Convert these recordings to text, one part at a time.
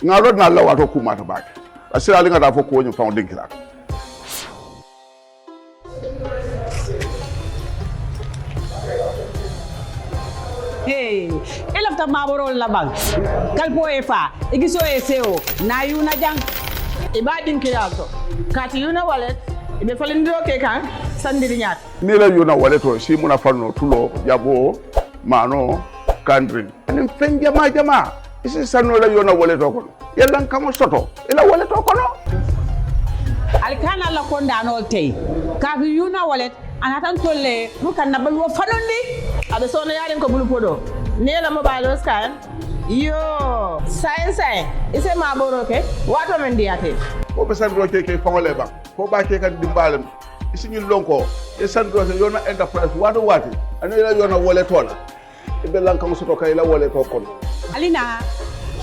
ngalo na la wato kuma ta bak asira linga da fo ko nyu founding kila hey elafta maboro la bank kalpo efa igiso eseo na yuna jang ibadin kiyato kati yuna wallet ibe falindiro ke kan sandiri nyat ni la yuna wallet o si muna fanno tulo jabo mano country ani fen jama isi sanno la yuna wallet o kono yalla kamo soto ila wallet o kono alkana la kondano tay kafi yuna wallet anatan tolle mukan nabal wo fanondi abe sona yaren ko bulu podo nela mobile scan yo science ise maboro ke wato men diate ko be sandro ke fangole ba ko ba ke kan dimbalem isi ñu lonko e sandro ke yona enterprise wato wati ani la yona wallet tola ibe lan kamo soto kay la wallet o kono alina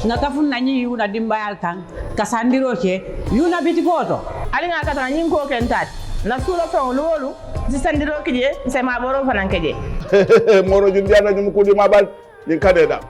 nga kafun nanyi yuna dimbayal kan kasandiro ke yuna biti poto alina kata nyin ko kentat na sura fa lolu si sandiro kije se maboro fanan keje moro jundiana nyum ko di mabal ni kadeda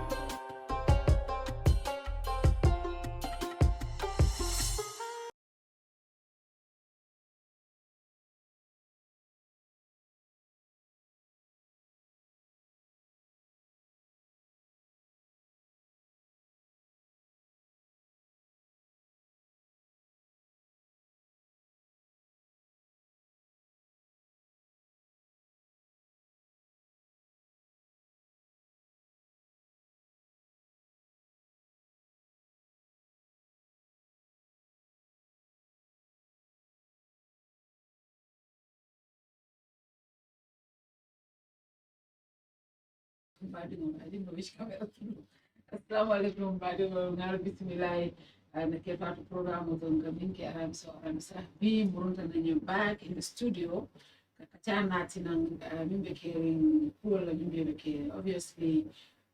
I didn't know which camera to do. Assalamu alaikum, Badingo, Bismillah, and the Kerr Fatou program with Ngaminki Aram so Aramsa. Be Murunta back in the studio. Kakachana Tinang, Mimbeking, Pool, Mimbeke. Obviously,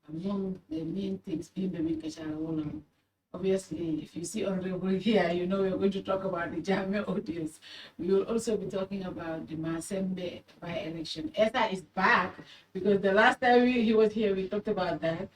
among the main things, Bimbe obviously, if you see Honorable here, you know we're going to talk about the Jammeh audience. We will also be talking about the Masembeh By-Election. Essa is back because the last time he was here, we talked about that.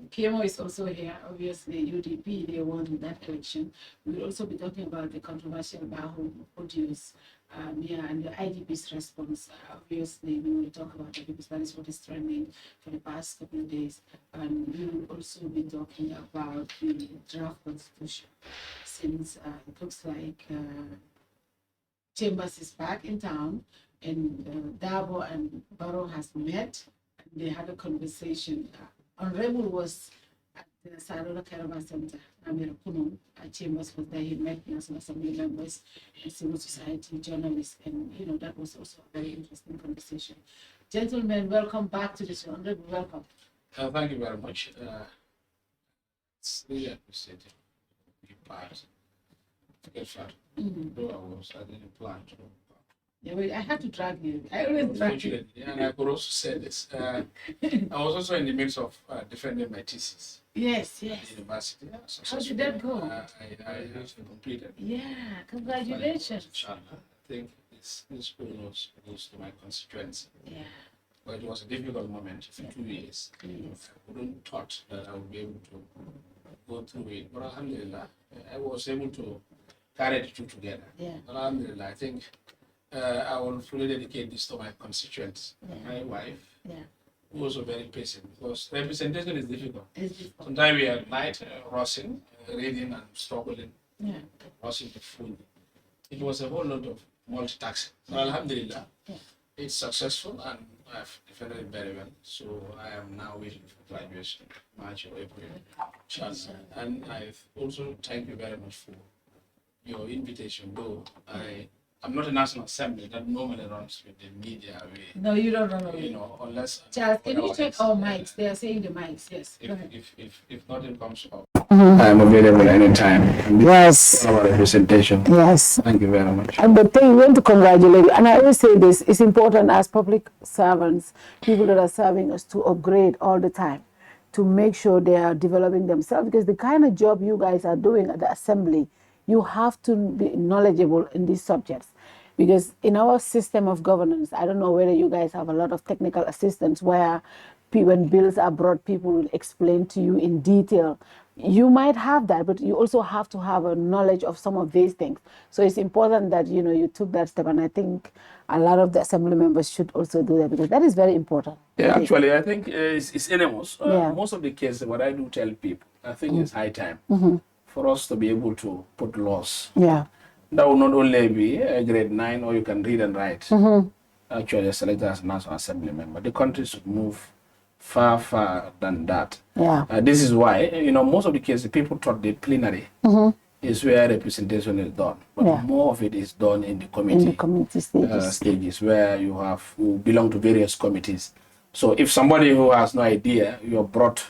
Kemo is also here. Obviously, UDP, they won that election. We will also be talking about the controversial Bahoum audience and the IGP's response. Obviously, we will talk about the because that is what is trending for the past couple of days. And we will also be talking about the draft constitution, since it looks like Chambers is back in town, and Darboe and Barrow has met, and they had a conversation. Honorable was at the Sarora Caravan Center, Amir Punum, Chambers was there. He met National Assembly members and civil society journalists, and you know that was also a very interesting conversation. Gentlemen, welcome back to the show. Honorable, welcome. Thank you very much. It's really appreciated to be part of Kerr Fatou. Though I didn't plan to. Yeah, but I had to drag you. I always drag you. And I could also say this. I was also in the midst of defending my thesis. Yes, At the university. How did that go? I completed. Yeah, congratulations. I think this goes to my constituency. Yeah. But it was a difficult moment for 2 years. Yes. I wouldn't thought that I would be able to go through it. But alhamdulillah, I was able to carry the two together. Yeah. Alhamdulillah, I think I will fully dedicate this to my constituents, my wife, who was very patient, because representation is difficult. Sometimes we are at night rushing, reading and struggling, rushing to food. It was a whole lot of multitasking. So alhamdulillah, it's successful and I've defended it very well. So I am now waiting for graduation, March or April. And I also thank you very much for your invitation, though I'm not a National Assembly that normally runs with the media. No, you don't run away. You know, unless. Charles, can you check our mics? They are saying the mics, yes. If nothing comes up, I am available anytime. Yes. Our representation. Yes. Thank you very much. And the thing, we want to congratulate you. And I always say this, it's important as public servants, people that are serving us, to upgrade all the time, to make sure they are developing themselves, because the kind of job you guys are doing at the assembly, you have to be knowledgeable in these subjects. Because in our system of governance, I don't know whether you guys have a lot of technical assistance where when bills are brought, people will explain to you in detail You might have that, but you also have to have a knowledge of some of these things. So it's important that, you know, you took that step, and I think a lot of the assembly members should also do that, because that is very important. Yeah, actually, I think it's enormous. Most of the cases, what I do tell people, I think it's high time for us to be able to put laws. Yeah. That will not only be a grade 9, or you can read and write. Actually, selected as a National Assembly member. The country should move far, far than that. Yeah. This is why, you know, most of the cases, people thought the plenary is where representation is done. But more of it is done in the committee, stages where you belong to various committees. So if somebody who has no idea, you're brought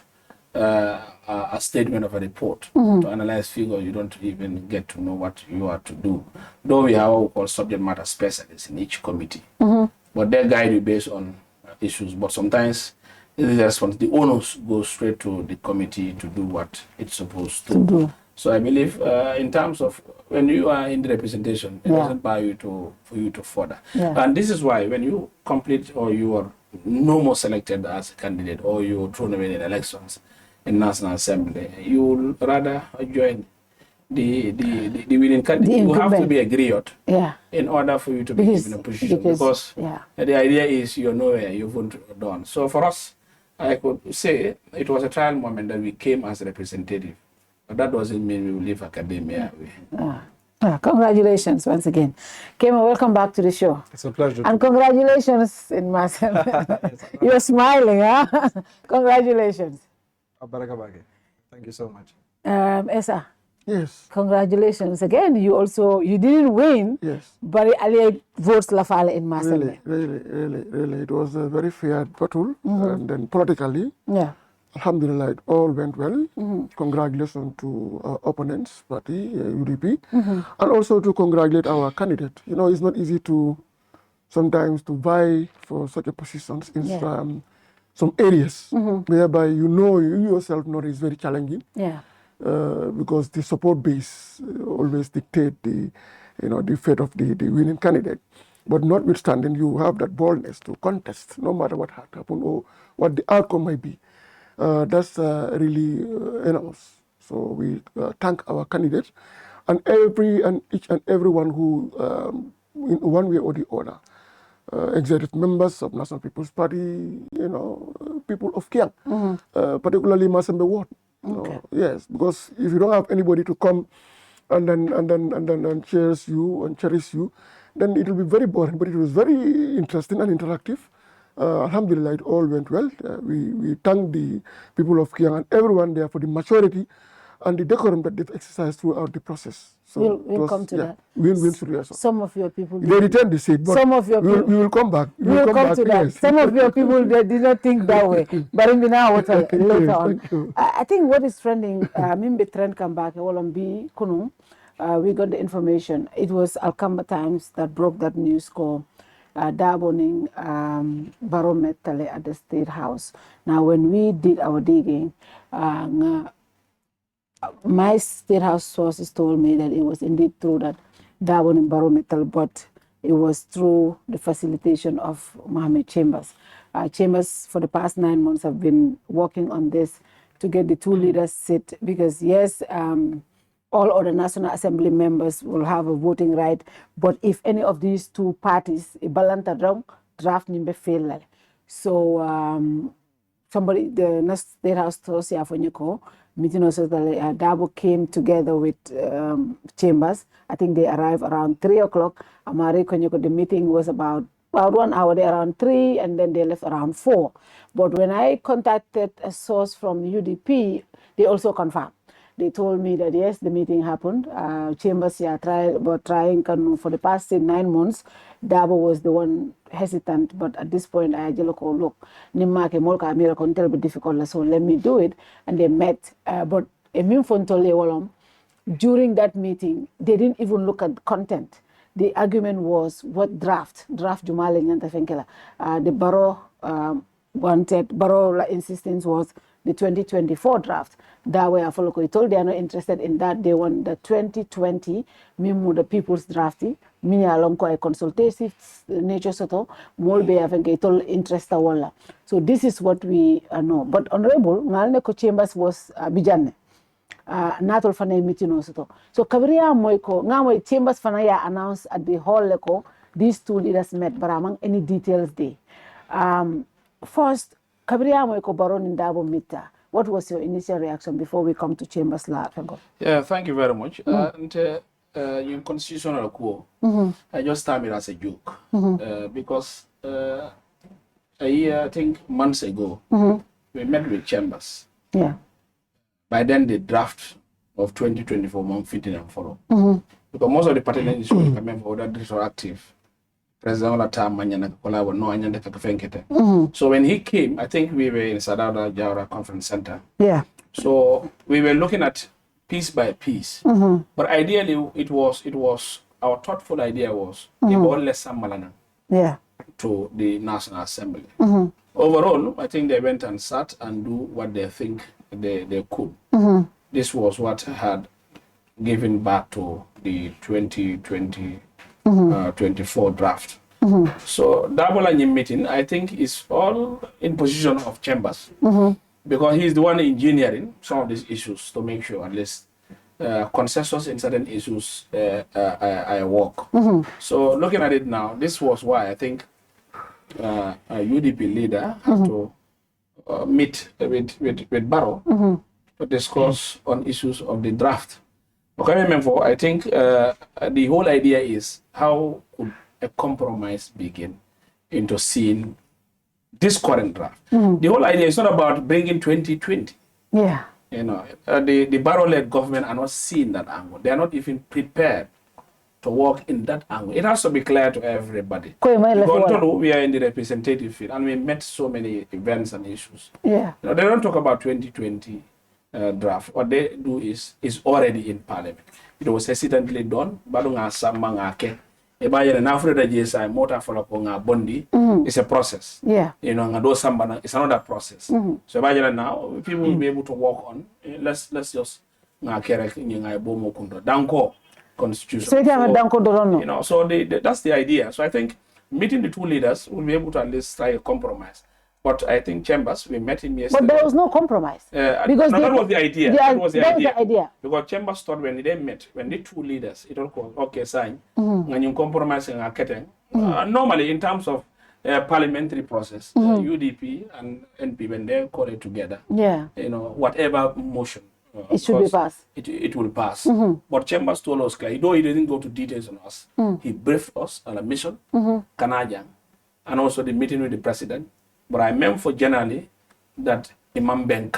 a statement of a report to analyze figures, you don't even get to know what you are to do. Though we have what we call subject matter specialists in each committee. But they guide you based on issues. But sometimes the onus goes straight to the committee to do what it's supposed to do. So I believe in terms of when you are in the representation, it doesn't buy you for you to further. And this is why when you complete, or you are no more selected as a candidate, or you're thrown away in elections in National Assembly, you will rather join the winning candidate. You have to be a griot in order for you to be given a position, because the idea is you're nowhere, you haven't done. So for us, I could say it was a trial moment that we came as a representative, but that doesn't mean we will leave academia. Congratulations once again. Kemo, welcome back to the show. It's a pleasure. And congratulations in Masembeh. You're smiling, huh? Congratulations. Thank you so much. Essa. Yes. Congratulations again. You didn't win. Yes. But Ali votes la fale in Masembeh. Really. It was a very fair battle, and then politically, alhamdulillah, it all went well. Congratulations to our opponents, party, UDP, and also to congratulate our candidate. You know, it's not easy to sometimes to vie for such a positions in some areas whereby you yourself know it's very challenging. Because the support base always dictate the fate of the winning candidate. But notwithstanding, you have that boldness to contest, no matter what happened or what the outcome might be. That's really enormous. So we thank our candidate and each and everyone who, in one way or the other, executive members of National People's Party, people of Kiang, particularly Masembeh Ward. Yes, because if you don't have anybody to come and then cherish you, then it will be very boring. But it was very interesting and interactive. Alhamdulillah, it all went well. We thank the people of Kiang and everyone there for the maturity and the decorum that they've exercised throughout the process. So we'll come to that. We'll some of your people... They returned the seat, but some of your people, we will come back. We will come to that. Yes. Some of your people, they did not think that way. But in now, later on. I think what is trending, Mimbe trend come back, we got the information. It was Alkamba Times that broke that news called Darboe-Barrow at the State House. Now, when we did our digging, my State House sources told me that it was indeed true that Darboe-Barrow, but it was through the facilitation of Mohammed Chambers. Chambers, for the past 9 months, have been working on this to get the two leaders sit, because yes, all other National Assembly members will have a voting right, but if any of these two parties, draft nimbe fail. So the State House source meeting also Darboe came together with Chambers. I think they arrived around 3 o'clock. The meeting was about 1 hour, they around 3, and then they left around 4. But when I contacted a source from UDP, they also confirmed. They told me that yes, the meeting happened. Chambers trying for the past 9 months. Darboe was the one hesitant, but at this point I just look, Nimake Molka Miracle will be difficult, so let me do it. And they met. But during that meeting, they didn't even look at content. The argument was what draft Jumaling and Tafenkela. The Barrow insistence was the 2024 draft. That way, I told they are not interested in that. They want the 2020, the people's drafting. Mini along a consultative nature soto, molbe told interest wala. So this is what we know. But Honorable, Ngalneko Chambers was Bijanne. natol fana meeting osito. So kabriya moiko ngamoy chambers fana ya announced at the hall leko these two leaders met but among any details they. First, kabriya moiko Baron in Darboe Mita. What was your initial reaction before we come to chambers la? Yeah, thank you very much. In constitutional quo, I just time it as a joke because a year, I think months ago, we met with chambers. Yeah. By then, the draft of 2024 month fitting and follow. Because most of the pertinent issues coming for that retroactive. President all the time, so when he came, I think we were in Sadada Jawara Conference Center. Yeah. So we were looking at piece by piece. But ideally, it was our thoughtful idea was yeah. to the National Assembly. Overall, I think they went and sat and do what they think they could. This was what had given back to the 2024 draft. So Darboe meeting, I think, is all in position of chambers because he's the one engineering some of these issues to make sure at least consensus in certain issues I work. So looking at it now, this was why I think a UDP leader had to meet with Barrow to discuss on issues of the draft. I think the whole idea is how could a compromise begin into seeing this current draft. The whole idea is not about bringing 2020. Yeah. You know, the Barrow-led government are not seeing that angle. They are not even prepared to work in that angle. It has to be clear to everybody. Because we are in the representative field and we met so many events and issues. Yeah. You know, they don't talk about 2020 draft. What they do is already in parliament. It was hesitantly done. It's a process. Yeah. You know, it's another process. So now people will be able to work on. Let's just constitution. So, you know, so that's the idea. So I think meeting the two leaders will be able to at least try a compromise. But I think chambers, we met him yesterday. But there was no compromise. Because that was the idea. That was the idea. Because chambers thought when they met, when the two leaders, it all called, okay, sign, and you compromise in normally in terms of parliamentary process, UDP and NP, when they call it together, you know, whatever motion, it should be passed. It will pass. But chambers told us, though he didn't go to details on us, he briefed us on a mission, Kanajang, and also the meeting with the president. But I meant for generally that Imamben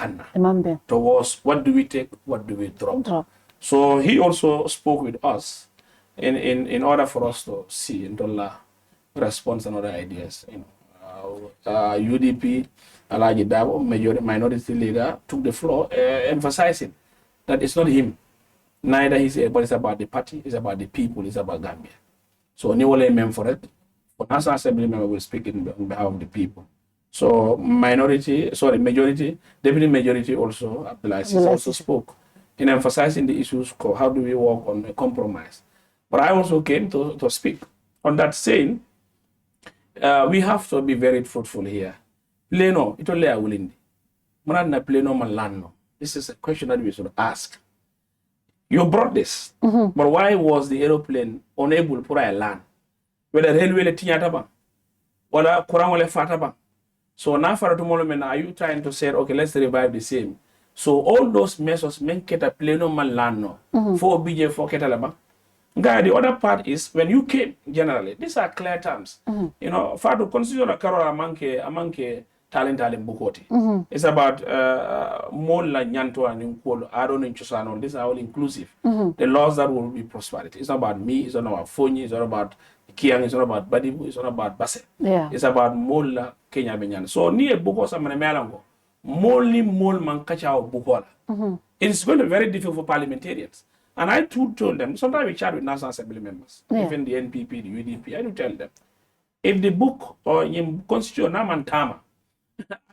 towards what do we take, what do we drop. So he also spoke with us in order for us to see and to response and other ideas. You know, UDP, Alhaji Darboe, minority leader, took the floor, emphasizing that it's not him, neither he's but it's about the party, it's about the people, it's about Gambia. So Niwole meant for it. For National Assembly member will speak on behalf of the people. So majority, deputy majority also, Abdulaziz also spoke in emphasizing the issues, how do we work on a compromise. But I also came to speak on that, saying we have to be very fruitful here. Pleno, ito lea ulindi. Manana pleno malano. This is a question that we should ask. You brought this, but why was the aeroplane unable to put a land? Whether railway le tinyataba, whether kurang le fataba. So now for tomorrow, are you trying to say, okay, let's revive the same? So all those measures make it a pleno malano for BJ for ketalaba. The other part is when you came generally, these are clear terms. You know, Fatou consider a carol amanke talent bukoti. It's about more like nyanto and Aaron and Chusano. These are all inclusive. The laws that will be prosperity. It's not about me, it's not about Fonyi, it's not about Kiang, it's not about Badibu, it's not about Basse. It's about Mola Kenya Benyan. So near Buko Samana Melango, Molly Mol Mankachao Bukola. It's going to be very difficult for parliamentarians. And I told them, sometimes we chat with National Assembly members, even the NPP, the UDP, I do tell them, if the book or in Constitution Namantama,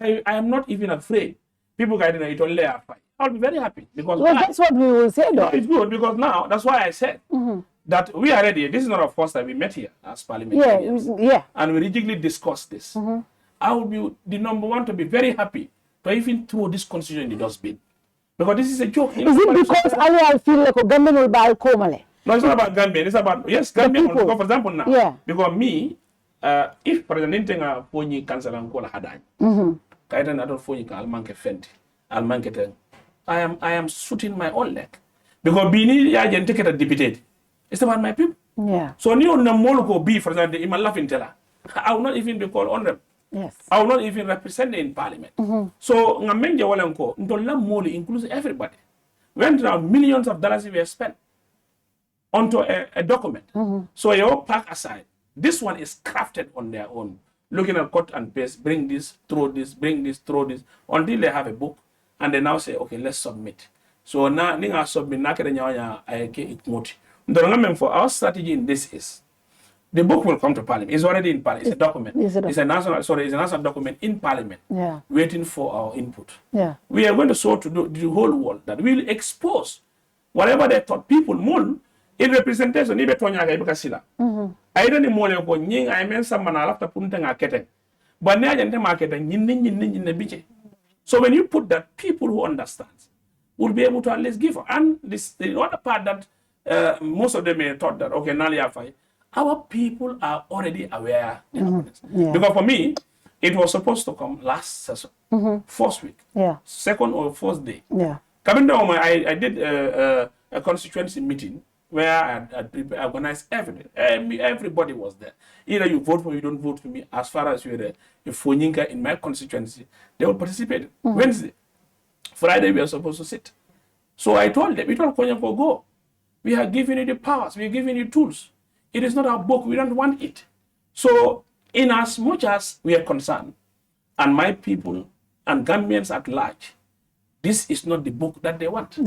I am not even afraid. People guiding it only I'll be very happy. Because that's what we will say though. It's good because now, that's why I said that we are ready. This is not our first time we met here as parliamentarians. And we rigidly discussed this. I will be the number one to be very happy to even throw this constitution in the dustbin. Because this is a joke. Is it because I feel like a Gambian will buy Komale? No, it's not about Gambian. It's about, yes, Gambian. Because, for example, now. Yeah. Because me, if President Tenga Pony cancel and call Hadan, Kaitan Adol Pony Almanke Fenty, Almanke Teng, I am shooting my own leg. Because Bini Yajan take it a deputy. It's about my people. Yeah. So Neo Namolko B, for example, in my laughing teller. I will not even be called on them. Yes. I will not even represent in parliament. So Ngamenja Walanko, Ndola Moli includes everybody. Went around millions of dollars we have spent onto a document. So you all pack aside. This one is crafted on their own. Looking at cut and paste, bring this, throw this, bring this, throw this, until they have a book, and they now say, okay, let's submit. So now, ninga submit nakere nyawanya ayeke ikmoti. Ndolanga for our strategy in this is, the book will come to parliament. It's already in parliament. It's a document. It's a national document in parliament. Yeah. Waiting for our input. Yeah. We are going to show to the whole world that we will expose whatever they thought people moon in representation. Ibe tonya ga ibe kasila. I don't know ko nying I men some man after punta nga keteng. But na jante ma keteng nyin biche. So when you put that, people who understand will be able to at least give. And this the other part that most of them may thought that okay, Nali our people are already aware. Yeah. Because for me, it was supposed to come last session, first week, second or fourth day. Yeah. Coming down, I did a constituency meeting where I organized everybody was there. Either you vote for me, you don't vote for me. As far as you're a Fonyinka in my constituency, they will participate. Wednesday, Friday, we are supposed to sit. So I told them, we told Konyako, go. We are giving you the powers, we are giving you tools. It is not our book, we don't want it. So, in as much as we are concerned, and my people and Gambians at large, this is not the book that they want.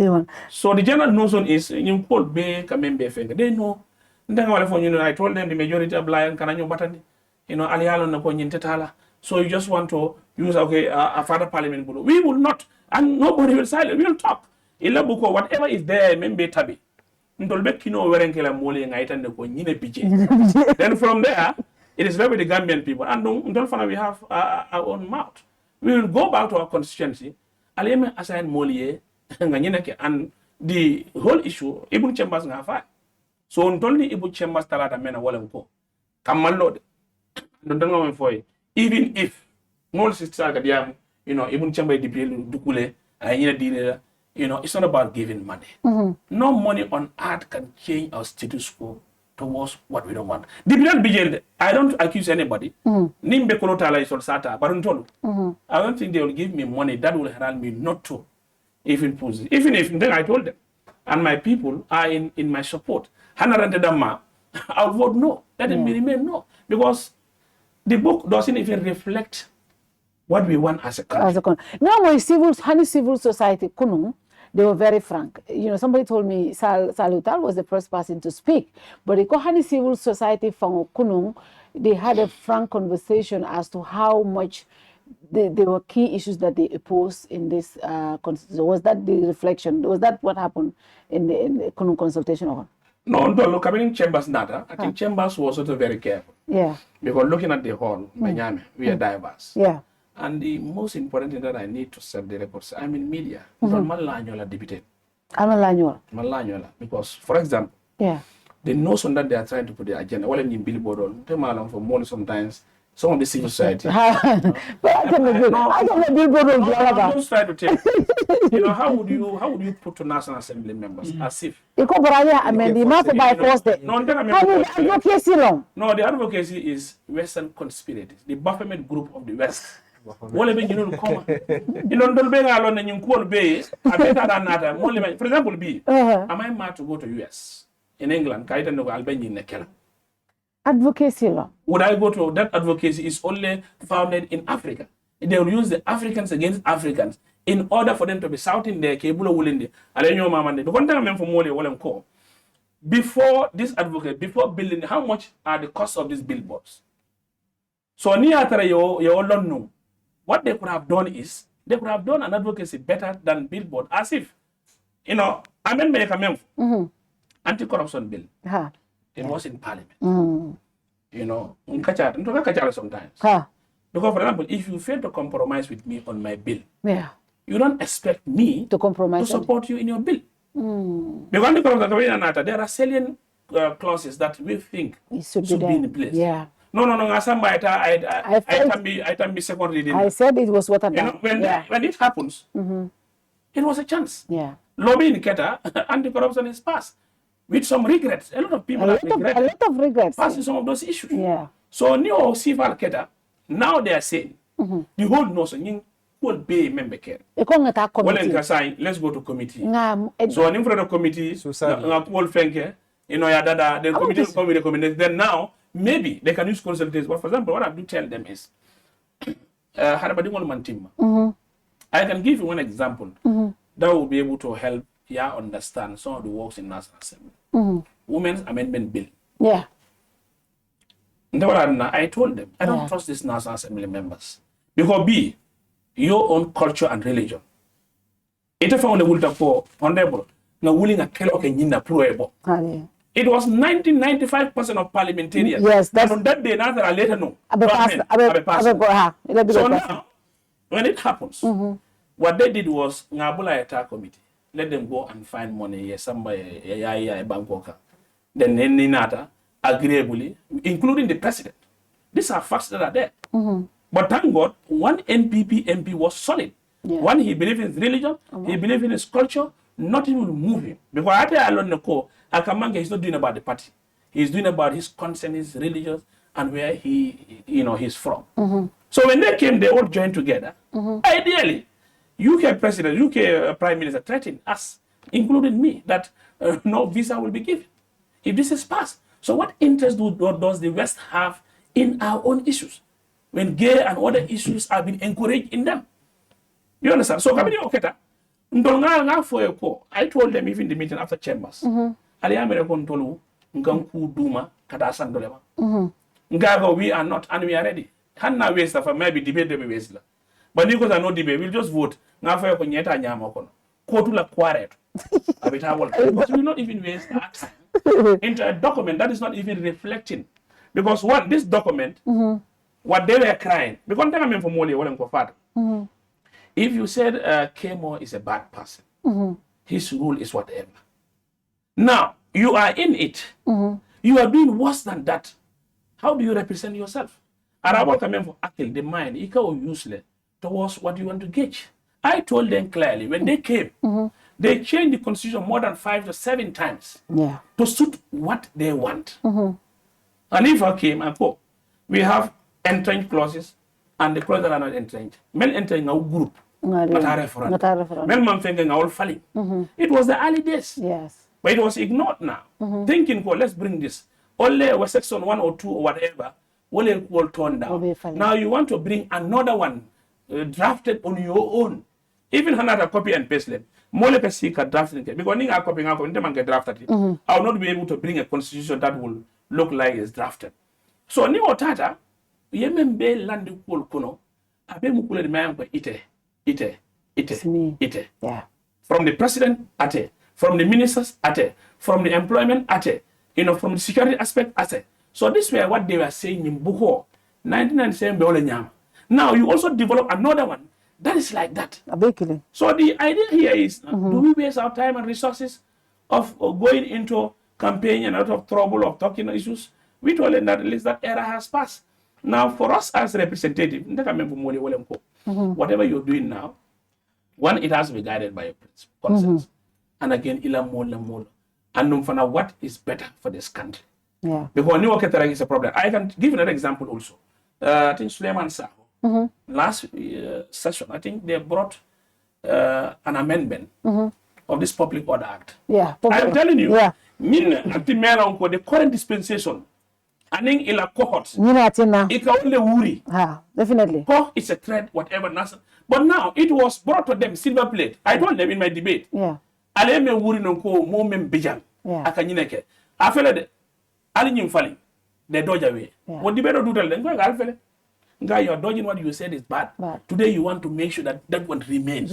So the general notion is, you call Bay, Kamembe Fenga. They know. I told them the majority of lion Kananyo Batani, Alialo Naponyin Tetala. So you just want to use a further parliament. We will not, and nobody will silence. We will talk. Ilabuko, whatever is there, Membe Tabi. Then from there, it is left with the Gambian people. And don't forget we have our own mouth. We will go back to our constituency. Aleme assign Molier and the whole issue, Ibn Chambers na fight. So only Ibn Chambers talata mena walemko. Kamalod. Don't for it. Even if more sister Gadiam, Ibn Chambers dukule, it's not about giving money. No money on earth can change our status quo towards what we don't want. I don't accuse anybody. I don't think they will give me money that will help me not to. Even if then I told them, and my people are in my support. I'll vote no. Let it remain no. Because the book doesn't even reflect what we want as a country. Now, my civil society, they were very frank. Somebody told me Salutal was the first person to speak, but the Kohani civil society from Kunung, they had a frank conversation as to how much there were key issues that they opposed in this. Was that the reflection? Was that what happened in the Kunung consultation? No, look, I mean, Chambers Nada. I think Chambers was also very careful. Yeah. Because looking at the whole, Jammeh, we are diverse. Yeah. And the most important thing that I need to set the records, I'm in media. Malanyola debated. Malanyola. Because, for example, the notion that they are trying to put the agenda, well, in billboard on, for more sometimes, some of the civil society. I don't billboard. Just try to tell. How would you put to National Assembly members as if? No, the advocacy is Western conspirators, the Baphomet group of the West. For example, am I mad to go to US in England? Advocacy law. Would I go to that advocacy is only founded in Africa? They will use the Africans against Africans in order for them to be shouting their Kebulo Wulinde. Before this advocate, before building, how much are the costs of these billboards? So you what they could have done is they could have done an advocacy better than billboard, as if anti-corruption bill. It was in parliament. Sometimes. Because, for example, if you fail to compromise with me on my bill, you don't expect me to compromise to support you in your bill. Because there are salient clauses that we think should be in place. Yeah. No. I can be second reading. I said it was what I done. When it happens, it was a chance. Yeah. Lobby in Keta, anti-corruption is passed with some regrets. A lot of people have regret. A lot of regrets. Passing some of those issues. Yeah. So new Sifal Keta, now they are saying the whole notion will be member care. Let's go to committee. So in front of committee, then now maybe they can use consultation. But for example, what I do tell them is I can give you one example that will be able to help you understand some of the works in National Assembly. Women's Amendment Bill. Yeah. I told them, I don't trust these National Assembly members. Because B, your own culture and religion. It was 95% of parliamentarians. Yes, that's on that day. Now later no. So now, when it happens, what they did was Ngabula Attack Committee. Let them go and find money. Yes, somebody Bangkok. Then Ninata agreeably, including the president. These are facts that are there. But thank God, one NPP MP was solid. Yeah. One, he believed in his religion, he believed in his culture, nothing will move him. Because I tell alone the core, Akamanga is not doing about the party. He's doing about his concern, his religion, and where he's from. So when they came, they all joined together. Ideally, UK president, UK prime minister threatened us, including me, that no visa will be given if this is passed. So what interest does the West have in our own issues when gay and other issues have been encouraged in them? You understand? So I told them even the meeting after chambers. We are not, and we are ready. Hanna waste of maybe debate the waste. But because I know debate, we'll just vote. Now for Konyeta Nyamokon. Kotula Quaret. Because we will not even waste our time into a document that is not even reflecting. Because one, this document, what they were crying, because they are from Moli, if you said Kemo is a bad person, his rule is whatever. Now, you are in it. You are doing worse than that. How do you represent yourself? Arabo coming for Akil, the mind, useless towards what you want to gauge. I told them clearly, when they came, they changed the constitution more than 5 to 7 times to suit what they want. And if I came and go, we have entrenched clauses and the clauses that are not entrenched. Men entering our group, not a referendum. Men man thinking all falling. It was the early days. Yes. But it was ignored now. Thinking, well, let's bring this. Only was section 1 or 2 or whatever, will turn down. Now you want to bring another one drafted on your own. Even another copy and paste them. Mole can seek a drafting because I copy get drafted. I will not be able to bring a constitution that will look like it's drafted. So ni otata yemembe land kul kuno abe mukule de mayamko ite. Yeah. From the president ate, from the ministers ate, from the employment ate, from the security aspect ate. So this was what they were saying in Buko 1997. Now you also develop another one that is like that. So the idea here is, do we waste our time and resources of going into campaign and out of trouble of talking issues? We told them that at least that era has passed. Now for us as representative, whatever you're doing now, one, it has to be guided by your concerns. And again, and what is better for this country. Yeah. Because New York is a problem. I can give another example also. I think Suleiman Saho, last session, I think they brought an amendment of this Public Order Act. Yeah. I'm telling you, the current dispensation, I think in a cohort, it can only worry. Definitely. It's a threat, whatever. But now it was brought to them silver plate. I told them in my debate. Yeah. Aleme worry no ko moment Bojang. Akanyineke. I feel that Alinyim falling. They dodge away. What debate do tell them? Guy, you're dodging what you said is bad. Today you want to make sure that that one remains.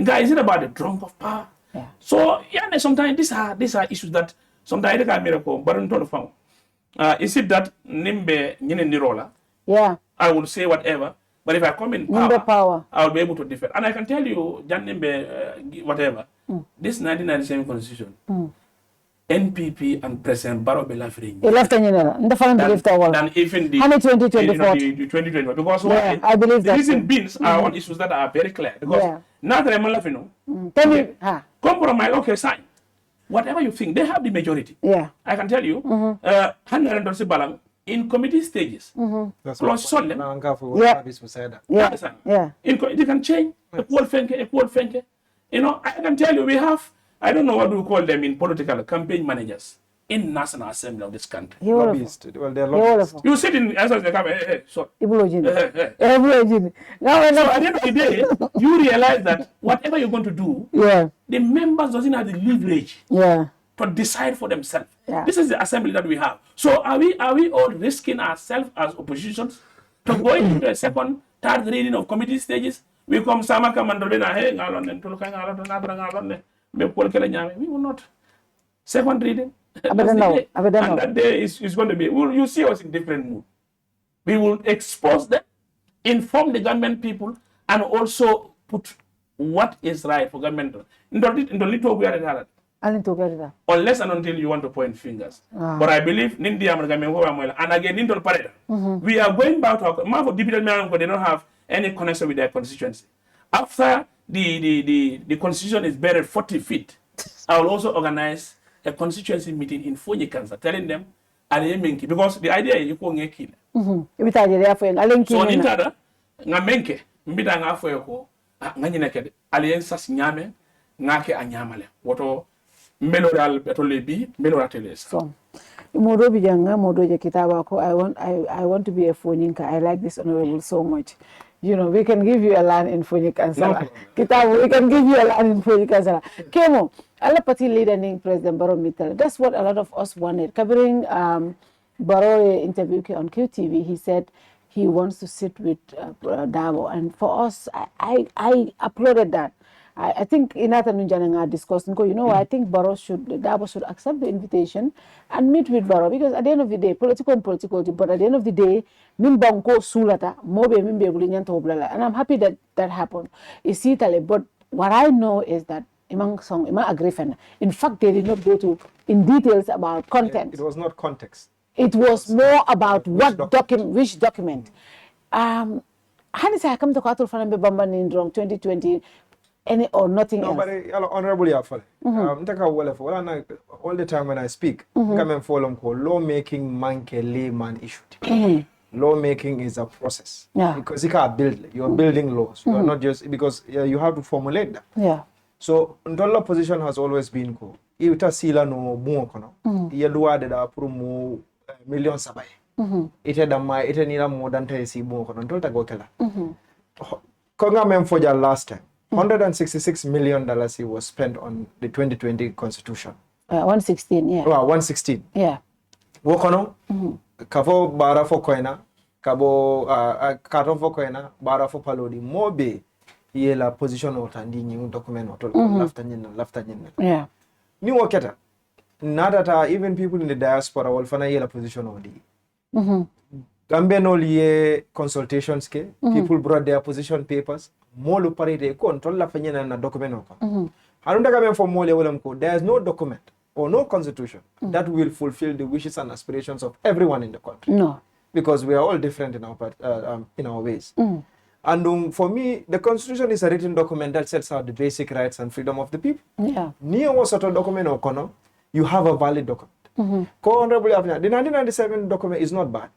Guy, is it about the drunk of power? Yeah. So sometimes these are issues that sometimes I miracle, but is it that nimbe nyine nirola? Yeah. I will say whatever, But if I come in power, I'll be able to defend. And I can tell you, Jammeh, whatever, this 1997 constitution, NPP and President Barrow be left in. Than even the 2024. Because yeah, I believe the recent bins are on issues that are very clear. Because now that I'm laughing, compromise, okay, sign. Whatever you think, they have the majority. Yeah. I can tell you, 100 balang in committee stages. Close solemn. Yeah. They can change. Equal fenke. You know, I can tell you, we have, I don't know what we call them in political campaign managers in National Assembly of this country. Lobbyists. Well, they're lobbyists. You sit in as the cabinet. So at the end of the day, you realize that whatever you're going to do, the members doesn't have the leverage to decide for themselves. This is the assembly that we have. So are we all risking ourselves as oppositions to go into a second, third reading of committee stages? We come sama kamandolena hey ngalon en tuluka ngalon we will not. Second reading. And that day is going to be, you see us in different mood. We will expose them, inform the government people, and also put what is right for government. Unless and until you want to point fingers. But I believe and again, we are going back to our deputy members, they don't have any connection with their constituency. After the constitution is buried 40 feet, I will also organize a constituency meeting in Fonyikanza, telling them, because the idea is you can't get killed. So, Nintada, Ngamenke, Mbida Ngafo, Nanyaneke, Alliances Nyame, Nake Anyamale, Wato Meloral Betolebi, Melorateles. So, Modo Bijanga, Modo Kitabako, I want to be a Fonyinka. I like this honorable so much. You know, we can give you a land in Fonyikanza. Kitabu, we can give you a land in Fonyikanza. Kemo, Allah party leader named President Barrow Mittal. That's what a lot of us wanted. Covering Barrow interview on QTV, he said he wants to sit with Darboe. And for us, I applauded that. I think Inata Nunjananga discussed, you know, I think Darboe should accept the invitation and meet with Barrow, because at the end of the day, political, but at the end of the day, Mimbanko Sulata, Mobe Mimbe Toblala. And I'm happy that that happened. But what I know is that in fact, they did not go in details about content. It was not context. It was more about which document. Hanisa come to Katul Fanambe Bamban in 2020. Any or nothing else. But honorable all the time when I speak, come and follow lawmaking manke layman issued. Lawmaking is a process. Because you can't build, you're building laws. You're not just because you have to formulate them. So Ndola position has always been cool. Ita sila no bungo kono. Yelua de da prumu million sabai. Ite dama ite nila mo dante si bungo kono. Ndolta gokela. Konga memfoja last time. $166 million was spent on the 2020 constitution. 116, yeah. Well, 116. Yeah. Wokono, kavo bara fo koina, kabo katon fo koina, bara fo palodi. Mobe, ye la position otandi ni document otol lafta nyina. Yeah. Ni woketa. Nadata even people in the diaspora will fana ye la position odi. Gambia no liye consultations ke, people brought their position papers. Molu parite control la fanyena na document oko. Harunda kama for mole wala mko, there is no document or no constitution that will fulfill the wishes and aspirations of everyone in the country. No. Because we are all different in our ways. And for me, the constitution is a written document that sets out the basic rights and freedom of the people. Yeah. Near what sort of document okono, you have a valid document. Co-honorable the 1997 document is not bad.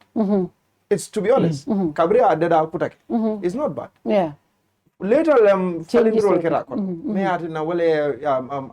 It's, to be honest, Kabria Adeda Putake is not bad. Yeah. Later, falling role me at na wale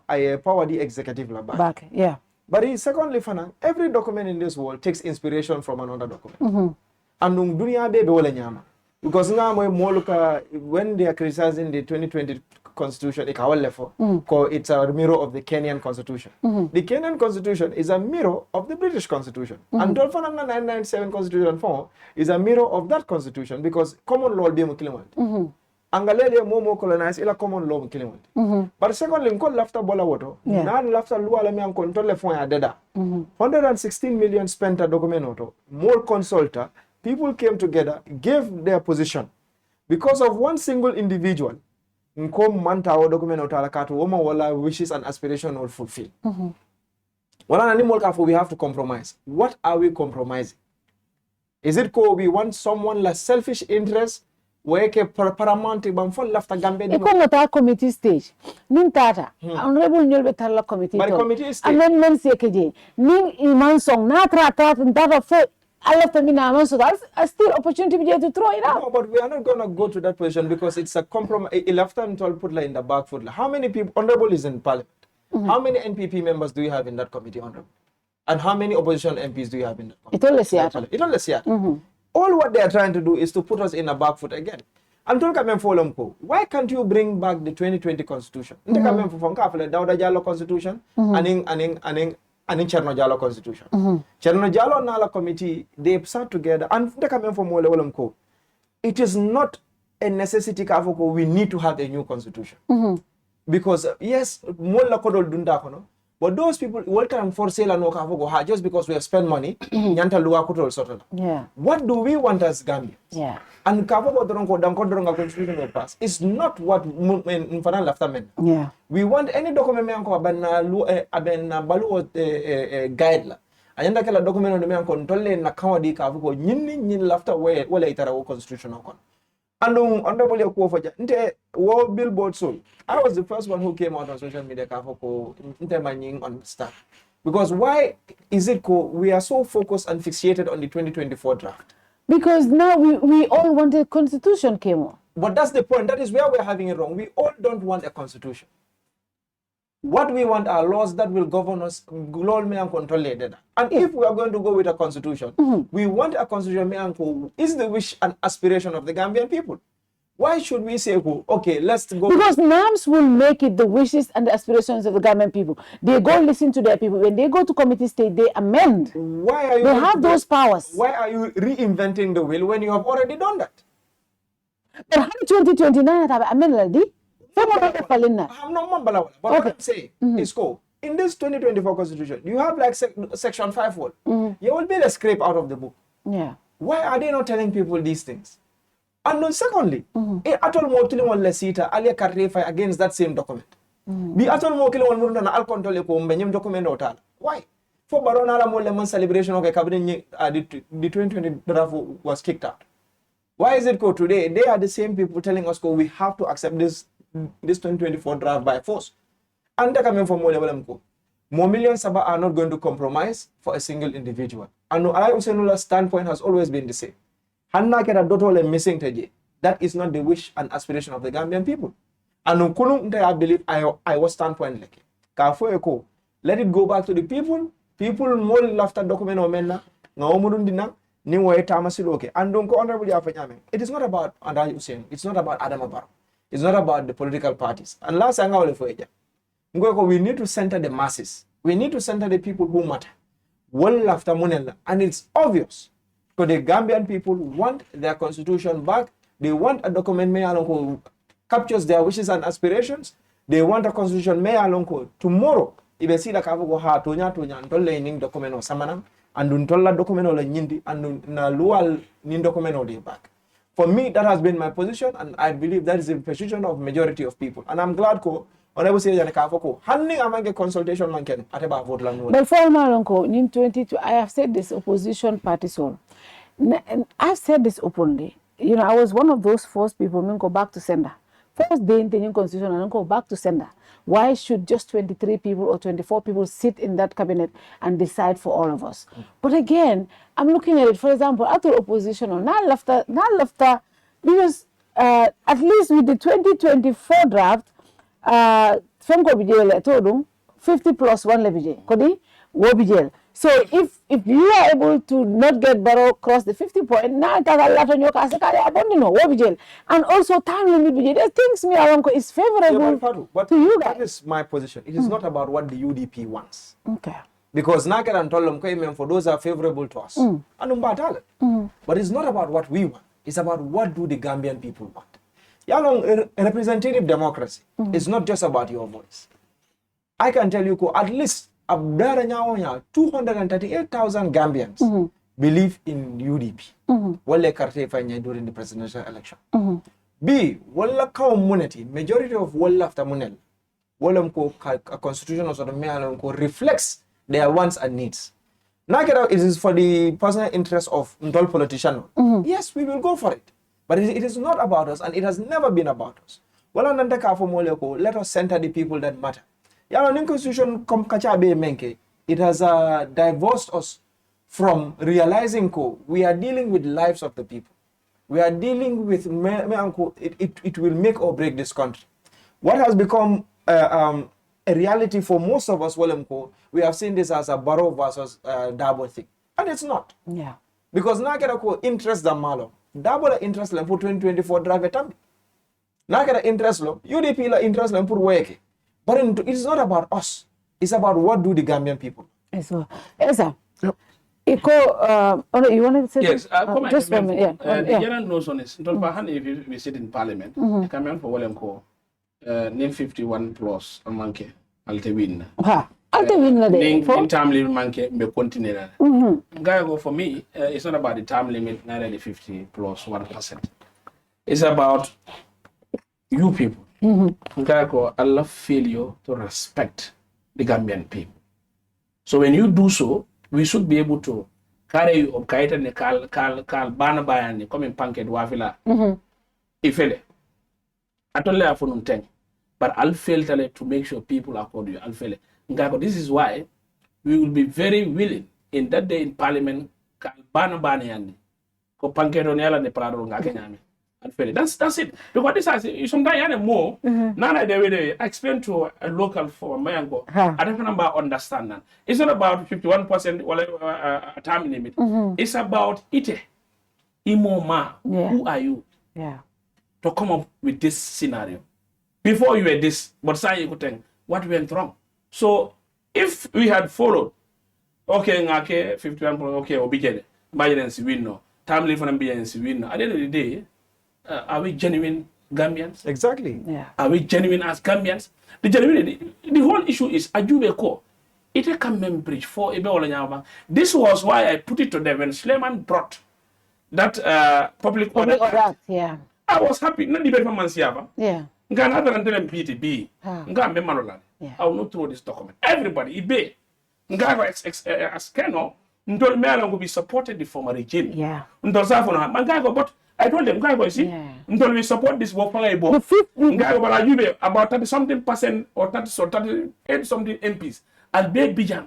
I power the executive la back. Yeah. But secondly, every document in this world takes inspiration from another document. And dunia be wale nyama. Because when they are criticizing the 2020 constitution, it's a mirror of the Kenyan constitution. The Kenyan constitution is a mirror of the British constitution. And the 1997 constitution form is a mirror of that constitution because common law be mukiliwanti. Angalele momo colonize ila common law mukiliwanti. But secondly, mko lafta bola woto, na lafta luwa la mian kontrole fon ya deda. 116 million spent a document auto, more consulta. People came together, gave their position. because of one single individual, nkom manta o document otalakato woma wala wishes and aspiration will fulfill. Wala nani molka we have to compromise. What are we compromising? Is it we want someone less selfish interest? Weke paramount bamfol lafta gambe di mo committee stage nin tata honorable nyolbe talla committee but committee stage amendments yekeje nin iman song na tata fo alafta mina aman so that's still opportunity to throw it out. No, but we are not going to go to that position because it's a compromise. Ilafta to put in the back foot. How many people honorable is in parliament? How many NPP members do you have in that committee, honorable? And how many opposition MPs do you have in that committee? It only Seattle. All what they are trying to do is to put us in a back foot again. And why can't you bring back the 2020 constitution? Dawda Jallow constitution and Cherno Jallow constitution. Cherno Jallow Nala committee, they sat together and it is not a necessity we need to have a new constitution. Because yes, but those people will come for sale and just because we have spent money. What do we want as Gambia? And constitution will pass. It's not what we want any document guide. Ayanda kala document me control na kawadi nyin lafta wala itara constitution okon. And honorable Yakuofaja, billboard sold. I was the first one who came out on social media on stuff. Because why is it we are so focused and fixated on the 2024 draft? Because now we all want a constitution, Kemo. But that's the point. That is where we're having it wrong. We all don't want a constitution. What we want are laws that will govern us, and control it. And if we are going to go with a constitution, we want a constitution is the wish and aspiration of the Gambian people. Why should we say, okay, let's go? Because NAMS will make it the wishes and the aspirations of the Gambian people. They go listen to their people. When they go to committee stage, they amend. Why are you? They have those powers. Why are you reinventing the wheel when you have already done that? But how 2029 amend but what I'm saying is in this 2024 constitution, you have like section 5 word. You will be a scrape out of the book. Why are they not telling people these things? And then secondly, atol mo killing one lesita alia carrefa against that same document. Be atol mo killing one muruna na al control ko mbenyem document otal. Why? For Barona la mo lemon celebration of cabinet the 2020 draft was kicked out. Why is it today? They are the same people telling us we have to accept this 2024 draft by force. And more millions are not going to compromise for a single individual. And Usenula's standpoint has always been the same. That is not the wish and aspiration of the Gambian people. And I believe I was standpoint like let it go back to the people. People more after document omena ngaomurundina ni tamasiloke. And don't go honorable Yafanyame. It is not about Andai Hussein. It's not about Dampha. It's not about the political parties. And last we need to center the masses. We need to center the people who matter. And it's obvious. Because the Gambian people want their constitution back. They want a document who captures their wishes and aspirations. They want a constitution tomorrow. If you see the document or samanam and untola document or nyindi and na lual nin document or back. For me, that has been my position, and I believe that is the position of majority of people. And I'm glad honorable say handing among consultation man can at about vote land. But for Malonko, in 22, I have said this opposition party soul. I've said this openly. You know, I was one of those first people who go back to sender. First day in the new constitution and go back to sender. Why should just 23 people or 24 people sit in that cabinet and decide for all of us? But again, I'm looking at it, for example, after opposition or not left, because at least with the 2024 draft, 50 plus 1 lebije, kodi wobijel. So if you are able to not get Barrow cross the 50 point, now and also time limit, there's things me is favorable but to you guys. That is my position. It is not about what the UDP wants. Okay. Because Naked and Tolom for those are favorable to us. But it's not about what we want. It's about what do the Gambian people want. Representative democracy is not just about your voice. I can tell you at least 238,000 Gambians believe in UDP. During the presidential election. B, walla kaw muneti, majority of walla after munel. Walla ko a constitution or sort of reflects their wants and needs. Now it is for the personal interest of ndol politician. Yes, we will go for it. But it is not about us, and it has never been about us. Wala nandeka for moleko, let us center the people that matter. Yalo nin constitution kom kacha be menke. It has divorced us from realizing we are dealing with lives of the people. We are dealing with it will make or break this country. What has become a reality for most of us, we have seen this as a Barrow versus Darboe thing. And it's not. Yeah. Because now get interest the malo. Darboe interest for 2024 drive a tambi. Now get interest lo, UDP la interest for work. But it is not about us. It's about what do the Gambian people. So, Essa, you want to say yes, just one minute. The general notion is, if we sit in parliament, come on for William name 51 plus a monkey, Alte win. Alte win in time limit monkey may continue. For me, it's not about the time limit, neither the 50 plus 1%. It's about you people. I love failure to respect the Gambian people. So when you do so, we should be able to carry you up kite and call bana bayani come in pancake wafila. Ifele. Atole afunum ten. But I'll fail to make sure people accord you. I'll fail. This is why we will be very willing in that day in parliament call bana bayani. Ko pancake on yala ne prado ngakanyami. That's it. Because this is sometimes more. Now that they explain to a local for Mayango, I don't know about understanding. It's not about 51% or time limit. It's about it. Imoma, who are you? Yeah. To come up with this scenario. Before you were this, but say you could think what went wrong. So if we had followed, okay, 51%, okay, obedient, Biden win no, time limit for MBNC win no. At the end of the day. Are we genuine Gambians? Exactly. Yeah. Are we genuine as Gambians? The whole issue is Ajube Ko. It can bridge for Ebe. This was why I put it to them when Suleiman brought that public order. Yeah. I was happy. Not the performance. Yeah. I will not throw this document. Everybody, Ibe. As Kemo, will be supported the former regime. Yeah. But I told them, until we support this work about 30-something% or 38-something MPs. I'll beg Bojang,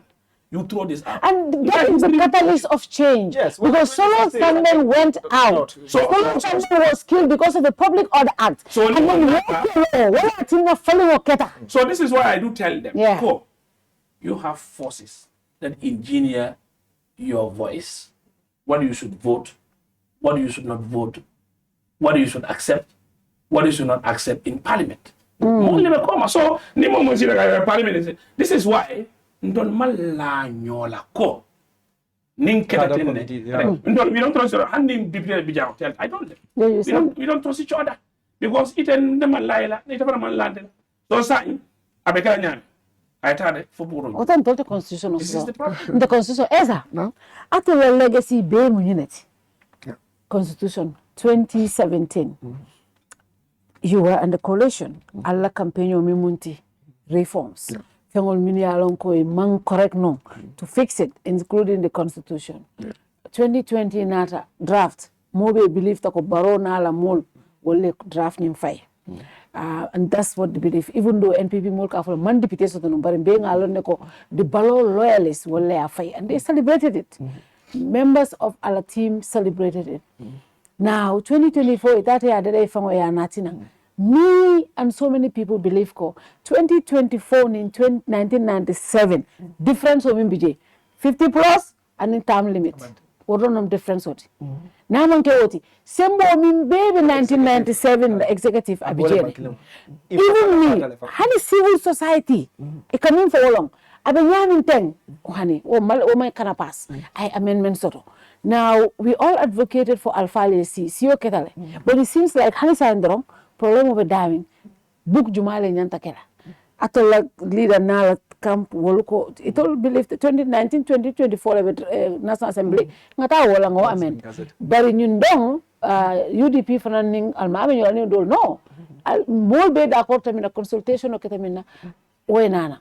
you throw this out. And that is the catalyst of change. Yes. Because Solo Sandman went out. So Solo Sandman was killed because of the Public Order Act. So this is why I do tell them, you have forces that engineer your voice, what you should vote, what you should not vote, what you should accept, what you should not accept in parliament. So, this is why we don't trust we don't trust each other because it and the Malaya, so sign I tried for what I'm told the constitution this is the problem. The constitution Essa. No. After the legacy BAME unit. Constitution 2017. You were under coalition. Allah campaign mimunti reforms. Fengol mini alonko man correct no to fix it, including the constitution. 2020 nata draft. Mobe believe tako Barrow na la mol will draft nim fire. And that's what the belief. Even though NPP Molka for man deputies of the number and being alone the Barrow loyalists will lay a fight, and they celebrated it. Members of our team celebrated it. Now 2024, that year that I found me and so many people believe 2024 in 1997 difference of MBJ 50 plus and in time limit. What don't difference what? Now man ke Sembo min baby 1997 the executive abijele. Even me, honey civil society, it coming for long. I've been yamming ten, honey, my canapas. I amendment soto. Now we all advocated for Alpha Siyo Ketale, but it seems like honey syndrome, problem of a diving, book Jumale Nyantakela. Atola leader na camp woluko. It all believed 2019, 2024 National Assembly. Ngata wala ngo amend. But in Yundong, UDP fananing Almameh yoni dol no mol be d'accord tamina consultation o ketamina wenana.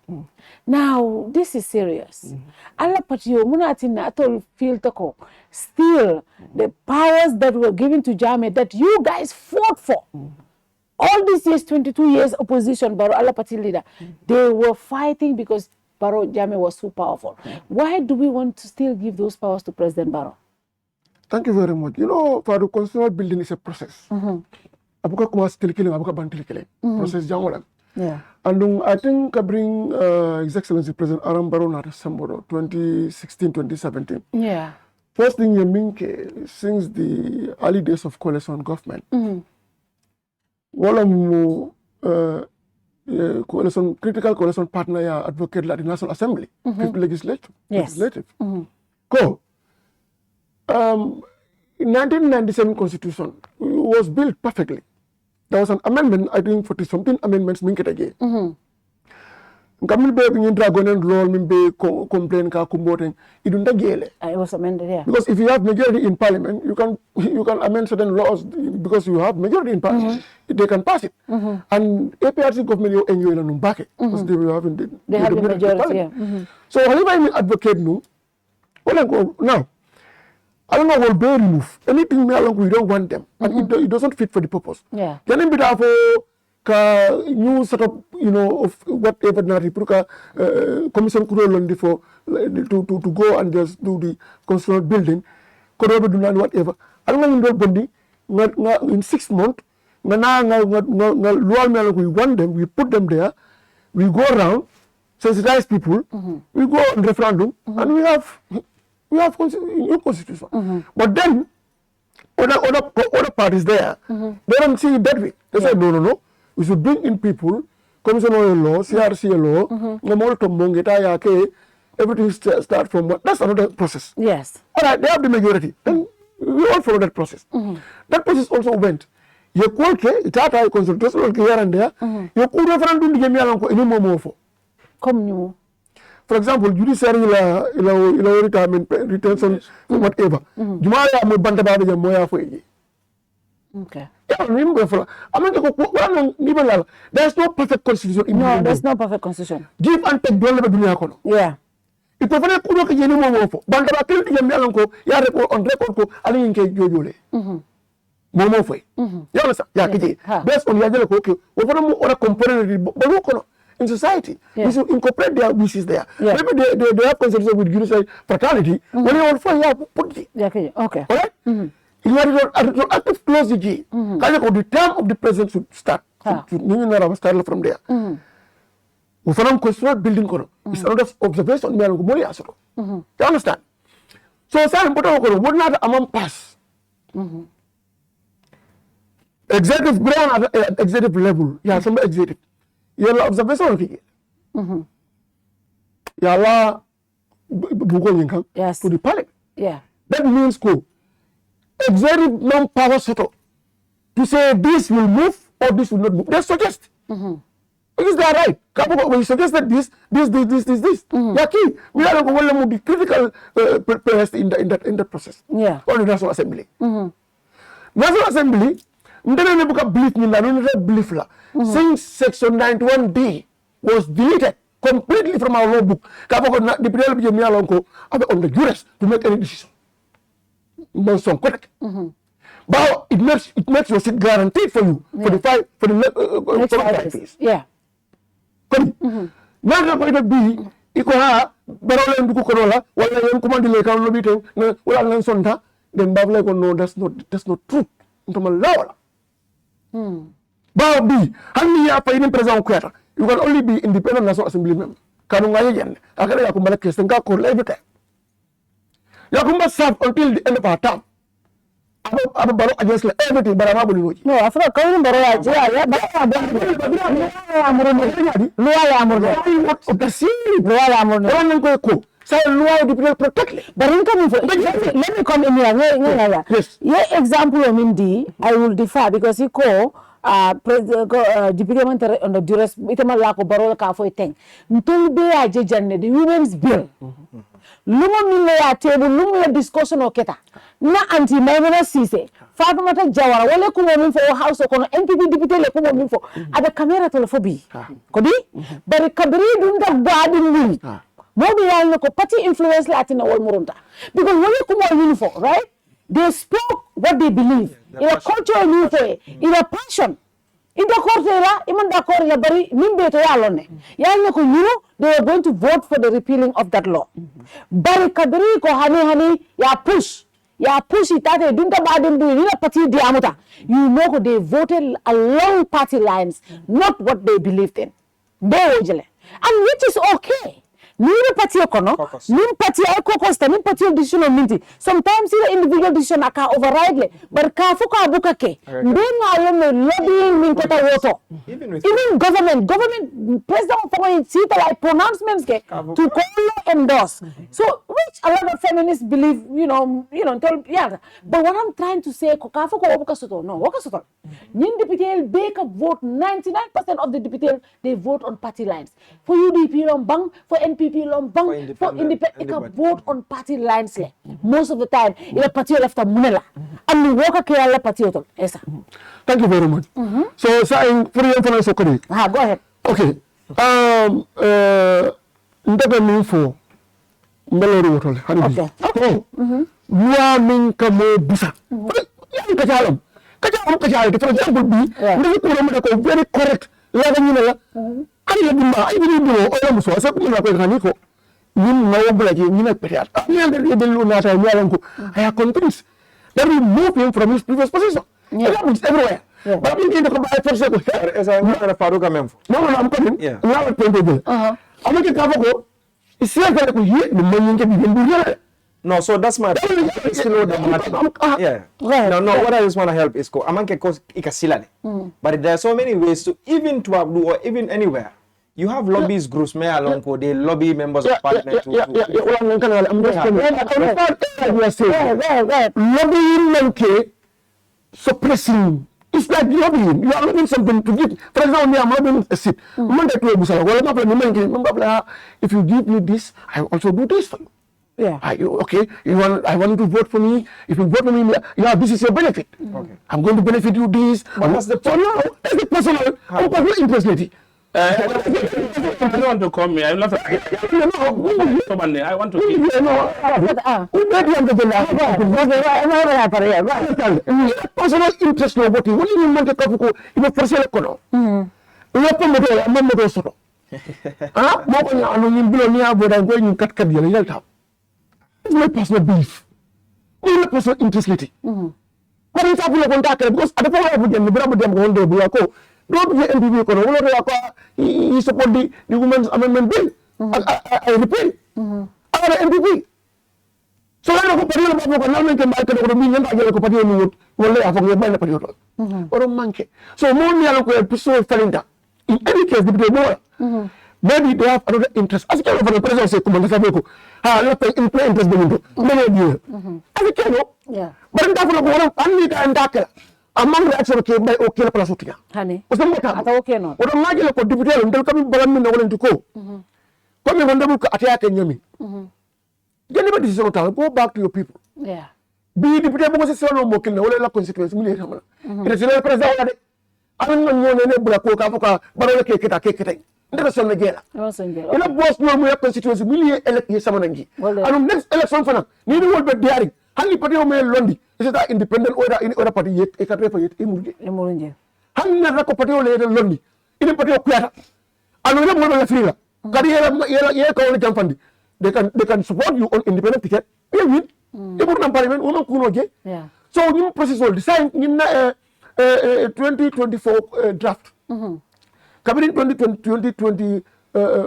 Now this is serious. Alla patio munatina atol feel tako still the powers that were given to Jammeh that you guys fought for all these years, 22 years opposition, Barrow alla party leader, they were fighting because Barrow Jammeh was so powerful. Why do we want to still give those powers to President Barrow? Thank you very much. You know, for the constitutional building is a process. Abuka kuma still killing, abuka ban killing. Process jangola. Yeah. And I think I bring His Excellency President Aram Barrow na December 2016, 2017. Yeah. First thing you mean, since the early days of coalition government, coalition, critical coalition partner ya advocate la the National Assembly, Fifth Legislative. Yes. Legislative. Go. In 1997 Constitution was built perfectly. There was an amendment, I think 40-something amendments minkete again. Kamil be bin dragon and law min be complain ka kumboten idunda gele. It was amended, yeah. Because if you have majority in parliament, you can amend certain laws because you have majority in parliament. They can pass it. And APRC government you enjoy na numbake because they will have they have the majority, yeah. So whenever I advocate no, now I don't know what they remove anything we don't want them, and it doesn't fit for the purpose. Yeah. Can it be that for new set up, you know, of whatever narrative, commission could only for to go and just do the constitutional building, could do whatever. I don't know body in 6 months. We want them, we put them there, we go around, sensitize people, we go on referendum, and we have new constitution. But then other parties there, they don't see it that way. They say no. We should bring in people, commission on law, CRC law, everything start from what? That's another process. Yes. All right, they have the majority. Then we all follow that process. That process also went. You call it consultation here and there. You could referendum the game for. Come new. For example, judiciary retirement retention whatever. Jumaya mo banta ba de moya fo yi. Okay. There's no perfect constitution. No, there's no perfect constitution. Give and take dunia kono. Yeah. It prefer kudo ke jeni mo fo. Banta ba kil yam yalan ko ya record on record ko ali nke jojole. Momo fo. Ya wala ya kiji. Based on yajele ko okay. Wo fo mo ora component bo kono. In society, we should incorporate their wishes there. Yeah. Maybe they have consultation with judicial fraternity. When you all find out, put it. Yeah, okay. All right? You are active close the G. The term of the president should start. Start from there. We found constitutional building. It's another observation. You understand? So, it's important. What not among pass? Executive ground at executive level. Yeah, some executive. Yalla observation ki yalla bugo yinkan to the parliament. Yeah. That means executive non-power settle to say this will move or this will not move. They suggest. Because they are right. When you suggest that this. Yaki, we are going to be critical players in that process. Yeah. Or the National Assembly. National Assembly, belief la. Since Section 91D was deleted completely from our law book, the people on the jurors to make any decision. Correct. But it makes your seat guaranteed for you for the 5 years. Yeah. Now going to be Barola and Bukukola, while I am commanding like a then Babla no, that's not true. Babi, how ya pa president kweta. You can only be independent National Assembly member. Kanunga yen, akala yakumbala Christian ka call every time. Yakumba serve until the end of our term. Abu Barrow against everything, but I'm not going to. No, I forgot calling Barrow. Let me come in here. Yes. Yeah, example of Mindy, I will differ because he called Deputy on the duress itama lako Barrow ka fo iteng. Ntulbe aje janne the women's bill. Lumo mille ya table, lumo ya discussion oketa. na anti Maimuna Sise Fatoumata Jawara wala ko mo min fo house ko no NPP député le ko mo min fo ada camera to le fo bi ko di bari kabri dum da baadi ni mo bi yalla ko party influence latina wal murunta because wala ko mo min fo right they spoke what they believe in a cultural unity in a passion in the court la iman da court la bari nimbe to yalone yalla ko you they are going to vote for the repealing of that law bari kabri ko hani ya push itate dunta badem bu ni party diamuta you know they voted along party lines not what they believed in and which is okay ni party kono ni party ay caucus ni party decision minti sometimes the individual decision aka override le but ka fuka buka ke ndenga yeme lobbying min kata woto even government president of foreign city like pronouncements ke to call endorse so which a lot of feminists believe you know but what I'm trying to say ko ka fuka buka soto no waka soto nin député be ka vote 99% of the députés they vote on party lines for UDP lombang for NPP lombang for independent vote on party lines le most of the time ila party left a munela and woka ke ala party to Essa. Thank you very much. So saying for your information so go ahead. Okay. Ndaga min fo mbelori wotole hani okay wa min ka mo busa yan ka jalam de for example bi ndaga ko mo ko very correct la ga ni la ani la bimba ay bi do o la muso sa ko na ko hani ko nim ngaw bula ji ni na periat ni ande de lu na ta mi alan ko I am convinced that we move him from his previous position. That happens everywhere. But I'm going to come back for a second. I'm not a Farouka member. No, I'm coming. Now I'm going to go. I'm going to go. It's not that we hear the money can be. No, so that's my yeah. No, what I just want to help is go. I'm going to but there are so many ways to even to do or even anywhere. You have lobbies groups, may along they lobby members of parliament. Lobbying suppressing. It's like lobbying. You are lobbying something to give. For example, I'm lobbying a seat. If you give me this, I also do this for you. Yeah. Okay. I want you to vote for me. If you vote for me, this is your benefit. Okay. I'm going to benefit you this. But that's the now. That's the personal interest. I don't want to come here. I'm not. I want to keep. Personal interest no voting. What do you mean to go? You personal kono. You have to mo mo soro. Ah, mo ko na anu nimbulo ni aboda ngo ni kat yele yel tap. It's my personal belief. My personal interest leti. But it's up to the because at the point of them, the brother them go do ko. Don't be NPP kono. He support the Women's Amendment Bill. I repeat. Our NPP. So I don't know about the government can buy the million. I get a party on wood. Well, I forget my party or a monkey. So more near a episode falling in any case, the more. Maybe they have another interest. As you can for the president say, come on, let's have a in play interest. Many of you. As you can know. Yeah. But in that for among the action came by okay plus utia. Honey. What's the matter? Okay, no. What a magic of deputy and they'll come back and to go. Coming on the book attack and yummy. Anybody is not go back to your people. Yeah. Be deputy was a no more kill all consequences. It is a president. I don't know any Coca, but I cake it a cake. Never son again. In a boss no more constituency, will you elect someone again? And next election for now, neither will be daring. Hangi party o me londi is that independent order in order party yet e kadre fa yet imurje hangi na ko party o le londi ini party o kuyata anu le mo la free la kadi yela ko woni jamfandi they can support you on independent ticket you win e pour nan parliament o man kuno je so ñu process will design ñu na 2024 draft cabinet 2020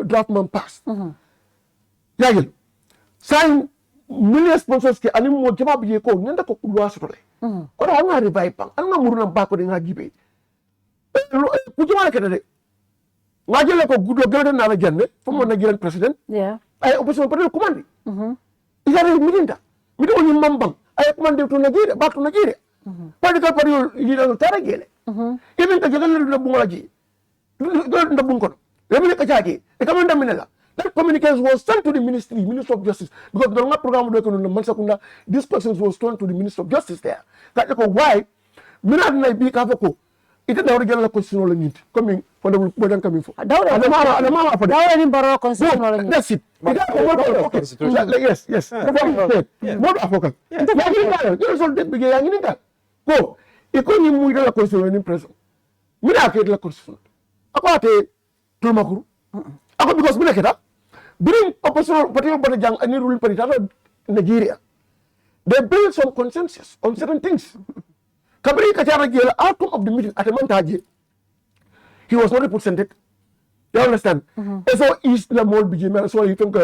draft man pass yagel sign million sponsors ke ani mo jama biye ko nyanda ko kulwa sotole ko da nga revive pang an nga muruna bako de nga gibe ku jama ke de nga jele ko gudo gele na la janne fo mo na giran president ay opposition peut commande igare midinda mi do ni mambang ay commande to na gire ba to na gire political party yi na tare gele even ta gele na bungola ji do ndabun ko remi ka jaaje e kamanda minela That communication was sent to the Minister of Justice, because the program Mansakunda, these questions was sent to the Minister of Justice there. That's why Minad na be Kavako. It is the original constitutional need coming for the Bojang coming for. Mama for Darboe-Barrow constitutional need. That's it. Yes. More African. Go. Ikoni muida la constitutional in prison. Mina ke la constitutional. Apa te tulmakuru. Ako because mina kita bring opposition particular Bojang and ruling party Nigeria. They build some consensus on certain things. Kabri Kachara Gil, outcome of the meeting at a montage, he was not represented. You understand? So is the more BG, so you think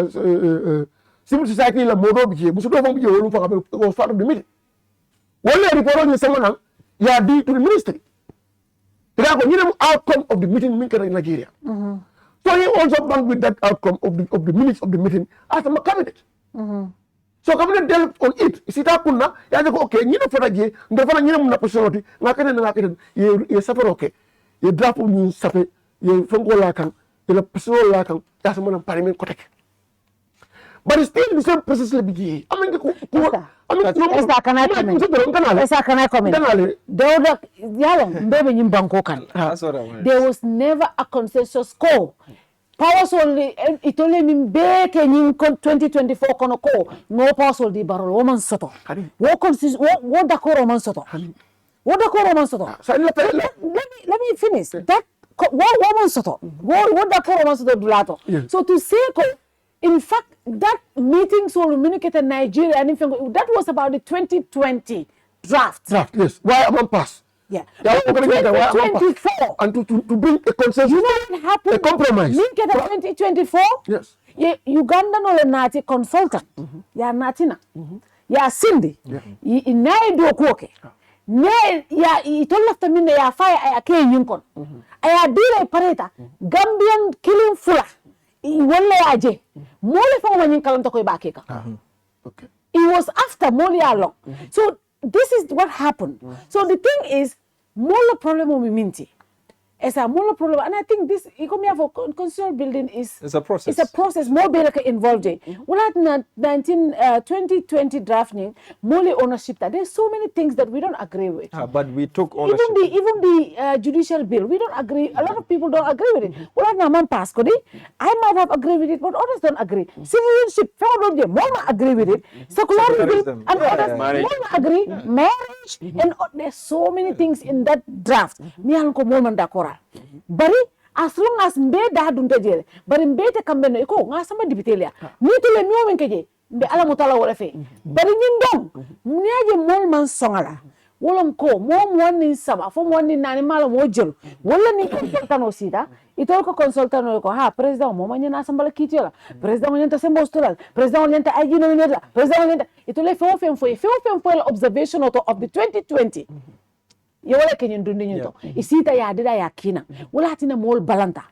civil society la modo BG, was part of the meeting. One report on someone, you are due to the ministry. There are minimum outcome of the meeting maker in Nigeria. So he also banked with that outcome of the minutes of the meeting as a cabinet. So cabinet dealt on it. Sita kunna ya ko okay nyina fota je ndo fana nyina mun position ngakene ye safa okay. Ye draft ñu sape ye fonko la kan ye la position la kan ya sama parliament ko tek. But still the same process le bigi. Amen ko Essa can I comment? Dawda yala mbebe ñim banko kan. There was never a consensus call. Powers only it only mean beke in 2024 kono ko no powers only Barrow woman soto. What consist what da ko woman soto? What da ko woman soto? Let me finish. That what woman soto? What da ko woman soto dulato? So to say in fact that meeting so communicated Nigeria and that was about the 2020 draft. Yes. Why am I pass? Yeah. 2024 and to bring a consensus. You know what happened? A compromise. Link at 2024. Yes. Uganda no le nati consultant. Ya natina. Ya Cindy. Inae do kuoke. Ne ya itola tamine ya fire ya ke yinkon. Aya dire pareta. Gambian killing fula. Wole aje. Mole fa wani kalanta ko ibakeka. Okay. It was after Moli along. So this is what happened. So the thing is, Mola problem with Minty. It's a Mola problem, and I think this economy for constitutional building is it's a process. It's a process. More better involved in. Well, at 2020 drafting, Mola ownership. That there's so many things that we don't agree with. But we took ownership. Even the judicial bill, we don't agree. A lot of people don't agree with it. Well, at Naman Pasco, I might have agreed with it, but others don't agree. Citizenship, Mona agree with it. Secularism, and others Mona agree. Marriage, and there's so many things in that draft. Me alko Mona dakora. Bari as long as mbe da dunta jere bari mbe te kambe no ko nga sama dibitelia ni to le mi o men keje mbe ala mutala wala fe bari ñin dom ñaje mol man songala wolom ko mo wonni sama fo wonni nani mala mo jël wala ni consultant aussi da itol ko consultant ko ha president mo manya na sambala kitiola president ñenta sembo stolal president ñenta ay jino ñenta president ñenta itole fo fem fo observation of the 2020 you wala kenyen dundi nyuto isita ya dida ya kina wala hatina mol balanta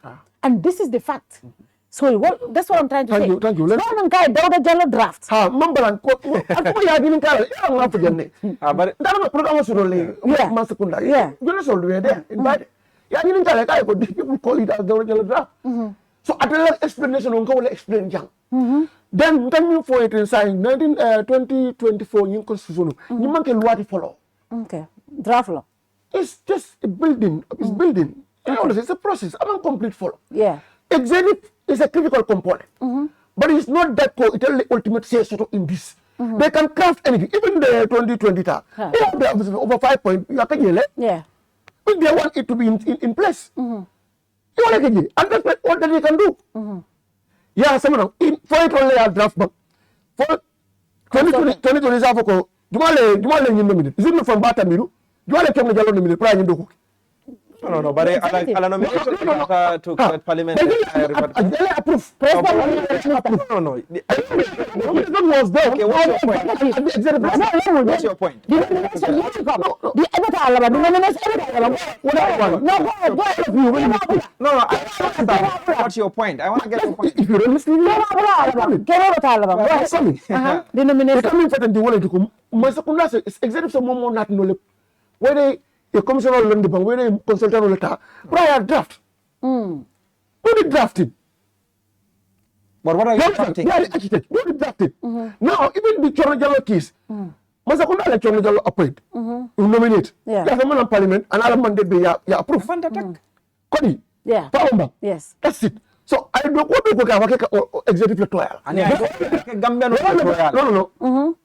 and this is the fact. So that's what I'm trying to say. Thank you. Let's Dawda Jallo draft. Mambalan ko ako ya dinin kala ya nga fujenne. But dama program so le masakunda. Yeah. You know so we there. In fact, ya dinin kala kay ko people call it as Dawda Jallo draft. So at the explanation on go explain jang. Then you for it inside 2024 new constitution. You man ke loi follow. Okay. Draft law. It's just a building. It's building. You know, it's a process. I'm not complete follow. Yeah. Executive is a critical component. But it's not that it's the ultimate say sort of in this. They can craft anything. Even the 2020 they have over 5 points. Yeah. If they want it to be in place. And that's all that they can do. Yeah, someone for it only a draft back. For 2020 Jumale minute. Is it from Batamiru? Jumale came to Jallo minute. Prime do. No, but I nomination to parliament. They approve. No. President was there. Okay, what's your point? What's your point? I want to get your point. If you're listening, executive someone not know whether a commissioner of London, whether a consultant of prior draft. Who did drafting? But what are you drafting? They are the architect. They are drafted. Now, even the Chorno Jallow case, Masakunda let Chorno Jallow appoint, you nominate. Yeah. There's a man of parliament, and other mandate be ya approve. Kodi. Yeah. Palomba. Yes. That's it. So I don't want to go executive electoral. And Gambian electoral. No.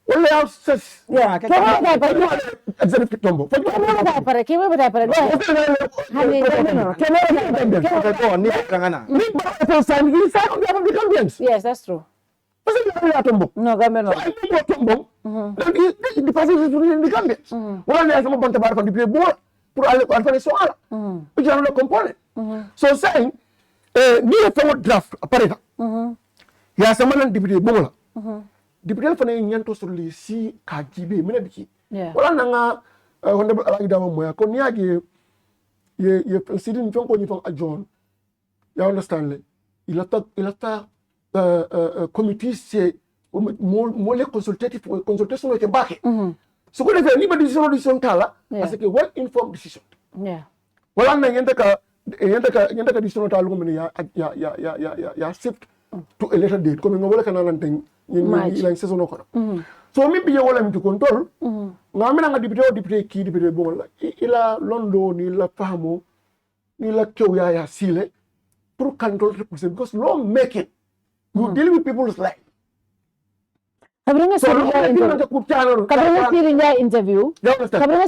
Only have says. Yeah. Executive number. Yes, that's true. No, Gambian. The person is in the Gambians. One has some bunch of bar from the people pour aller soir. Which are no component. So saying ni a forward draft apareka. Ya sama deputy bola. Deputy fa ne nyanto sur li si ka jibe mina biki. Wala nanga honorable Alhaji Dawa moya ko ni age ye sidin fon ko ni fon adjourn. Ya understand le. Il a committee c'est mo le consultation ke bake. So ko defé ni ba decision kala parce que well informed decision. Yeah. Wala na yenda ka decision ta lu ngene ya shift to a later date comme ngobole kana nan tan ni la saison ko. So mi biye wala mi to control nga mina nga député ki député bon la ila londo ni la fahmo ni la kew ya sile pour control represent because law making you deal with people's life. Kabringa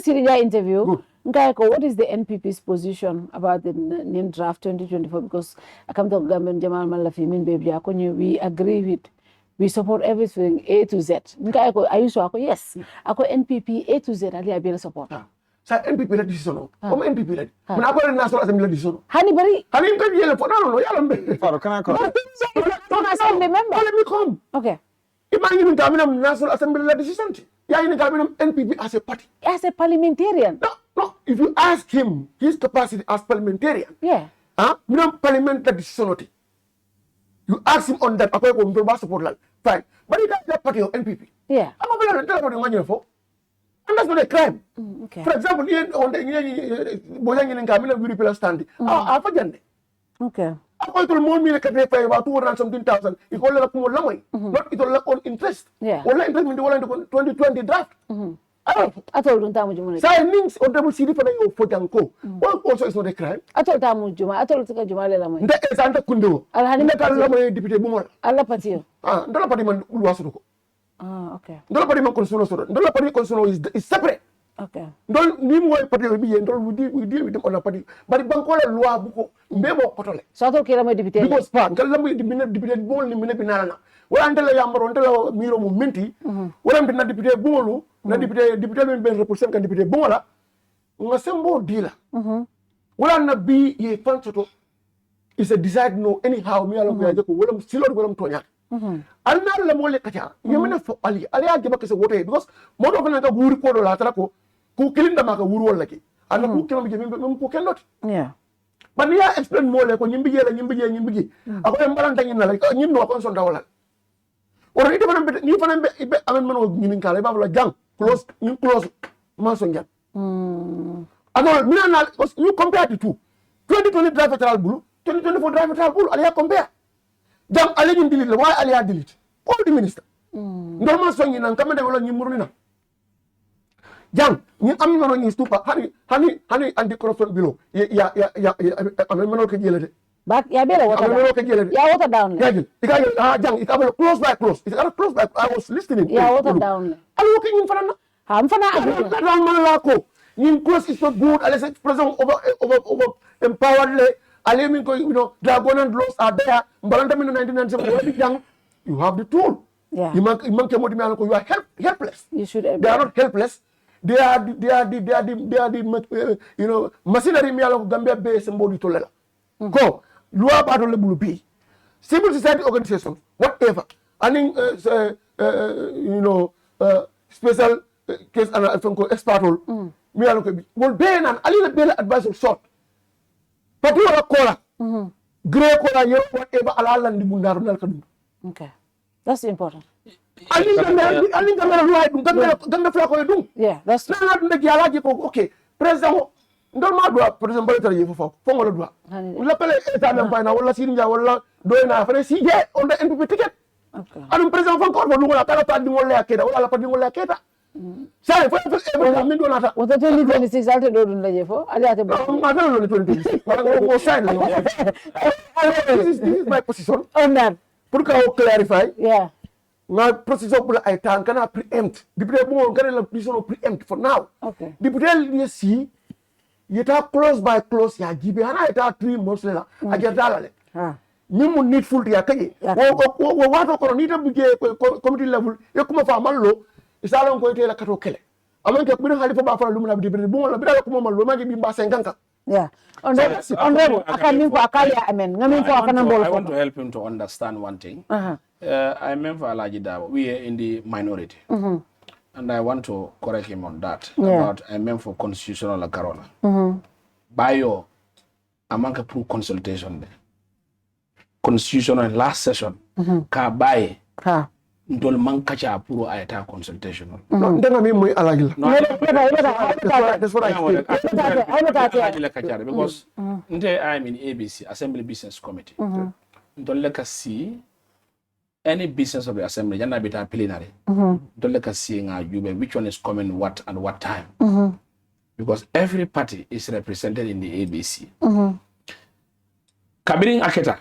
Sirinja interview. Nkaiko, what is the NPP's position about the name draft 2024? Because I come to government Jamal Malafi min baby we agree with, we support everything A to Z. Nkaiko, I used to ako yes. Ako NPP A to Z ali abira support. Sa NPP la decision. Comme NPP la. Mana ako National Assembly la decision. Hani bari. Hani mkan yele fo no yala mbe. Faro kana ko. Don't assembly member. Let me come. Okay. Imagine Gaminam National Assembly la decision. Ya in Gaminam NPP as a party. As a parliamentarian. No. If you ask him his capacity as parliamentarian, minam parliament la decision. You ask him on that, ako ko mbe support la. Fine. But he got that party of NPP. Yeah. I'm not going to tell you what for. And that's not a crime. Okay. For example, on the Bojang in Camila, we repeal a stand. I forget. Okay. I'm going to more me can pay about 200,000. It all up more long way. Not it all on interest. Yeah. All interest in the 2020 draft. I told you Tamu So it means on double CD for the Bojang. Well, also it's not a crime. I told Tamu Juma, I told Juma Lamay. That is under Kundo. I'll hand it deputy Bumor. I'll patio. Don't party man Uasuko. Okay. Don't party man consulo. Don't party consulo is separate. Okay. Don't name what party will be and we deal with them on a party. But if Bankola Lua Buko, Bebo Potole. So I told Kirama deputy. Because Pan, tell them we deputy ball in Minapinana. Well, until I am until Miro Minti, when I'm the deputy Bolu, the deputy represent can deputy Bola, Masembo dealer. Well, I'm not be a fansoto is a desired no anyhow, me alone, Willem still or Willem Toya. And now the mole kacha, you mean for Ali Gibba is a water because more often like a Wuri Kodo Latraco, who killing the Maka Wuru Laki, and who cannot. Yeah. But we are explain more like when you begin and you begin. I go and Valentine in like you know a constant dollar. Or even a man of meaning Calababa Jang, close, Mansonga. I know, you compare the two 2020 driver trial blue, 2024 driver trial blue, I compare. Jam alleging delete, why Alia delete? All the minister. Normal song in and come and you Murina. Jam, you am not in stupa, honey, and the corruption below. Yeah, I'm a man. But Yabella, water down. Jam, it's close by close. It's close by. I was listening. Yeah, water down. I'm looking in front of I'm Malako. In close is so good, I say present over empowered. You know, dragon and laws are there. Balantamin 1997, you have the tool. Yeah. You are helpless. You should. They are not helpless. They are the you know, machinery me along Gambia base and body tolela. Go. Lua battle le bulupi. Civil society organization, whatever. And you know, special case and expert me along will be an alila bela advisor short. Particular cola, grey cola, whatever alalan di bundaru nal kadum. Okay, that's important. Yeah, that's true. Okay, President, don't matter. President, but you for la pele eta na pa na wala sirinja wala doy na fere CJ on the NPP ticket. Okay. Adum president fan ko do la kala ta di ngol la keda wala pa di ngol la keda. Sai fo e min do nata. What the 2026 alte do dun laje fo? Ali ate bo. Ma tan lo 2026. Ko sai la. This is my position. On that. Pour ka clarify. Yeah. My position pour ay tan kana preempt. Député bon kana la position preempt for now. Okay. Député li si yeta close by close ya jibe hana yeta 3 months la ajata la le. Nimu needful to yakaye. Wo wato ko ni tam bije committee level e kuma fa mallo isala ko ite la kato kele. Amanke ko bin halifa ba fa lumna bi de bon la bi da ko mo mallo ma bi mba 50 yeah. Honorable, I want to help him to understand one thing. I meant for Alaji Darboe, we are in the minority. And I want to correct him on that. About I meant for constitutional Carola. Bio, among a pro consultation there. Constitutional last session, ka buy. Ndol man kacha puro ayata consultation. No, ndanga mi muy alagila. No, that's what I think. Because I'm in ABC, Assembly Business Committee. Don't let us see any business of the assembly, jana bita plenary. Don't let us see which one is coming what and what time. Because every party is represented in the ABC. Kabiring Aketa.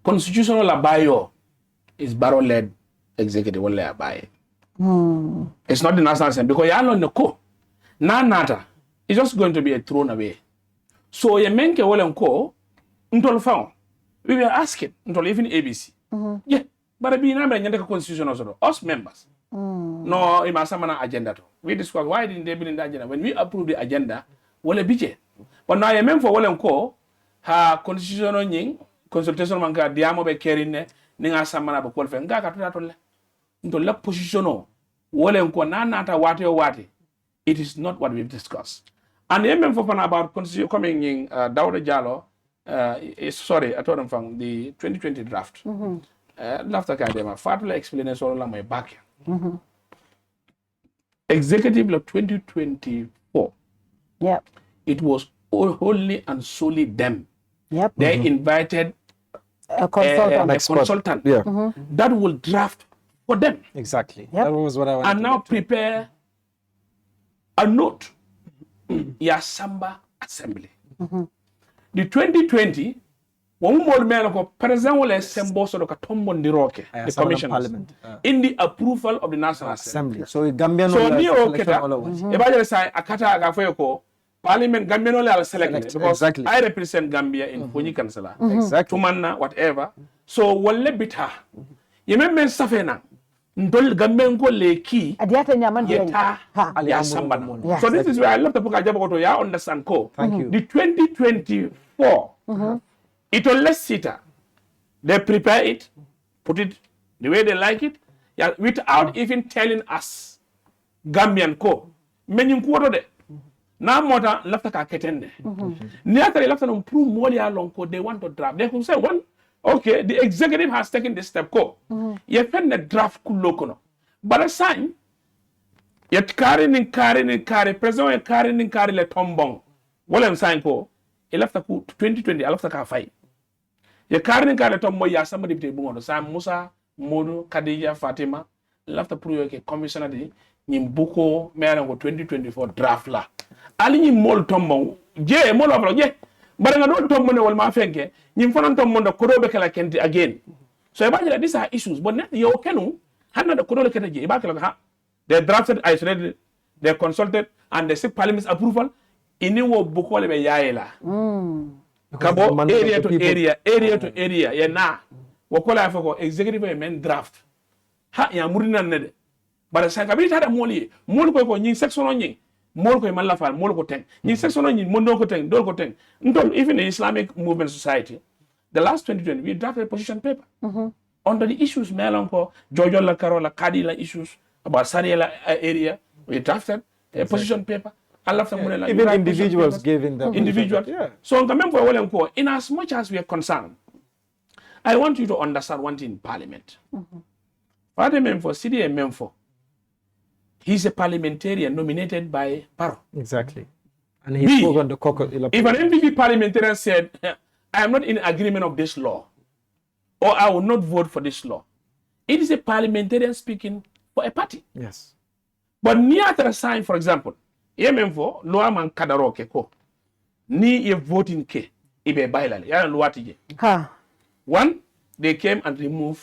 Constitutional Abayo is Barrow-led executive only by. It's not the National Assembly because you know ko. Nata is just going to be thrown away. So you menke wole ko ntol found. We were asking ntol even ABC. Yeah, but be na nyanda constitution also. Us members. No, imasamana agenda to. We discuss why didn't they be in the agenda when we approve the agenda. Wole bije. But now you meant for wole ko ha constitutional nying consultation manka diamo be kerine. Ninga samana ba kwal fe ngaka to tolle ndo la positiono wole ko nanata wate it is not what we've discussed and even for about constitution coming in Darboe-Barrow sorry I told them from the 2020 draft draft academy fatula explanation la my back executive of 2024 it was wholly and solely them they invited a consultant, that will draft for them. Exactly. That was what I wanted. And now prepare a note. Yasamba Assembly. The 2020, when we made a president assemble so the commissioners in the approval of the National Assembly. So Gambian so Parliament Gambia no select because I represent Gambia in Fonyi Kansala. Tumanna whatever. So wale bita. Yemembe safena. Ndol Gambia ko le ki. Adiata nyaman yeta ya sambana. So this is where I love to put a ya understand ko. Thank you. The 2024 it will less sita. They prepare it, put it the way they like it, without even telling us Gambian ko. Menyum ko de. Now mota lafta ka ketende. Niatari lafta no prove moli along ko they want to draft. They could say one, okay, the executive has taken this step ko. Ye pen the draft kulokono. But a sign yet carrying president carrying le tombong. What I'm saying ko, he left 2020 I left ka fight. Ye carrying le tombo ya somebody be bungo Sam Musa, Modu, Khadija, Fatima, left prove ke commissioner di Nimbuko Merango 2024 draft la. Ali ñi mol tombon je mol afro je bara nga do tombo ne wal ma fenke ñi fonon tombo ndo ko be kala kenti again so e bañira these are issues but net yo kenu hanna da ko do kete je e ba kala ha they drafted isolated they consulted and they seek parliament's approval ini wo bukole be yaela kabo area to area ye na wo kola fa ko executive men draft ha ya murina ne de bara sa kabita da moli ko ñi section ñi mol ko man la fal mol ko ten ni section ni mondo ko ten dol ko ten ndom even the Islamic Movement Society the last 2020 we drafted a position paper under the issues melanko jojo la karola kadi la issues about Sariela area we drafted a position paper even individuals giving them individuals so in as much as we are concerned I want you to understand one thing in Parliament Parliament for CDA Memphis. He's a parliamentarian nominated by Barrow. Exactly. And he spoke on the if an MPP parliamentarian said, I am not in agreement of this law, or I will not vote for this law. It is a parliamentarian speaking for a party. Yes. But near the sign, for example, for law man kadaroke ko ni a voting ke ibe bailale ya luwatije. One, they came and removed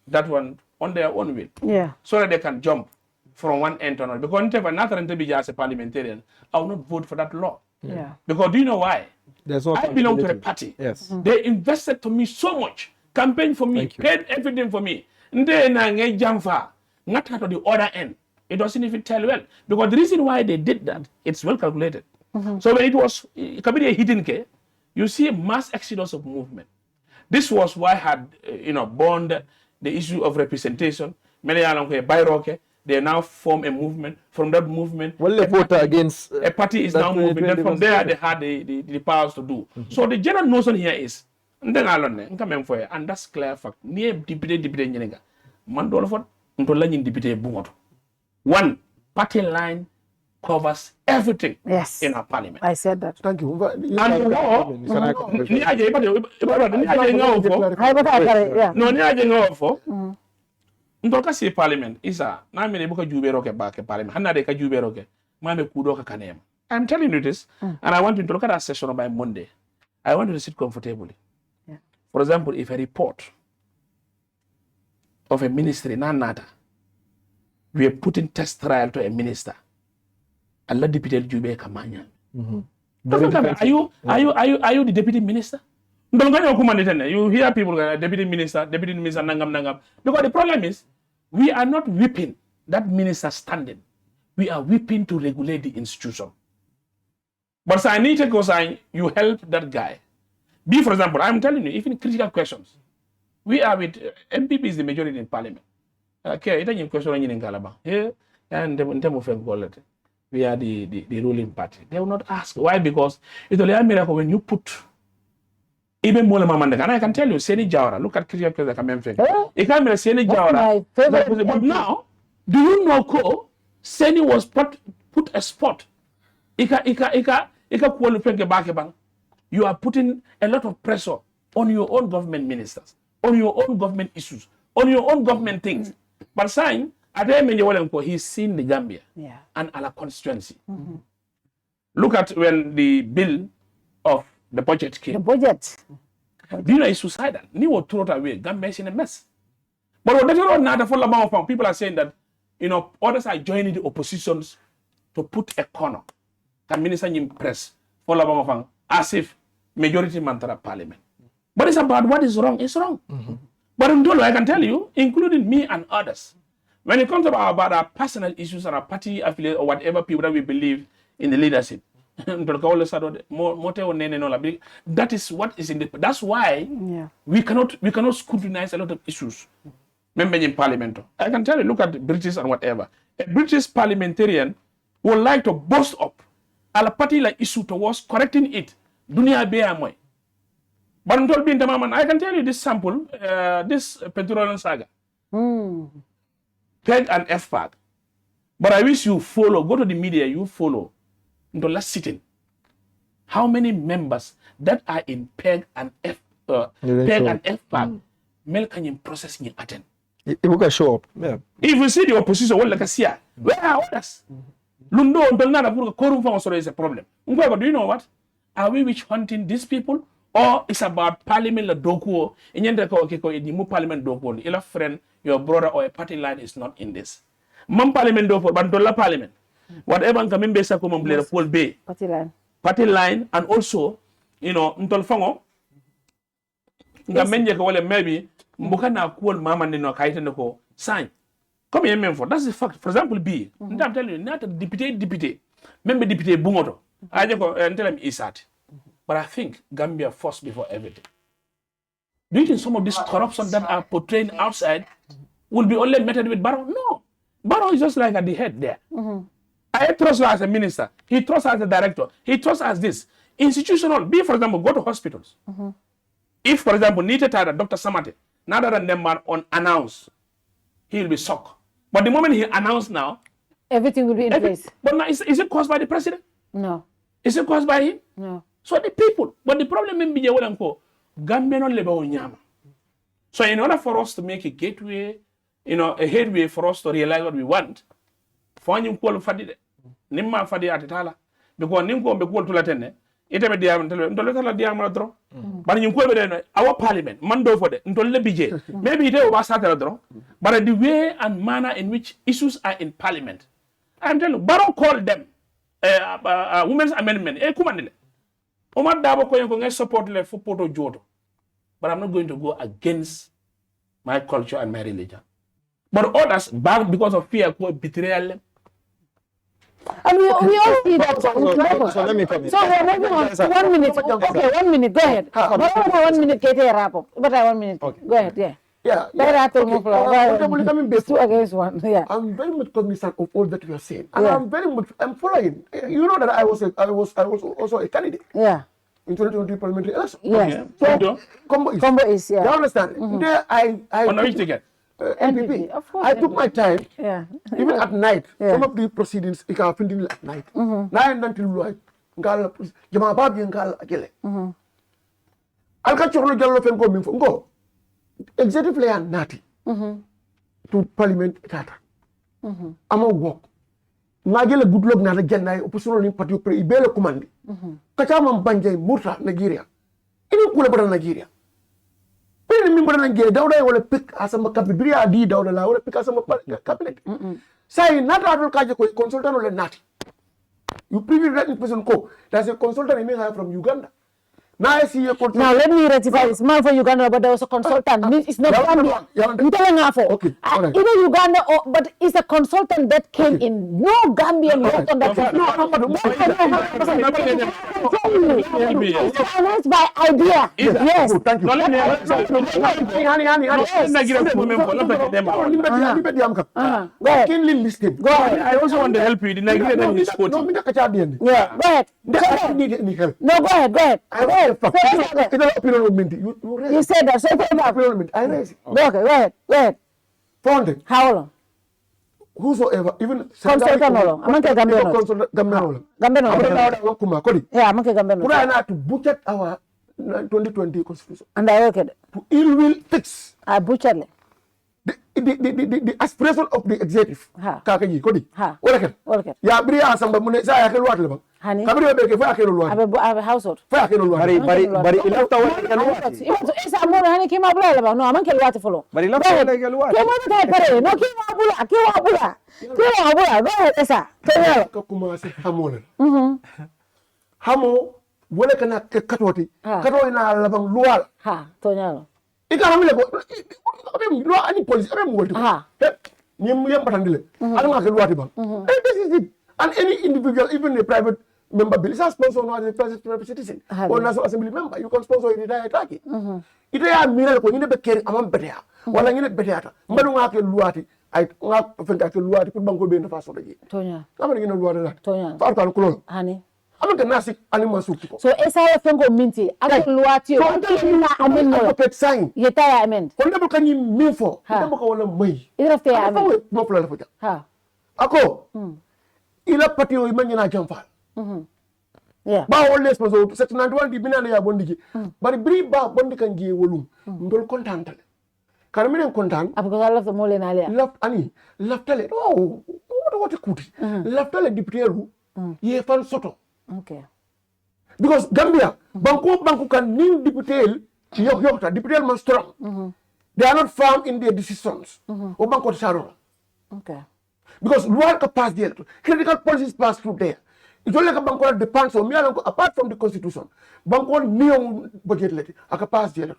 that one on their own will. Yeah. So that they can jump from one end to another. Because if another be as a parliamentarian, I will not vote for that law. Yeah. Because do you know why? There's no I belong to a party. Yes. They invested to me so much, campaigned for me, paid everything for me. Dampha, not to the other end. It doesn't even tell well. Because the reason why they did that, it's well calculated. So when it was a hidden case, you see a mass exodus of movement. This was why I had, born the issue of representation. Many By-Roke, they now form a movement. From that movement, well, they vote against a party is now moving. Then from there, they had the powers to do. So the general notion here is, and that's clear fact. Near deputy, one party line covers everything in our parliament. I said that. Thank you. Ntoka si parliament isa na me buka jubero ke ba ke parliament hanna de ka jubero ke ma me kudo ka kanem. I'm telling you this, and I want you to look at that session by Monday. I want you to sit comfortably. Yeah. For example, if a report of a ministry nata we are putting test trial to a minister, Allah deputy jube kamanya. Are you the deputy minister? You hear people deputy minister nangam. Because the problem is we are not whipping that minister standing. We are whipping to regulate the institution. But I need to go sign, you help that guy. For example, I'm telling you, even critical questions. We are with MPP is the majority in parliament. Okay, it ain't question in Galaba. Here and we are the ruling party. They will not ask. Why? Because it's only a miracle when you put even more and I can tell you, Seni Jawara, look at critical questions like a it can be Seni Jawara. But now, do you know Seni was put a spot. You are putting a lot of pressure on your own government ministers, on your own government issues, on your own government things. But sign, he's seen the Gambia and our constituency. Look at when the bill of the budget came. The budget. Do you know it's suicidal? Niwo throw it away. Gambia is in a mess. But what people are saying that, others are joining the oppositions to put a corner. The minister impress as if majority mantara parliament. But it's about what is wrong. It's wrong. But I can tell you, including me and others, when it comes about our personal issues and our party affiliate or whatever people that we believe in the leadership, that is what is in the. That's why we cannot scrutinize a lot of issues. Remember in parliament, I can tell you, look at the British and whatever. A British parliamentarian would like to boast up a party like issue towards correcting it. Dunia be amoy. But I can tell you this sample, this petroleum saga. PEG and FPAG. But I wish you follow, go to the media, you follow. Into last sitting. How many members that are in PEG and FPAG Mel can you process in attend? It will show up. Yeah. If you see the opposition, well, like I see, where are others? Lundo until now, the is a problem. Do you know what? Are we witch hunting these people? Or it's about parliament la dokuo? In the parliament dokuo, your friend, your brother, or a party line is not in this. Mam parliament dokuo, but dollar parliament. Whatever can be said, come play full bay. Party line, and also, ntol fango. Maybe Mukana call mama no kaiten ko sign. Come here, for that's the fact. For example, B. I'm telling you, not a deputy. Member deputy Bungoto. I just go and tell him Isat. But I think Gambia first before everything. Do you think some of this corruption that are portrayed outside will be only met with Barrow? No. Barrow is just like at the head there. I trust her as a minister. He trusts her as a director. He trusts as this. Institutional. B, for example, go to hospitals. If, for example, Nita Tada, Dr. Samate, now that them man unannounced, he will be shocked. But the moment he announced now, everything will be in place. But now, is it caused by the president? No. Is it caused by him? No. So the people. But the problem in Bija Gambia no leba nyama. So in order for us to make a gateway, a headway for us to realize what we want, fanyum ko fadi nimma fadi atitala because nimko be ko tulatene ite be diam ntole kala diam la dro bari nyum ko be no our parliament mando for de ntole bije maybe ite o ba sata dro but the way and manner in which issues are in parliament, I'm telling you, Barrow called them women's amendment kumandile Omar Darboe ko ngai support le for poto jodo, but I'm not going to go against my culture and my religion. But others back because of fear, betrayal. And we all see that. So let me come in. So we're moving on. 1 minute. Okay, 1 minute. Go ahead. But 1 minute, get a wrap up. But 1 minute. Okay. Go ahead. Yeah. Yeah. Two against one. Yeah. I'm very much cognizant of all that you are saying, and I'm following. You know that I was also a candidate. Yeah. In 2020 parliamentary election. Yes. So Combo is yeah. You understand? There I On which ticket? NPP. Of course. I took my time. Yeah. Even at night. Yeah. Some of the proceedings I can finish at night. Nine until like Ngala Jammeh Babi Ngala Agele. Alka Chorlo Jallo Fem go minfo go. Executive layer nati. To parliament tata. Ama walk. Ngagele good luck na janna opposition ni parti pre ibele commande. Kachama mbanje murta Nigeria. Ini kula bara Nigeria. Pele mi bara Nigeria dawda wala pick asama cabinet adi dawda la wala pick asama cabinet. Say nata adol kaje ko consultant wala nati. You preview that person ko. There's a consultant in hire from Uganda. Now I see a consultant. Now let me rectify this. Man for Uganda, but there was a consultant. It's not Gambia. You telling her for? Okay. Right. Either Uganda but it's a consultant that came in. No Gambian worked on that. It's financed by idea. Yes. Thank you. Go ahead. Go ahead. I also want to help you. The Nigerian is quoting. Yeah. Go ahead. No, go ahead. Go ahead. You said that. So I raise it. Go ahead. Found How long? Whosoever, even Consultant no. I'm not Gambia. Yeah, I'm not Gambia. Put an to butcher our 2020 constitution. And I worked. To ill will fix I butchered. the aspiration of the executive. Kakaji, Kodi. Okay. Ya bri asamba mune sa ya kelwa leba. Honey. Kabri be ke fa kelwa. I have a household. Fa kelwa. Bari ilafta wala kelwa. Essa amor hani kima bula leba. No, aman kelwa te follow. Bari ilafta wala kelwa. Kemo te pare. No kima bula. Go ahead, Essa. Ka kuma se hamona. Hamo wala kana katoti. Katoi na labang lual. Tonyalo. Ikaramile ko lo ani police am wolti ñim yam batandile ala nga kelwa tiba this is it. And any individual, even a private member bill, is a sponsor not a private citizen or national assembly member. You can sponsor it entire target. Ite ya mira ko ñine be keri amam betea wala ñine beteata mbadu nga ke luati ay nga fenta ke luati pour banko be na façon de Tonya amana ñine luati la Tonya fa artal ko lolo hani amaka nasi anima sukti ko so esa ya fengo minti aga luati o na amen no peut sign yeta ya amen ko ndebo kanyi min fo ndebo ko wala may irafte ya amen mo pla la fa ako ila patio imanyina jamfa yeah ba wole sponsor section 91 di binana ya bondiki bari bri ba bondi kan je wolum ndol contantale kan minen contant because I love the mole na alia left ani leftale oh what kuti leftale député ru ye fan soto okay because Gambia banku kan nin député yokta député man strong they are not firm in their decisions o banko saro okay because loi ka pass there critical policies pass through there it only ka banko depends on me apart from the constitution banko niyo budget leti aka pass there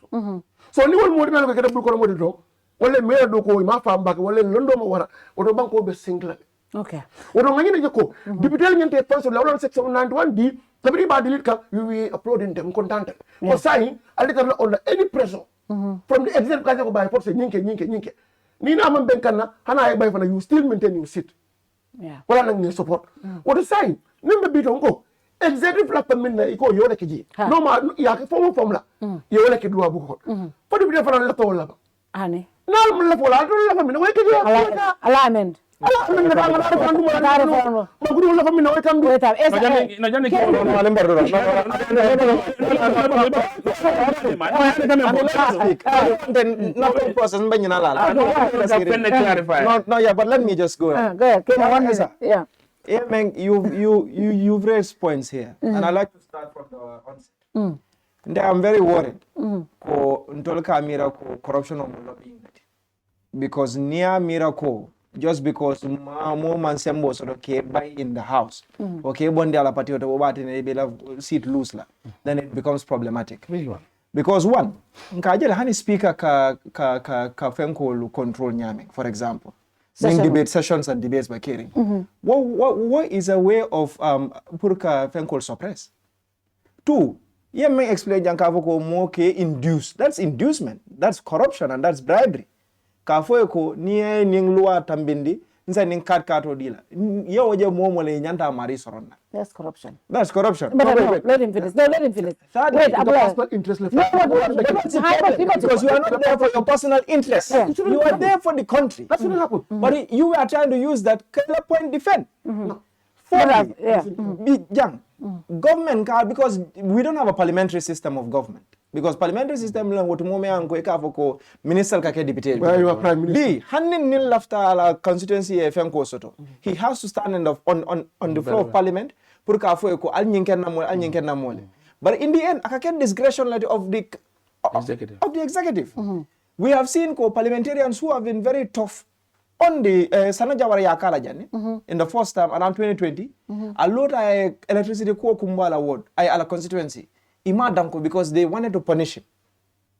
so ni wol modi melko kede bulko modi do wala me do ko ma fa mbak wala londo mo wara oto banko be single okay oto ngani ne ko député ñente pension la wala section 91 di kabri ba delete ka we will upload in them content for sign alita on any pressure from the executive ka ko by force ñinke ni na man ben kanna hana ay bay fana you still maintain your seat yeah wala nang ni support oto sign nimbe bito ko executive la paminna iko yole kiji no ma ya ke form la yole ke duwa bu ko fo député fana la to wala ba hani na la fo la to la paminna way kiji ala amend but let me just go. Go ahead. Yeah. Yeah, man, you've raised points here, and I'd like to start from the onset. I'm very worried for corruption of lobbying, because near miracle, just because more Masembeh sort of came by in the house, okay, one day la party seat loose la, then it becomes problematic. Because one, nkajela hani speaker ka fenko control nyame, for example. Debate sessions and debates by Kerr. What is a way of purka fenkol suppress? Two, yeah, may explain jankavoko more induce. That's inducement. That's corruption and that's bribery. Kafoeko niye ninglua tambindi nsa ning kato dila. Yo oje momole nyanta mari soronna. That's corruption. That's corruption. But no, let him finish. No, let him finish. Wait, interest left. Because you are not there for your personal interest. Yeah. You are there for the country. That shouldn't happen. But you are trying to use that point defend. Young government because we don't have a parliamentary system of government. Because parliamentary system minister kake deputy. Where you are prime minister. B handing nil after la constituency fenko soto. He has to stand on the floor of parliament. But in the end, I get discretion of the executive. We have seen parliamentarians who have been very tough on the Sanajawara Yakala Jani in the first time around 2020. A lot of electricity ko kumbala ward ala constituency. Ima danko because they wanted to punish him.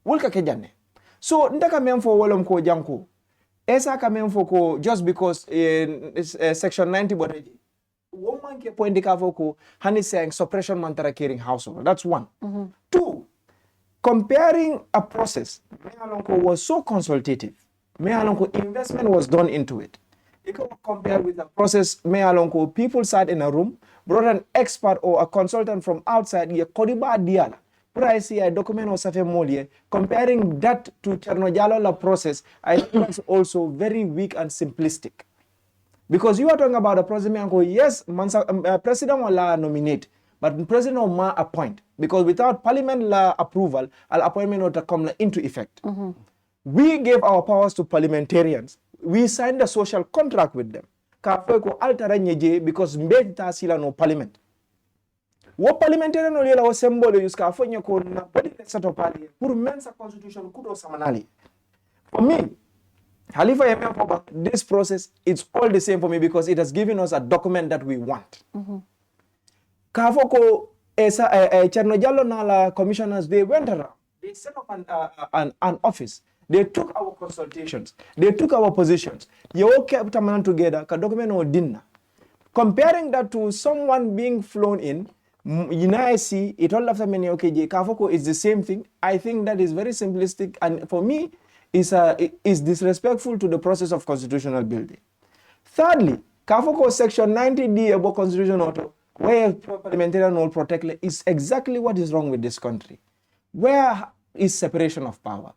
Wulka kejane. So ndaka memfo wolom ko janko. Essa ka memfo ko just because section 90 bodeji. Woman ke point ko hani saying suppression mantara caring household. That's one. Two, comparing a process was so consultative. Investment was done into it. You can compare with the process people sat in a room, brought an expert or a consultant from outside, comparing that to Chernojalo process, I think that's also very weak and simplistic. Because you are talking about a president, yes, president will nominate, but president will appoint. Because without parliament law approval, an appointment will come into effect. We gave our powers to parliamentarians. We signed a social contract with them. Because mbeta sila no parliament. What parliamentarian no yela symbol use ka fonya ko na political set of parliament. Pour mensa constitution kudo samanali. For me, Halifa this process, it's all the same for me because it has given us a document that we want. Kafoko Essa Chernojalo Nala commissioners, they went around. They set up an office. They took our consultations. They took our positions. You all kept a man together. Ka document or dinner. Comparing that to someone being flown in, I see it all after many OKJ. Kafoko is the same thing. I think that is very simplistic and for me is disrespectful to the process of constitutional building. Thirdly, Kafoko section 90D about constitution auto, where parliamentarian will protect is exactly what is wrong with this country. Where is separation of power?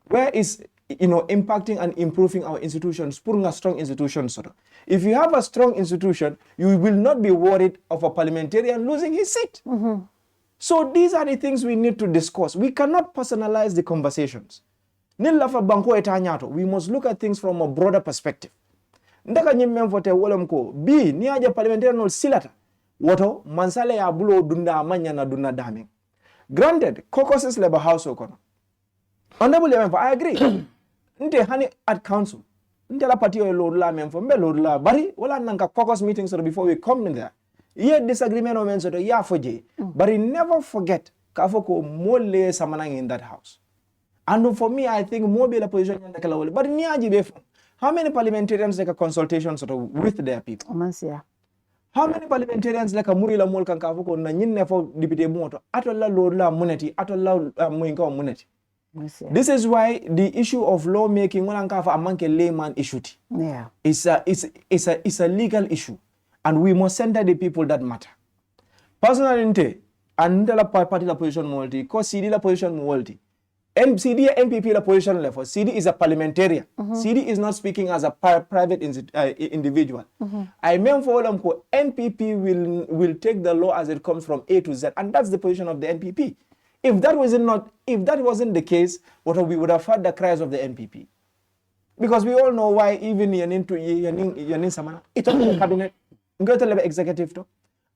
Where is impacting and improving our institutions, putting a strong institution sort of. If you have a strong institution, you will not be worried of a parliamentarian losing his seat. So these are the things we need to discuss. We cannot personalize the conversations. We must look at things from a broader perspective. Ndaka nyimem fote wolomko B ni aja parliamentarian no silata woto mansale ya bulo dunda amanya na dunda daming. Granted, caucuses labor house okono. Honorable Member, I agree. Nte hani at council. Nte la party o lord la member, mbe lord la bari wala nanka caucus meetings so before we come in there. Ye disagreement o men so ya foje. But never forget kafoko mole samanang in that house. And for me, I think more be la position in the kalawole. But ni aji befo. How many parliamentarians like a consultation sort of with their people? How many parliamentarians like a Murila Molkan Kavoko na nyinne for deputy moto atolla lord la muneti atolla muinka muneti. This is why the issue of lawmaking among a layman issue. Yeah. It's a legal issue. And we must center the people that matter. Personally, and la party la position multi, cause CD la position multi. CD MPP la position level. CD is a parliamentarian. CD is not speaking as a private individual. I mean for them, NPP will take the law as it comes from A to Z, and that's the position of the NPP. If that wasn't the case, we would have heard the cries of the NPP, because we all know why. Even Yanin Samana, it's only the cabinet. Go to the executive too.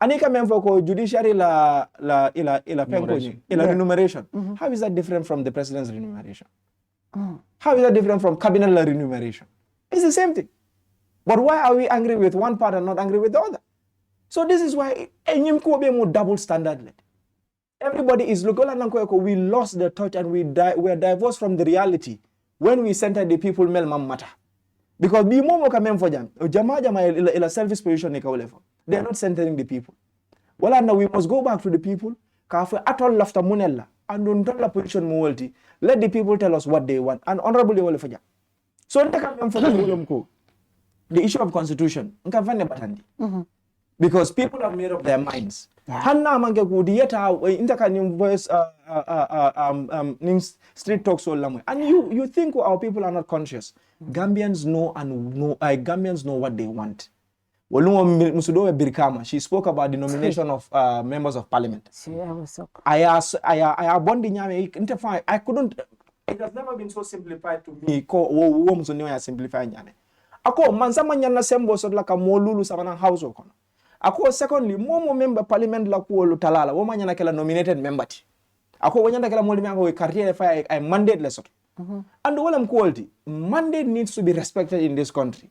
Anika memfoko judiciary la remuneration. How is that different from the president's remuneration? How is that different from cabinet la remuneration? It's the same thing. But why are we angry with one part and not angry with the other? So this is why more double standard. Everybody is looking. We lost the touch and we are divorced from the reality when we center the people matter. Because the moment Jammeh service position they are not centering the people. Well, now we must go back to the people. Atol lafta munella and don't la position muwalti. Let the people tell us what they want. And honorably so the issue of constitution. Because people have made up their minds. Hanna mange kudiyeta voice street talk so long. And you think our people are not conscious. Gambians know Gambians know what they want. She spoke about the nomination of members of parliament. I couldn't. It has never been so simplified to me. Secondly, more member parliament la ku talala wo manyana kala nominated member ti. Ako wanyanda kala molimi ako career fire I mandate lesot. And all quality mandate needs to be respected in this country.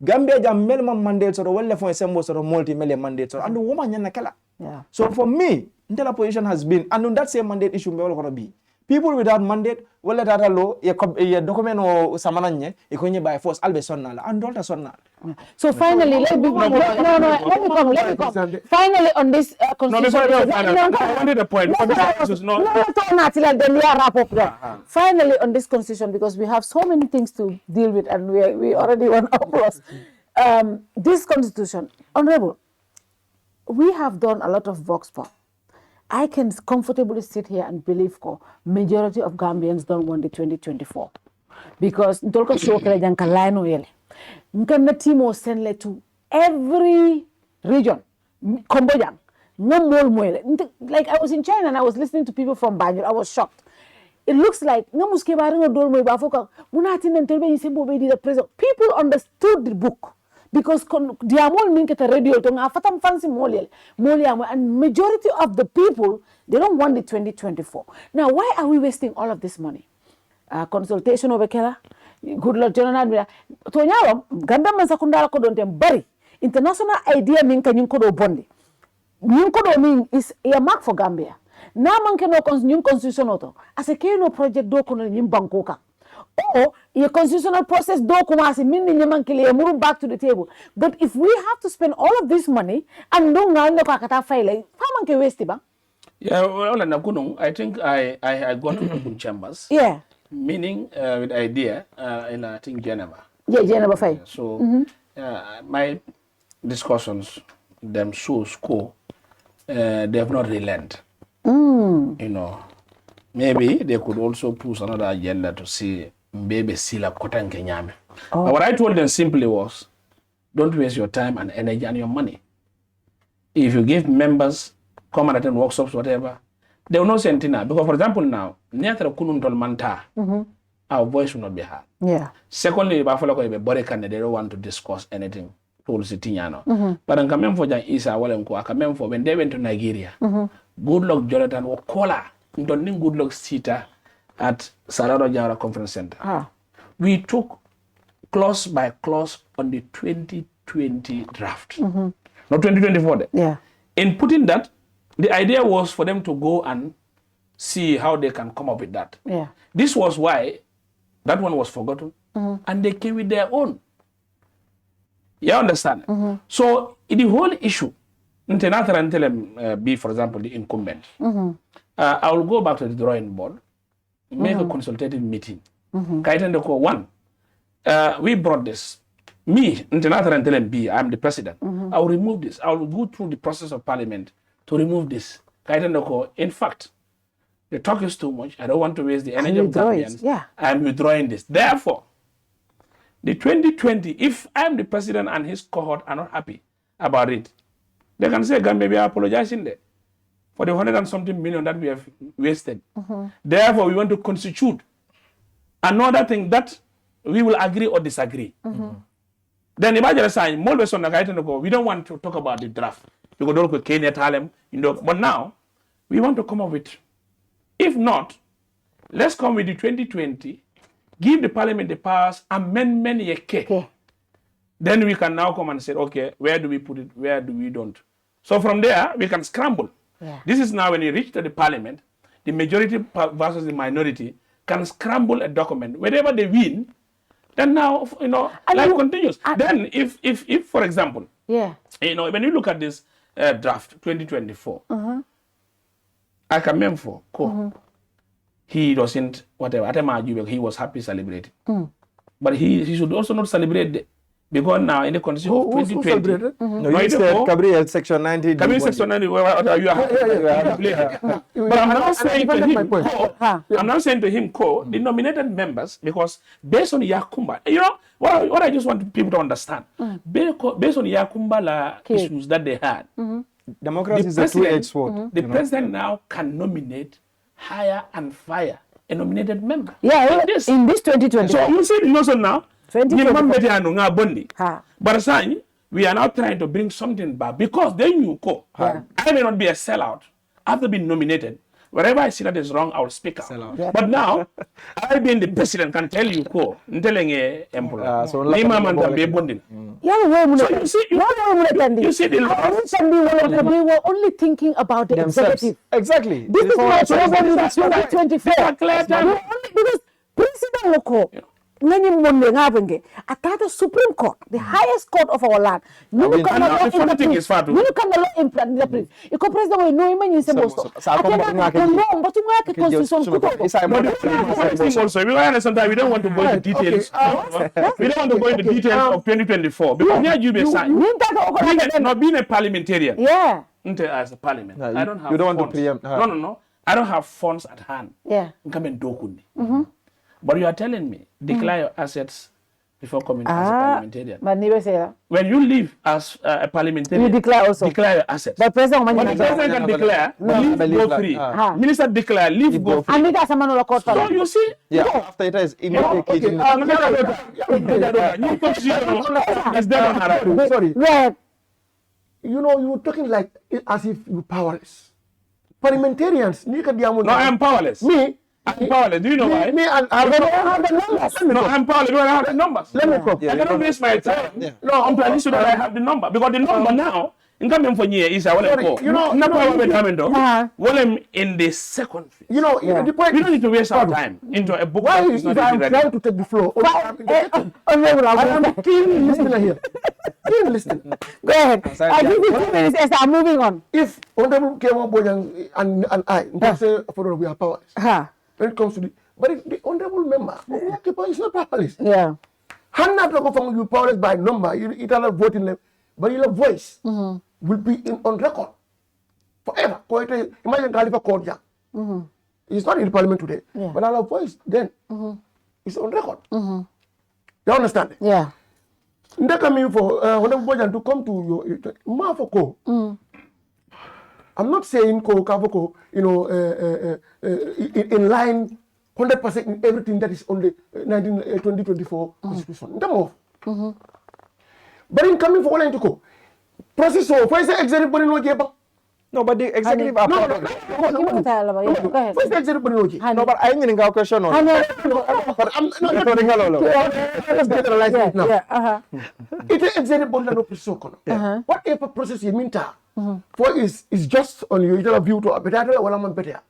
Gambia jam minimum mandates or well for assemble sort of multi-million mandates and the woman yanakela. So for me, until position has been, and on that same mandate issue all gonna be. People without mandate, well let that law, a document or samananye, ekonye by force, albe sonnala, and don't sonnala. So finally, let me come. Finally, on this constitution. I wanted a point. Finally, on this constitution, because we have so many things to deal with, and we already won applause. This constitution, honorable, we have done a lot of vox pop. I can comfortably sit here and believe majority of Gambians don't want the 2024 because ndolko show kala janka line yele. Nkanna timo send to every region. Bojang, like I was in China and I was listening to people from Banjul. I was shocked. It looks like people understood the book because diamol minketa radio to fatam fancy moliel and majority of the people they don't want the 2024. Now why are we wasting all of this money? Consultation over Kerr, good Lord General to nyawo ganda man sakundala ko don tem bari international idea min ka nyun ko do bondi nyun ko do min is a mark for Gambia na man ke no nyun constitution auto as a no project do ko no nyun banko ka or a constitutional process do ko ma min ni man ke le muru back to the table. But if we have to spend all of this money and no ngal ko kata faile fa man ke waste ba. Yeah, well, I think I got to open chambers. Yeah. Meaning with idea in I think Geneva. Yeah, Geneva fine. So my discussions them shows they have not relent. You know, maybe they could also push another agenda to see maybe sila kota Kenyame. But what I told them simply was, don't waste your time and energy and your money. If you give members come and attend workshops, whatever, they will not say anything now. Because, for example, now, our voice will not be heard. Yeah. Secondly, they don't want to discuss anything. But I'm coming for Essa, when they went to Nigeria, good luck Jonathan or Kola, don't need good luck Sita at Sarado Jara Conference Center. We took clause by clause on the 2020 draft. Not 2024. Yeah. In putting that, the idea was for them to go and see how they can come up with that. Yeah. This was why that one was forgotten, and they came with their own. You understand? So the whole issue, be for example the incumbent. I will go back to the drawing board, make a consultative meeting. One, we brought this. Me, I'm the president. I will remove this. I will go through the process of parliament to remove this. In fact, The talk is too much. I don't want to waste the energy of Gambians. Yeah. I'm withdrawing this. Therefore, the 2020, if I'm the president and his cohort are not happy about it, they can say, Gambia, we are apologizing there for the 100 and something million that we have wasted. Therefore, we want to constitute another thing that we will agree or disagree. Then imagine saying, we don't want to talk about the draft. Because Kenya Talem, but now we want to come up with, if not, let's come with the 2020, give the parliament the powers, amendment okay. Then we can now come and say, okay, where do we put it, where do we don't? So from there, we can scramble. Yeah. This is now when you reach to the parliament, the majority versus the minority can scramble a document. Whenever they win, then now, life continues. Then if, for example, when you look at this draft 2024, I can remember he doesn't, whatever, he was happy celebrating. But he should also not celebrate because now in the condition of 2020. No, you said Gabriel section 90. Gabriel section 90, you are But I'm not saying to him, I'm not saying to him, the nominated members, because based on Yakumba, what I just want people to understand, based on Yakumba issues that they had, democracy is a two-edged sword. The president now can nominate, hire, and fire a nominated member. Yeah, in this 2020. So you see it also now. But we are now trying to bring something back because then you go. I may not be a sellout. After being nominated, wherever I see that is wrong, I will speak out. Yeah. But now, I being the president can tell you, telling a emperor. So you see the we were only thinking about the executive. Exactly. This is why 2024. Because President Loko, at the Supreme Court, the highest court of our land. The funny thing is, Fatou. Also, we don't want to go into details. We don't want to go into details of 2024 because you be signed. Not being a parliamentarian. Yeah. As a parliament, No, I don't have. You don't funds. want to preempt. No. I don't have funds at hand. Yeah. But you are telling me, declare your assets before coming as a parliamentarian. But never say that. When you leave as a parliamentarian, you declare also. Declare your assets. But President can declare, leave go free. Minister declare, leave go free. And it has a man court. So you see? Yeah, after it is Sorry. Right. You were talking like as if you're powerless. Parliamentarians, no, I'm powerless. I'm powerless. Do you know why? Me and I don't have the numbers. No, I'm powerless. I don't have the numbers. Let me come. I cannot waste my time. No, I'm trying to show that I have the number. Because the number now, in coming for year is I want to go. In the second phase. The point we don't need to waste our time into a book. Why is I'm trying to take the floor? I'm keen listener here. Keen listener. Go ahead. I give you 2 minutes as I'm moving on. If Honorable Kemo, Bojang and I say we are powerless. When it comes to the honorable member, is not powerless. Yeah. Hannah talk from you powerless by number, you either voting them, but your voice will be on record forever. Imagine Khalifa Kordia. He's not in the parliament today, but our voice then is on record. You understand? Yeah. They're coming for Honorable Bojang to come to your Mafoko. I'm not saying Kavoko, in line 100% in everything that is on the 2024 constitution. But in coming for one to go, process of why is the executive no. No, but the executive are part of it. Go ahead. What's the executive no. No, but I'm going to question on but I'm not generalize it now. It is executive no process. Whatever process you mean for is just on your view to a better or a better.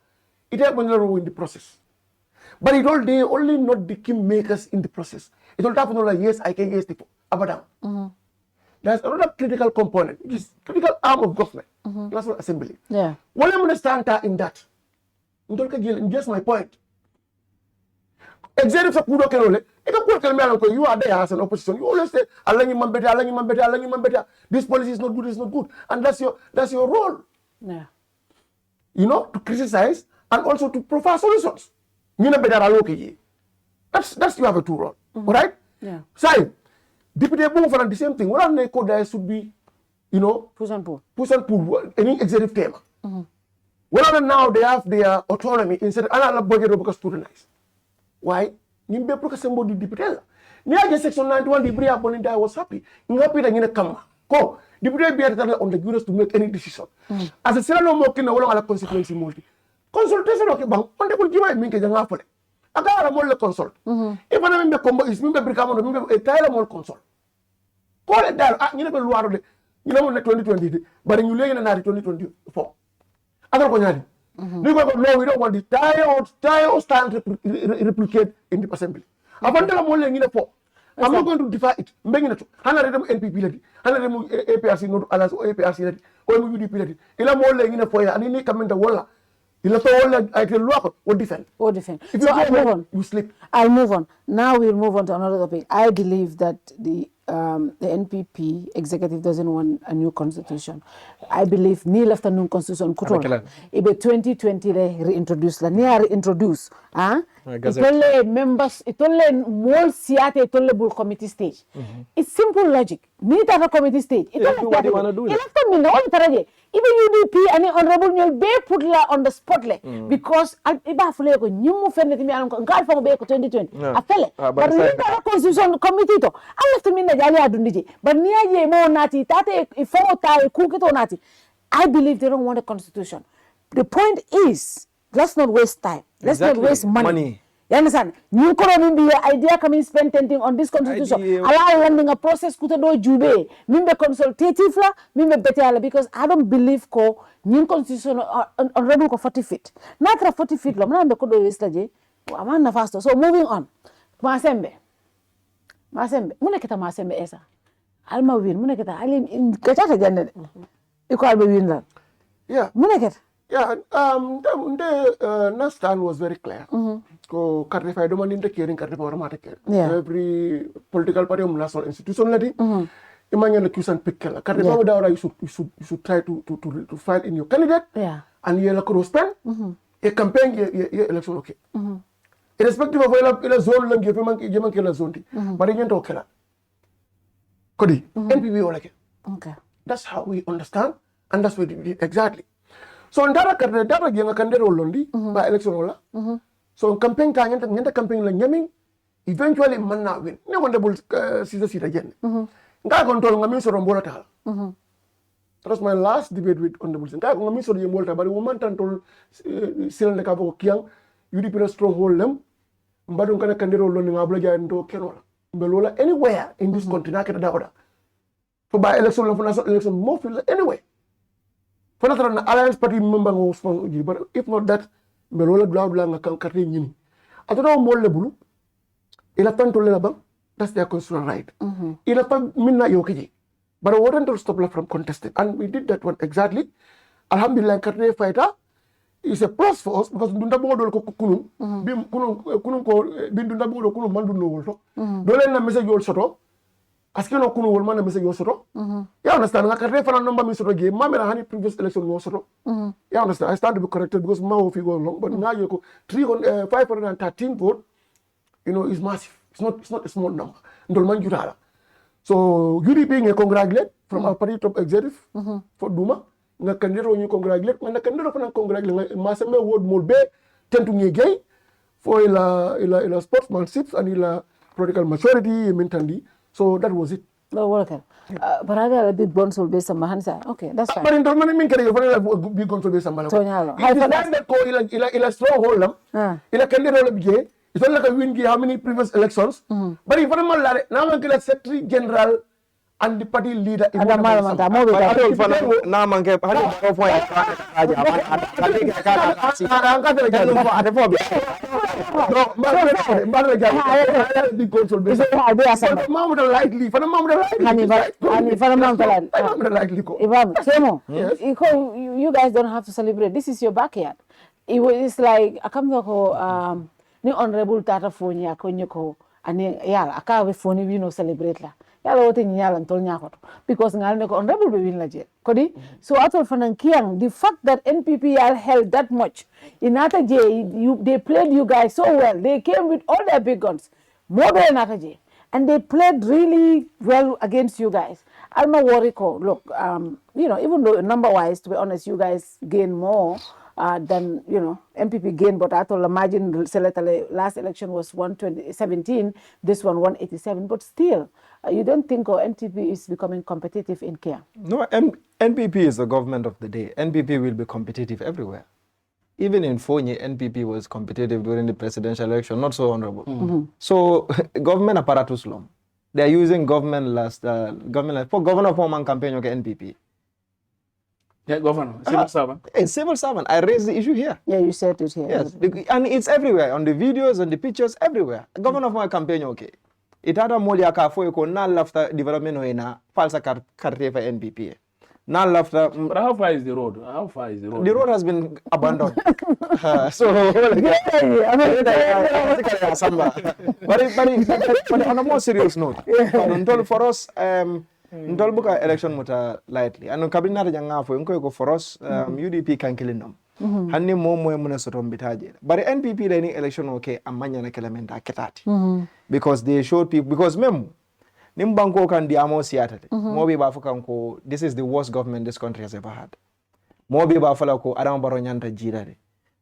It has been in the process. But it all they only not the kingmakers in the process. It all happen like yes, I can yes the abadam. There's another critical component, which is critical arm of government, National Assembly. Yeah. What I'm understand in that. Just my point. Executive Sapudo Kenole, you are there as an opposition. You always say, better. This policy is not good, it's not good. And that's your role. Yeah. To criticize and also to provide solutions. You know better allocate. That's you have a two role. All right? Yeah. So, deputy boom for the same thing. What they code there should be, you know, push and pull. Any executive tema. Well, now they have their autonomy instead of another budget because scrutinized. Why? Nimbe proka sembo di deputy. Niaje section 91 the Bria Bolinda was happy. Ngapi da ngine kama. Ko, deputy be on the jurors to make any decision. As a sera no mo kina wala ala consequence multi. Consultation okay bang. Onde ko jima minke janga fole. Aga ala mo le consult. Even membe combo is membe brikamo membe etayla mo consult. Ko le dal ngine be luaro de. Ngine mo 2020 but ñu legi na 2024. Aga ko ñaari. No, we don't want the tire stand replicate in the assembly. I'm not going to defy it. I'm going to NPP lady. I'm going to APRC not alas APRC lady. Or UDP lady. Ila mo le ngine foya and ni comment the walla. Ila to walla I can look or defend. Or defend. If so I'll move on. You sleep. I'll move on. Now we'll move on to another topic. I believe that the NPP executive doesn't want a new constitution. I believe ni left a new constitution kutola. Ibe 2020 reintroduce la. Ni reintroduce. Itole members, itole more siate, itole bull committee stage. It's simple logic. Ni tata committee stage. Do what you want to do. Ilafta minna all taraje. Even UDP and honorable Nyol be put la on the spotlight because iba fule ko nyumu fenne timi alam ko ngal fa be ko 2020 afele but ni da constitution committee to alafta minna jali adundije but ni aje mo nati tate ifo ta ku kito nati. I believe they don't want a constitution. The point is let's not waste time. Let's not waste money. You understand? New Korean idea coming spend tenting on this constitution. Allow landing a process kuta do jube. Mimbe consultative la, mimbe better because I don't believe ko new constitution on rebel ko 40 feet. Natra 40 feet lo. Mna mbe ko do waste je. Amana faster. So moving on. Masembeh. Muna kita Masembeh Essa. Alma win. Muna kita alim kachata jande. Iko albe win la. Yeah. Muna kita. Yeah, the stand was very clear. So, Kerr Fatou Hon in the caring Kerr Fatou every political party national institution lady. Imagine the question pick Kerr Fatou Hon you should try to find in your candidate. Yeah. And you will spend a campaign election okay. Irrespective of whether zone lang you man zone but you don't kill. Kodi NPP or like okay. That's how we understand and that's what we did exactly. So ndara yang akan londi by election ola. So campaign ta ngenta campaign la nyaming eventually man na win. Ne wonde bul sida jen. Nga control ngami so rombola ta. That was my last debate with Honorable Nga ngami so yemol ta bari woman tan tol sel de ka ko Kiang UDP stronghold lem mbadum kana kandiro londi ngabla ja ndo kenola. Mbelola anywhere in this country na keta da order. For by election la for national election more anyway. For an alliance party member was but if not that, Belola Blabla can carry in. I don't know more lebulu. Il a tant to labang, that's their constitutional right. Il a tant minna yoki. But I wanted to stop from contesting. And we did that one exactly. Alhamdulillah, Kerr Fatou is a plus for us because Dunda Bodo Kunun, Bindunda Bodo Kunun Manduno also. Don't let message also. Askino kunu wol man message yosoto. You understand? I can refer a number Mr. Game. Mamma had previous election yosoto. You understand? I stand to be corrected because my if you go along, but now you go 513 vote. You know, is massive. It's not a small number. Ndolman Jurala. So UDP being a congratulate from our party top executive for Duma. Na kandiro ñu congratulate, na kandiro fa na congratulate Masembeh word molbe tentu ngey for ila sportsmanship and ila political maturity mentally. So that was it. No, okay. But I got a big bonsol based on Mahansa. Okay, that's fine. But in terms of me, you find big bonsol based on Mahansa. If you stand that ko ila stronghold lam, ila candidate ila bije, it's not like a win how many previous elections. But if I'm not now I'm going secretary general and the party leader in one of you guys don't have to celebrate. This is your backyard. It's like I come to ni honorable tata phone ya konyo ko ani yala akawe phone we no celebrate la yala wote nyala ntol nyako because ngal ne ko honorable be win la je kodi so atol fanan Kiang, the fact that NPP are held that much in Ata J, they played you guys so well. They came with all their big guns, more than Ata J, and they played really well against you guys. I'm not worried. Look, you know, even though number-wise, to be honest, you guys gain more than, you know, MPP gained, but I told imagine last election was 117, this one 187, but still, you don't think NPP is becoming competitive in Kiang? No, NPP is the government of the day. NPP will be competitive everywhere. Even in Fonyi, NPP was competitive during the presidential election, not so honorable. So, government apparatus long. They are using government for governor form campaign okay NPP. Yeah, governor, civil servant. A civil servant. I raised the issue here. Yeah, you said it here. Yes, and it's everywhere, on the videos, on the pictures, everywhere. Governor form campaign okay. It had a molia ka fo ko na after development na falsa carte for NPP. Now after. But how far is the road? How far is the road? The road has been abandoned. But on a more serious note, for us, Ndolbuka election muta lightly. And cabinet janga for us, UDP can kill them. Hanni mo muna sotom bitaje. But NPP any election okay amanya na kelementa ketati. Because they showed people because memo Nimbanko kan diamo siatate. Mobi ba fukanko this is the worst government this country has ever had. Mobi ba falako Adama-Barrow nyanta jirade.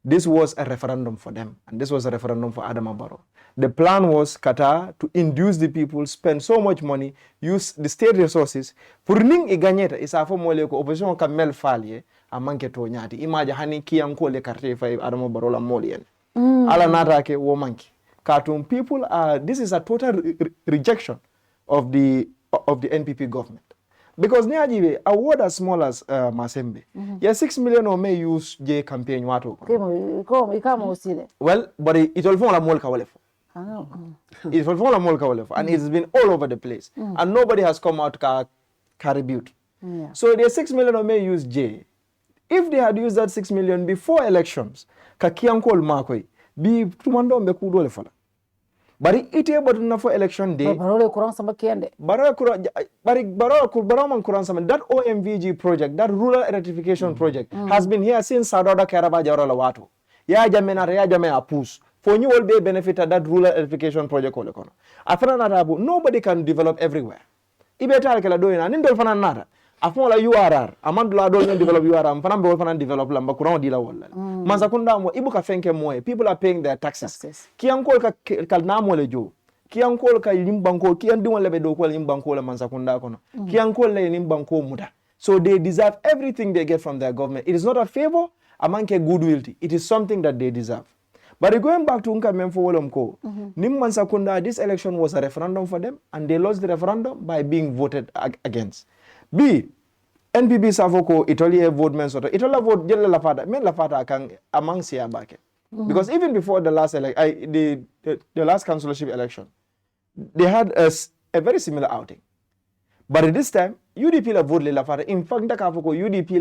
This was a referendum for them and this was a referendum for Adama-Barrow. The plan was Qatar to induce the people spend so much money, use the state resources pour ning iganyeta isafo mole ko opposition ka mel falie amanke to nyati. Imaja hani Kiang ko le carte fa Adama-Barrow la molien. Ala nata ke wo manki. Cartoon people are this is a total rejection of the NPP government. Because Niajive, a word as small as Masembeh, 6 million or may use J campaign wato. Well, but it will fall a molka walefo. It will fall a molka walefo, and it's been all over the place, and nobody has come out to contribute. So the 6 million or may use J. If they had used that 6 million before elections, Kiang call Markoi, be tumando mbekudo lefola. Bari ite batuna for election day. Barole kurang sama kiande. Barole man kurang sama. That OMVG project, that rural electrification project, has been here since Sadoda Karaba Jarola Watu. Ya Jammeh apus. For you will be benefited that rural electrification project. After Narabu, nobody can develop everywhere. Ibeta kala doing an indol fana nada. Afola URR, amandula don't develop URR, Fanambo Fanan develop Lamba Kuran Dila Walla. Manzakunda mo Ibuka Fenke Moe, people are paying their taxes. Kianko Kalnamo Lejo, Kianko Ka Yimbanko, Kian Duan Lebedo Yimbanko Manzakunda Kono, Kianko Le Yimbanko Muda. So they deserve everything they get from their government. It is not a favor, amanke goodwill. It is something that they deserve. But going back to Incumbency for Wolomko, Nimman Sakunda, this election was a referendum for them, and they lost the referendum by being voted against. B. NPP Savoko, Italy vote men sort of Italy vote Jella Lafata, men Lafata can among Siabake. Because even before the last the last councillorship election, they had a very similar outing. But this time, UDP la vote le Lafata. In fact, the UDP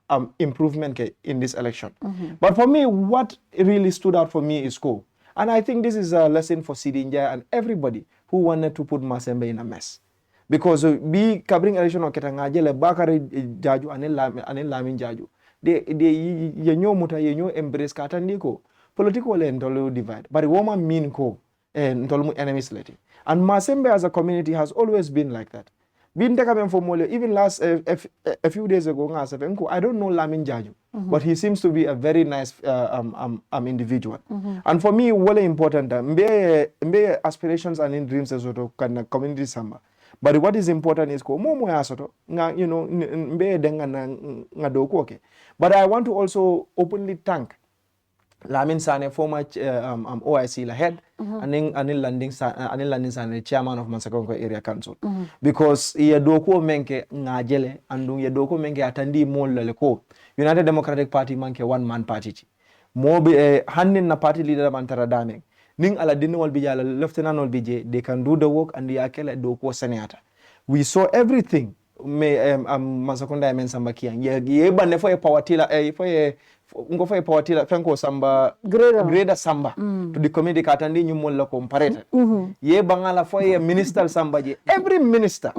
la improvement in this election. But for me, what really stood out for me is Ko. And I think this is a lesson for Sidinja and everybody who wanted to put Masembeh in a mess. Because be covering election on Ketangaje, le Bakari Jaju, and Lamin Jaju. They yenyo muta yenyo embrace katandiko. Political and Tolu divide. But the woman mean ko and Tolu enemies letting. And Masembeh as a community has always been like that. Been taken for Mole, even last a few days ago, I don't know Lamin Jaju, but he seems to be a very nice individual. And for me, what important, mbe aspirations and in dreams as well can community samba. But what is important is ko momo ya soto nga mbe denga nga doko okay. But I want to also openly thank Lamin Sane, former OIC head, and then Anil Landing Sane, chairman of Mansakonko Area Council. Because ye doko menke ngajele and ye doko menke atandi mo leleko. United Democratic Party manke one man party. Mo be handin na party leader mantara daming. Ning Aladino will be Lieutenant will be they can do the work and the akele doko senator. We saw everything. Me Masakunda men Sambakiang. Ye ba ne for a power tiller for ngo fay pawatila fenko samba greda samba to the community katandi nyumol la ko pareta ye bangala foye minister samba je every minister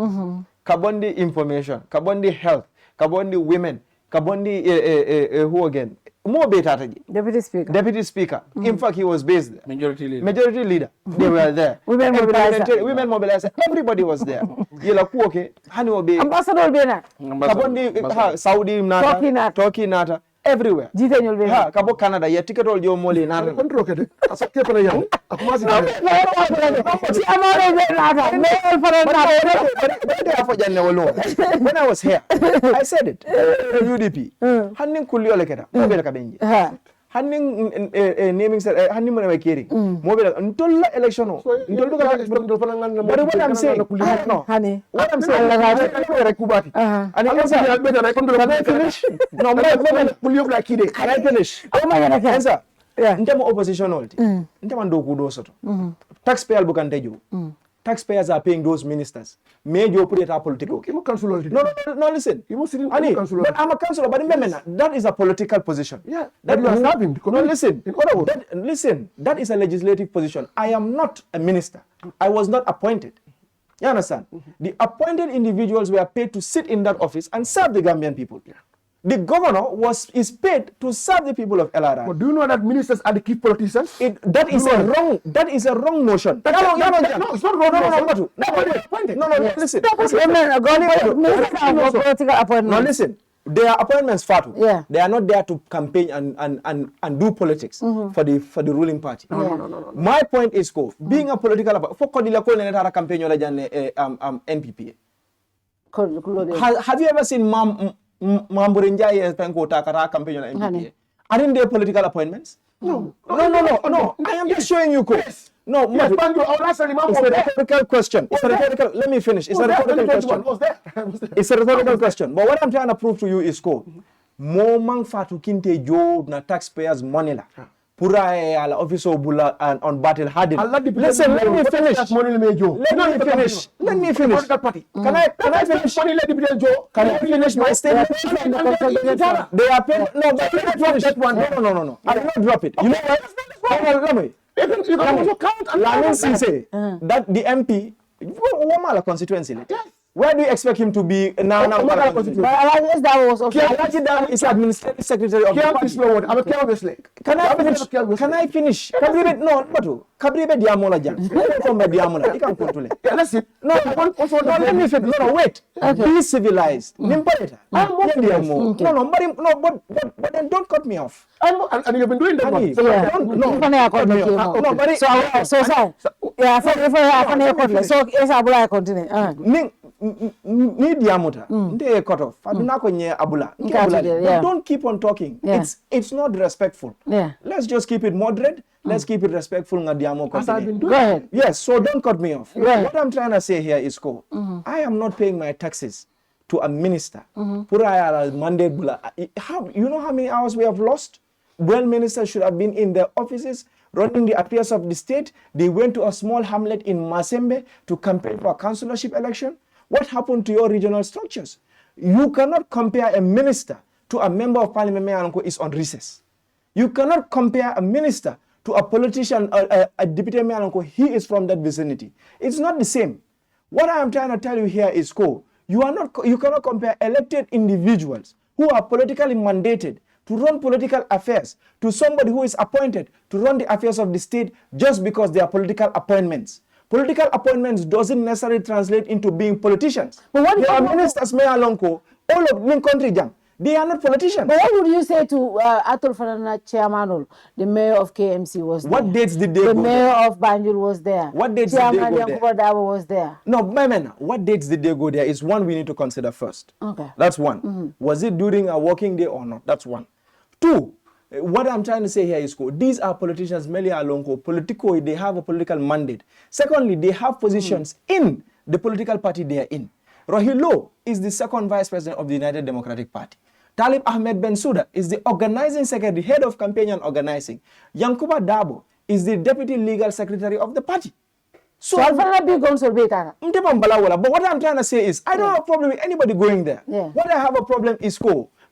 kabondi information kabondi health kabondi women kabondi who again more beta deputy speaker in fact he was based there. majority leader they were there women mobilizer everybody was there yela ku okay hani obe ambassador bena kabondi Saudi nata Turkey nata everywhere jite nyol be ha kabo Canada ya ticket ol jo moli nata control kede asakke pala yam akuma si amore be nata no for but afo janne wolo when I was here I said it UDP hannin kulli ole keda be ka benji hannin naming hannin mo na kiri mo be ntolla election o ntollu ka ndol fana ngan but what I'm saying no honey what I'm saying rek kubati ani Essa be na kon do finish no mo kulli yok la kide can I finish oh my god Essa ndema opposition olti ndema ndo kudo soto taxpayer bukantejo taxpayers are paying those ministers major put it up political no listen but I'm a councillor but remember that is a political position that you are serving no listen in other words that is a legislative position. I am not a minister. I was not appointed. You understand? The appointed individuals were paid to sit in that office and serve the Gambian people. The governor is paid to serve the people of LRI. But do you know that ministers are the key politicians? That is a wrong notion. No, it's not wrong. No, listen. No, listen. They are appointments, Fatou. Yeah. They are not there to campaign and do politics for the ruling party. No. My point is, being a political for campaign NPP. Have you ever seen Mamburinja Penko Takara campaign on NPP? Aren't there political appointments? No. I am just showing you, yes. No, it's a rhetorical question. Let me finish. It's a rhetorical question. It's a rhetorical question. But what I'm trying to prove to you is, more man Fatou kinte jo na taxpayers money la. Pura ala office bula and on battle harden. Listen, let me finish. Let me finish. Can I finish? Can I finish my statement? They are paying. No, but let me finish. No. I will not drop it. You know what? Let me. You can also count. That the MP, Wamala constituency. Where do you expect him to be now? That was Alaji is administrative secretary of the party. Can I finish? Kabribe Diamola Jan. You can control it. That's it. No, let me finish. No, wait. Be civilized. Nimpaleta. No, but then don't cut me off. And you've been doing that. Ni diamuta nde cut off aduna ko nye abula don't keep on talking. It's not respectful. Let's just keep it moderate. Let's keep it respectful. Go ahead. Yes, so don't cut me off. What I'm trying to say here is I am not paying my taxes to a minister. Monday bula. You know how many hours we have lost? Well, ministers should have been in their offices running the affairs of the state. They went to a small hamlet in Masembeh to campaign for a councillorship election. What happened to your regional structures? You cannot compare a minister to a member of parliament who is on recess. You cannot compare a minister to a politician, a deputy mayor who he is from that vicinity. It's not the same. What I am trying to tell you here is you cannot compare elected individuals who are politically mandated to run political affairs to somebody who is appointed to run the affairs of the state just because they are political appointments. Political appointments doesn't necessarily translate into being politicians. But what there are ministers, Mayor Lonko, all of the country, they are not politicians. But what would you say to Atul Fanana Chairman, the mayor of KMC was there? What dates did they go there? The mayor of Banjul was there. What dates did they go there? Darboe was there. No, what dates did they go there is one we need to consider first. Okay. That's one. Was it during a working day or not? That's one. Two, what I'm trying to say here is these are politicians, Meli Alonko, politico, they have a political mandate. Secondly, they have positions in the political party they are in. Rohilo is the second vice president of the United Democratic Party. Talib Ahmed Bensouda is the organizing secretary, head of campaign and organizing. Yankuba Darboe is the deputy legal secretary of the party. So but what I'm trying to say is, I don't have a problem with anybody going there. Yeah. What I have a problem is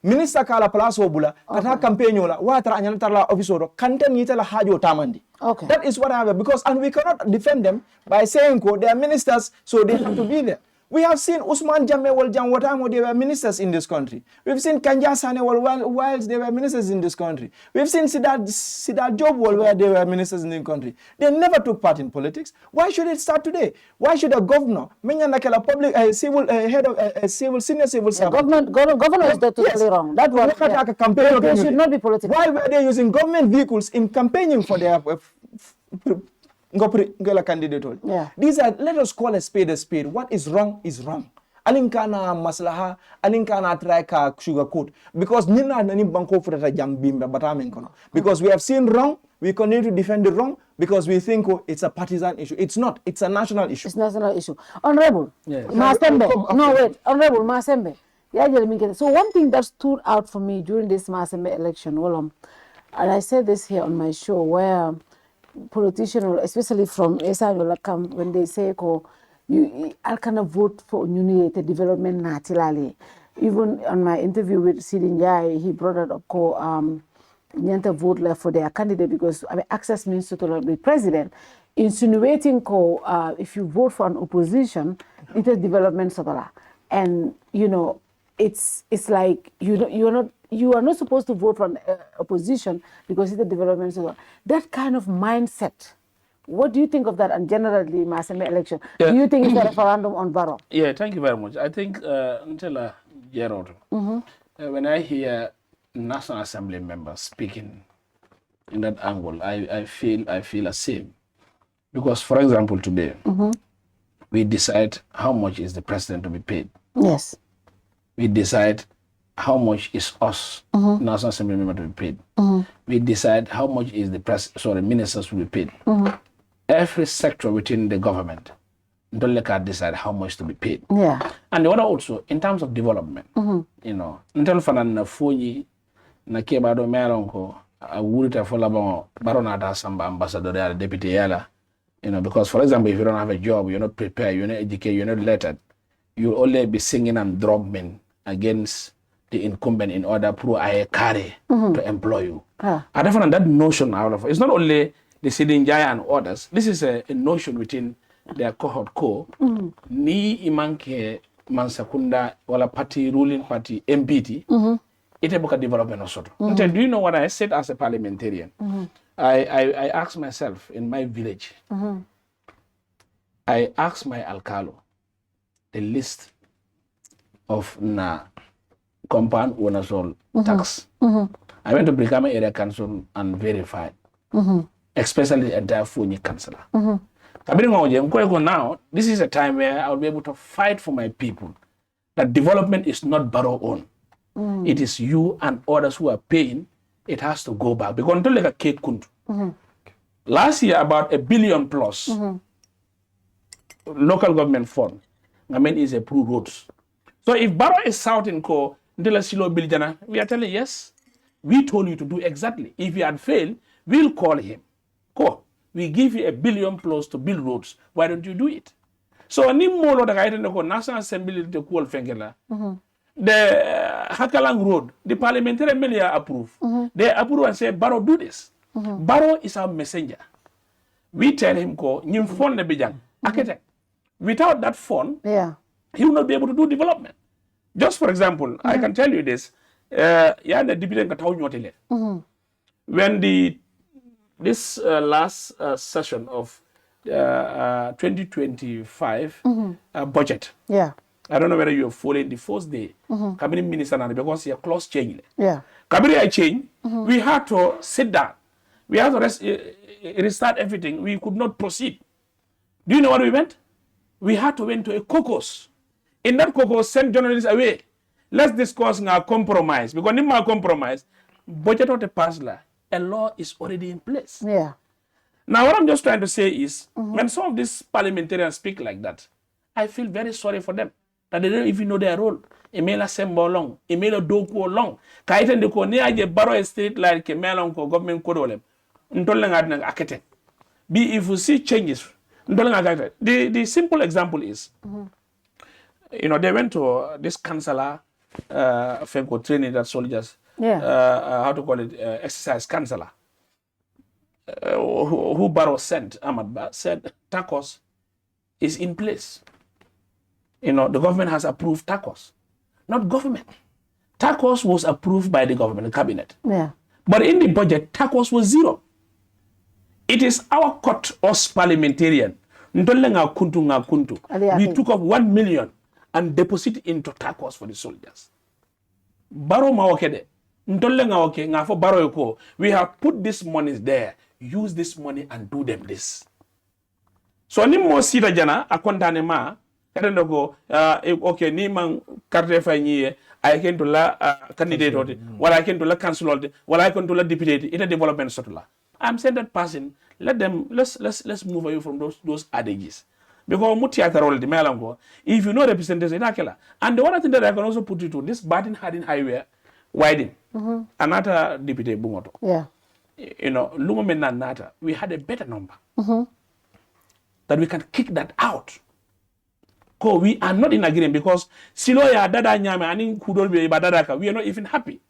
minister kala place obula kata campaign yola watra anyana tarla officer kante nita la hajo tamandi. Okay. That is what I have because and we cannot defend them by saying they are ministers so they have to be there. We have seen Usman Jammeh Watamo, they were ministers in this country. We've seen Kanja Sane whilst they were ministers in this country. We've seen Sidat Job where they were ministers in the country. They never took part in politics. Why should it start today? Why should a governor, public head of senior civil servant? Governor is totally wrong. That was a campaign. They should not be political. Why were they using government vehicles in campaigning for their candidate? Yeah. These are, let us call a spade a spade. What is wrong is wrong. Alinkana maslaha, alinkana try ka sugarcoat. Because nina nani banko furata jam bimba batamen kono. Because we have seen wrong, we continue to defend the wrong because we think it's a partisan issue. It's not. It's a national issue. It's a national issue. Honorable Yes. Masembeh. No, wait. Honorable Masembeh. So one thing that stood out for me during this Masembeh election, and I said this here on my show, where politicians, especially from Essa when they say, I cannot vote for united development natilali. Even on my interview with Sidin Jai, he brought it up, Nyanta vote left for their candidate because access means to the president, insinuating if you vote for an opposition, it is development and it's like you are not supposed to vote for an opposition because it's a development. That kind of mindset, what do you think of that? And generally, Masembeh election, do you think it's a referendum on Barrow? Yeah, thank you very much. I think until Gerald, when I hear National Assembly members speaking in that angle, I feel the same. Because, for example, today, we decide how much is the president to be paid. Yes. We decide how much is us, National Assembly member, to be paid. We decide how much is the ministers to be paid. Every sector within the government, don't let us decide how much to be paid. Yeah. And the other also, in terms of development, until fanan na fonyi na kebado melonko a wurita for labon barona da samba ambassador ya deputy yala, because for example, if you don't have a job, you're not prepared, you're not educated, you're not lettered, you'll only be singing and drumming against the incumbent in order to carry to employ you. I find that notion out of it's not only the Sidin Jaya and others. This is a notion within their cohort ni imanke mansakunda wala party ruling party MPT. Ite boka development also. Do you know what I said as a parliamentarian? I asked myself in my village. I asked my alcalo the list of compound owners all tax. I went to Brikama Area Council and verified, especially the entire Fonyi councillor. Now, this is a time where I'll be able to fight for my people. That development is not Barrow own. It is you and others who are paying. It has to go back. Because until like a cake kuntu. Last year, about $1 billion plus local government fund. Is approved roads. So if Barrow is shouting we are telling yes, we told you to do exactly. If you had failed, we'll call him. We give you $1 billion plus to build roads. Why don't you do it? So any more the National Assembly to call Fengela. The Hakalang Road, the parliamentary media approve. They approve and say, Barrow, do this. Barrow is our messenger. We tell him nyim fund the Bojang architect. Without that fund, he will not be able to do development. Just for example, I can tell you this. The deputy when this last session of 2025 budget. I don't know whether you have followed the first day. Cabinet minister because your clause changed. Cabinet change. We had to sit down. We had to restart everything. We could not proceed. Do you know what we went? We had to went to a caucus. In that caucus, send journalists away. Let's discuss now compromise. Because in my compromise, budget of the pass a law is already in place. Now, what I'm just trying to say is, when some of these parliamentarians speak like that, I feel very sorry for them. That they don't even know their role. Email assemble long, email a doku long. Kaitan de ko near the Barrow estate like a melon ko government code. Architect. If you see changes, the simple example is, they went to this councillor training that soldiers, how to call it, exercise counselor, who Barrow sent, said TACOS is in place. You know, the government has approved TACOS, not government. TACOS was approved by the government, the cabinet. Yeah. But in the budget, TACOS was 0. It is our court, us parliamentarian. We took up 1 million and deposit into TACOS for the soldiers. Barrow mawakede. We have put this money there. Use this money and do them this. So ni mo sida jana akontane ma kadendo ko okay ni man carte fay I can to la candidate or I can to la council or I can to la deputy it a development sotula. I'm saying that person let's move away from those adages. Because if you know representation, and the other thing that I can also put you to this Barton Harding Highway widening, another deputy Bungoto. Yeah. You know, Lumomena Nata, we had a better number that we can kick that out. Because we are not in agreement because Siloya Dada Nyame and Kudolbe Badadaka, we are not even happy.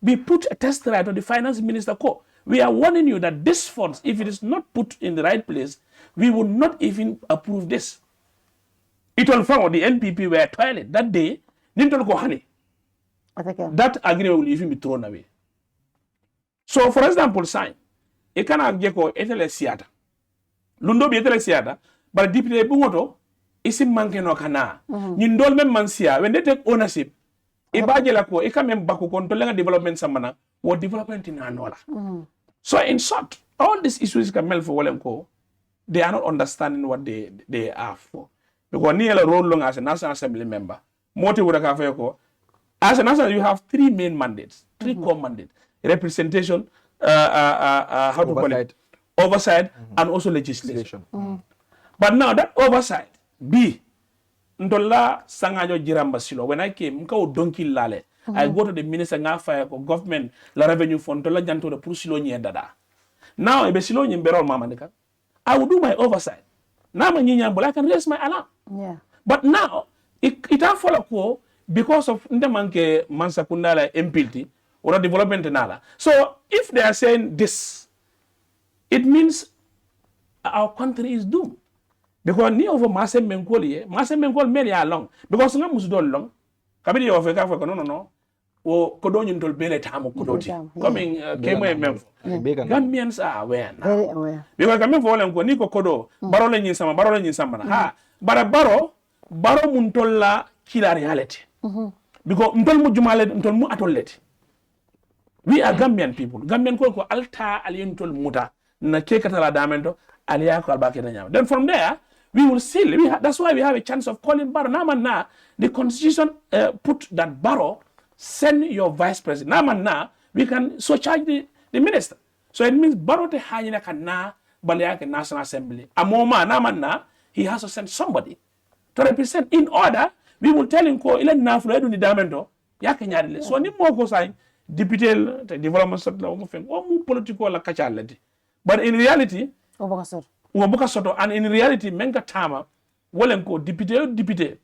We put a test right on the finance minister. We are warning you that this funds, if it is not put in the right place, we would not even approve this. It will found the NPP were toilet that day. That agreement will even be thrown away. So, for example, sign. It cannot get etele siata. Lundo be etele siata, but deputy bungoto is in manke no kana. Nindol mem mansia when they take ownership. Ibajela ko ikamem baku controlling development samana or development in anola. So, in short, all these issues can melt for Walemko. They are not understanding what they are for. Because near a role long as a National Assembly member, as a national, you have 3 main mandates, 3 core mandates: representation, how to call it, oversight, and also legislation. But now that oversight, ndola sangajo jiramba silo. When I came, donkey lale. I go to the minister of government, la revenue fund, ndola janto the pusilo nyedada. Now, ebesilo nyemberol mamandika. I will do my oversight. Now I can raise my alarm. Yeah. But now it has follow because of Ndemanke Mansakundala impility or development nala. So if they are saying this, it means our country is doomed. Because ni over Masembeh By-Election many are long. Because nga musudol long. Kabidi of a no. O kodonyin tol bele tamu kodoti. Coming Kemo memfo. Gambians are aware now. Very aware. Because Gambian for them niko kodo barole nyinsama na ha bara baro muntola kila reality. Because ntol mu jumale ntol mu atoleti. We are Gambian people. Gambian ko alta alien tol muta na kekatala damendo aliya ko albake na nyama. Then from there we will see. That's why we have a chance of calling Barrow. Now the constitution put that Barrow send your vice president. Now we can so charge the minister. So it means Barrow te hanyina kana baliake National Assembly. Amoma na he has to send somebody to represent. In order, we will tell him ko ile na fulo edu ni damendo yake nyadile. So ni mo ko sai deputy development sotla o mo fen o mu political la kachalati. But in reality, and in reality, menga tama wolenko deputy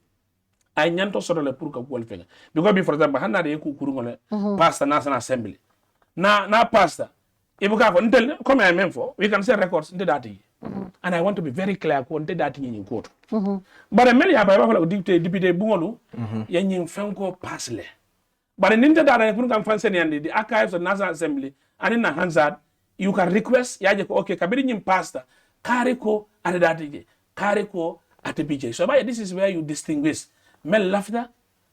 I nyanto soto le pour ka wol fenga. Because for example, hanna de ku kurungole pastor National Assembly. Na pastor ibuka for ntel come I mean for we can say records into that. And I want to be very clear ko into that in court. But a many aba fa deputy bungolu ya nyin fenko pasle. But in into that I put kan fanse ni the archives of National Assembly and in Hansard you can request yaje ko okay kabiri nyin pastor kariko at that kariko at the BJ. So this is where you distinguish male laughter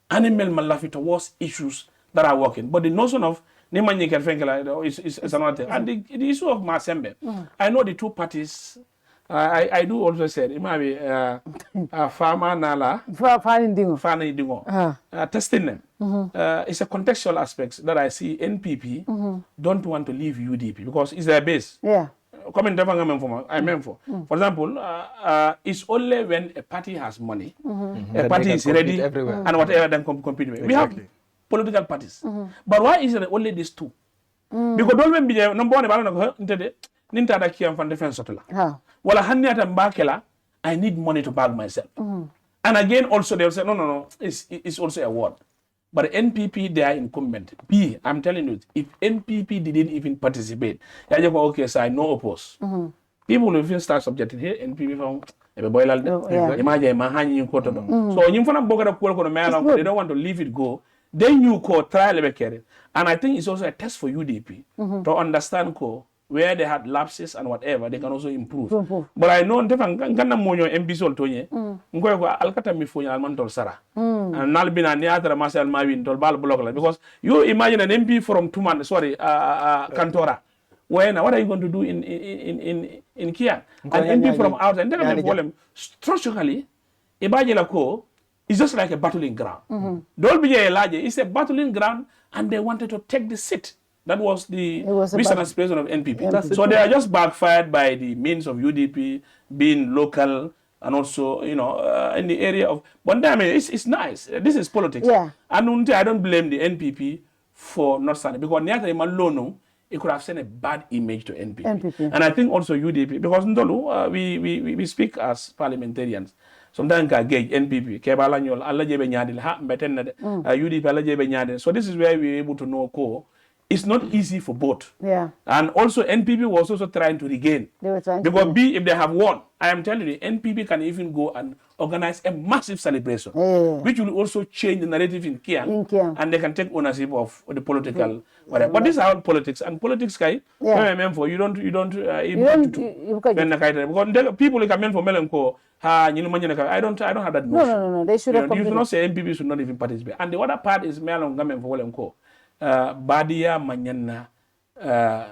and male malafi towards issues that are working. But the notion of Nimanye Kerfenkela is another thing. And the issue of Masembeh, I know the two parties. I do also say it might be farmer nala testing them. It's a contextual aspect that I see. NPP don't want to leave UDP because it's their base. Yeah. For example, it's only when a party has money, a party is ready, and whatever then compete with. We have political parties, but why is it only these two? Because don't be number one about Nintada Kiang from defense sotula. Well, I need money to bag myself. And again, also they'll say, no, it's also a word. But NPP, they are incumbent. B, I'm telling you, if NPP didn't even participate, I just go, okay, so I no oppose. People will even start subjecting here, NPP from imagine so you they don't want to leave it go. Then you trial and I think it's also a test for UDP to understand where they had lapses and whatever, they can also improve. But I know Gana Monyo MPs all Tonye, Alcata Mifoya Almantol Sara, and Nalbina Niatra Marcel Mavin, Tolbal Blockler, because you imagine an MP from Cantora. What are you going to do in Kiang? An MP from outside, and structurally, Ibajela is just like a battling ground. Dolby Large is a battling ground, and they wanted to take the seat. That was the vice president of NPP. So they are just backfired by the means of UDP being local and also, in the area of. But I mean, it's nice. This is politics. Yeah. And I don't blame the NPP for not standing because Niata Imalono, it could have sent a bad image to NPP. And I think also UDP, because Ndolu, we speak as parliamentarians. Sometimes I gauge NPP, Kebalanyol, Alajebe Nyadil, UDP, Alajebe Nyadil. So this is where we're able to know it's not easy for both. Yeah. And also NPP was also trying to regain. They were trying because if they have won, I am telling you, NPP can even go and organize a massive celebration, which will also change the narrative in Kiang. And they can take ownership of the political whatever. But this is how politics and politics you don't because people like men for Melanco. I don't have that notion. No. They should have. You should not say NPP should not even participate. And the other part is Melon Gamen for Melanco. Badia Manyana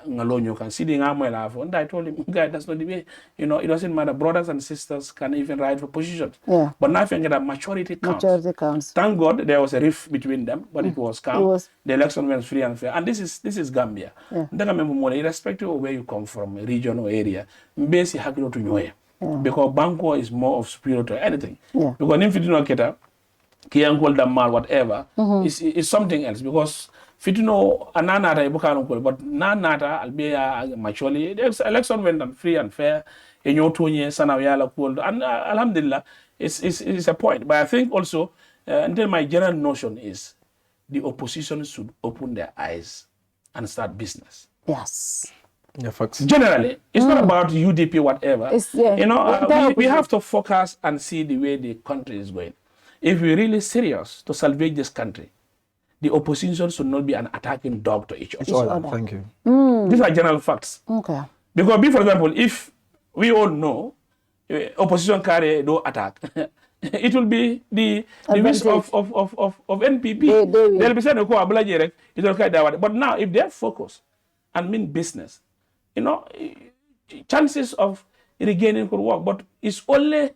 Ngalonyo can see the Amwell. And I told him, guy, that's not the way. It doesn't matter. Brothers and sisters can even ride for positions. Yeah. But now I think that maturity counts. Thank God there was a rift between them, but it was calm. The election went free and fair. And this is Gambia. Irrespective of where you come from, a region or area, basically have to know. Because Banco is more of superior to anything. Yeah. Because if you do not get up, Kiang called them mal, whatever, is something else. Because Fitino Ananata Ibukan, but Nanata, Albea, maturely, the election went on free and fair. In your 2 years, Sanayala called, and Alhamdulillah, it's a point. But I think also, until my general notion is the opposition should open their eyes and start business. Yes. Yeah, facts. Generally, it's not about UDP, whatever. We have to focus and see the way the country is going. If we're really serious to salvage this country, the opposition should not be an attacking dog to each other. Thank you. These are general facts. Okay. Because, for example, if we all know opposition carry no attack, it will be the wish of NPP. They'll be saying, but now if they're focused and mean business, chances of regaining could work, but it's only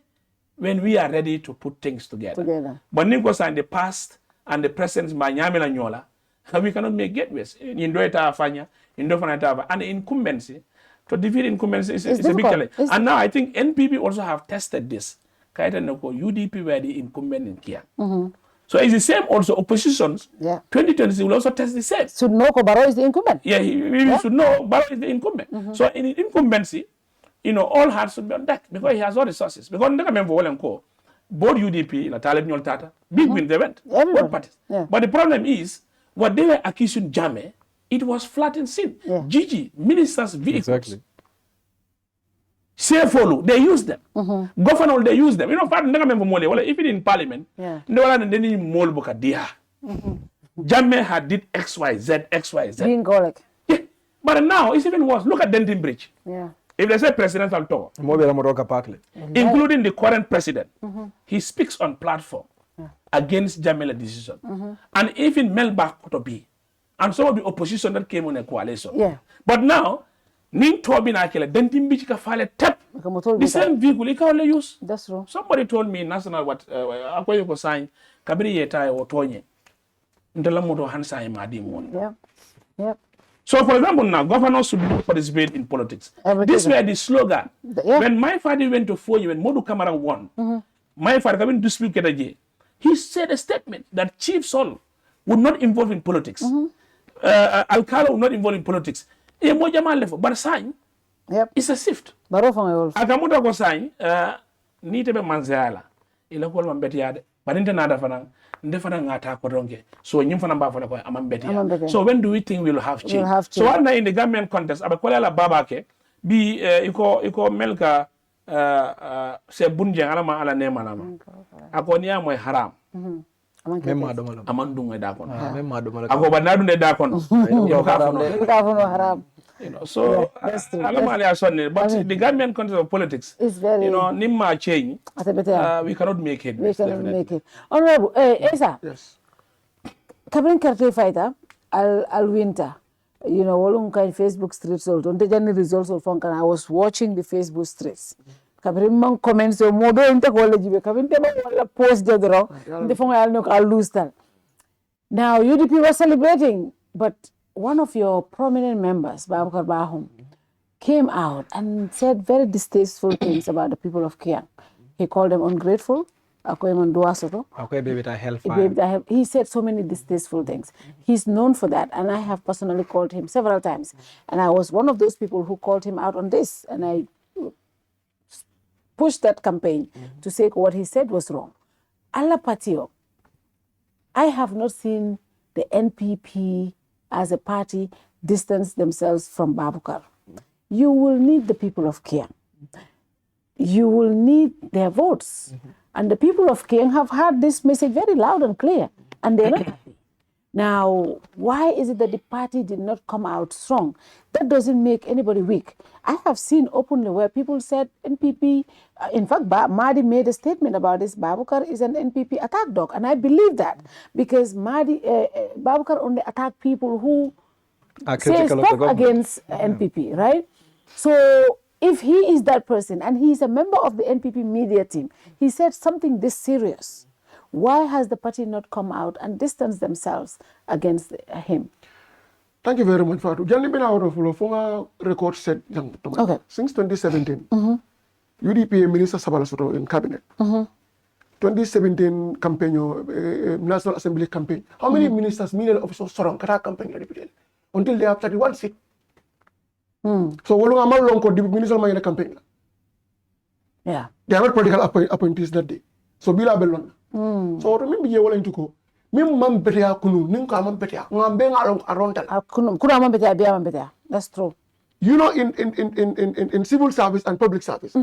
when we are ready to put things together. But Nikos in the past and the present, we cannot make gateways. And the incumbency, to defeat incumbency is a big challenge. And now I think NPP also have tested this. UDP were the incumbent in Kiang. So it's the same also oppositions. 2020 will also test the same. Should know Barrow is the incumbent. Yeah, we should know Barrow is the incumbent. So in incumbency, all hands should be on deck because he has all resources. Because both UDP, big win they went. Both parties. But the problem is, what they were accusing Jammeh, it was flat and sin. Gigi, ministers' vehicles. Exactly. CFO, they use them. Governor, they use them. If it in parliament, Jammeh had did XYZ. Yeah. But now it's even worse. Look at Denton Bridge. If they say presidential tour, including the current president, he speaks on platform against Jammeh's decision. And even Melbach to be. And some of the opposition that came on a coalition. But now, Ning Tobin Akela, Denton Beach ka file tap. The same vehicle he can only use. That's true. Somebody told me national what Akwayo ko sign Kabiri Yeta or Tonye. Ndelamoto Hansa Madi. Yep. So for example now, governors should participate in politics. This were the slogan. When my father went to Foye, when Modu Kamara won, my father came to speak he said a statement that Chief Sol would not involve in politics. Alcala would not involve in politics. But sign, it's a shift. Akamuta ko sign, ni tebe manzeala. Ila ko mambetiade. But inte nada fana. ndefana ngata ko donke so nyim fana ba fana ko amambeti so when do we think we'll have change so wanda in the Gambian context aba kola la babake bi iko melka se bunje alama ala ne malama akoniya moy haram memma do malam amandunga da kono memma do malam ako banadu ne da kono yo ka fono haram. So alama ali sonne but the Gambian context of politics is very nimma change we cannot make it. Honorable Essa. Yes. Kabrin Kerr Fatou al winter. Walung kind Facebook streets also. The journey results of Funkan. I was watching the Facebook streets. Kabrin man comments so mo do inte college be kabrin te wala post jadro. The phone I'll lose that. Now UDP was celebrating, but one of your prominent members, Baboucarr Bahoum, came out and said very distasteful things about the people of Kiang. He called them ungrateful. He said so many distasteful things. He's known for that, and I have personally called him several times. And I was one of those people who called him out on this, and I pushed that campaign to say what he said was wrong. Alla Patio, I have not seen the NPP as a party distance themselves from Baboucarr. You will need the people of Kiang. You will need their votes. And the people of Kiang have heard this message very loud and clear, and they're not happy. Now, why is it that the party did not come out strong? That doesn't make anybody weak. I have seen openly where people said NPP, in fact, Mahdi made a statement about this, Baboucarr is an NPP attack dog, and I believe that because Baboucarr only attacked people who say stuff against NPP, right? So if he is that person and he is a member of the NPP media team, he said something this serious. Why has the party not come out and distanced themselves against him? Thank you very much, Fatou. Jangan bina out of the record set since 2017. UDP Minister Sabalasoto in cabinet. 2017 campaign, National Assembly campaign. How many ministers, ministerial officers surround Kata campaign until they have 31 seats? So we don't have long the ministerial campaign. Yeah. They are not political appointees that day. So bila belon. So remember you wala into ko. Mim mam betia kunu, nim ka mam betia. Ngambe ngalong arontal. Kunu mam betia biya mam betia. That's true. You know, in civil service and public service,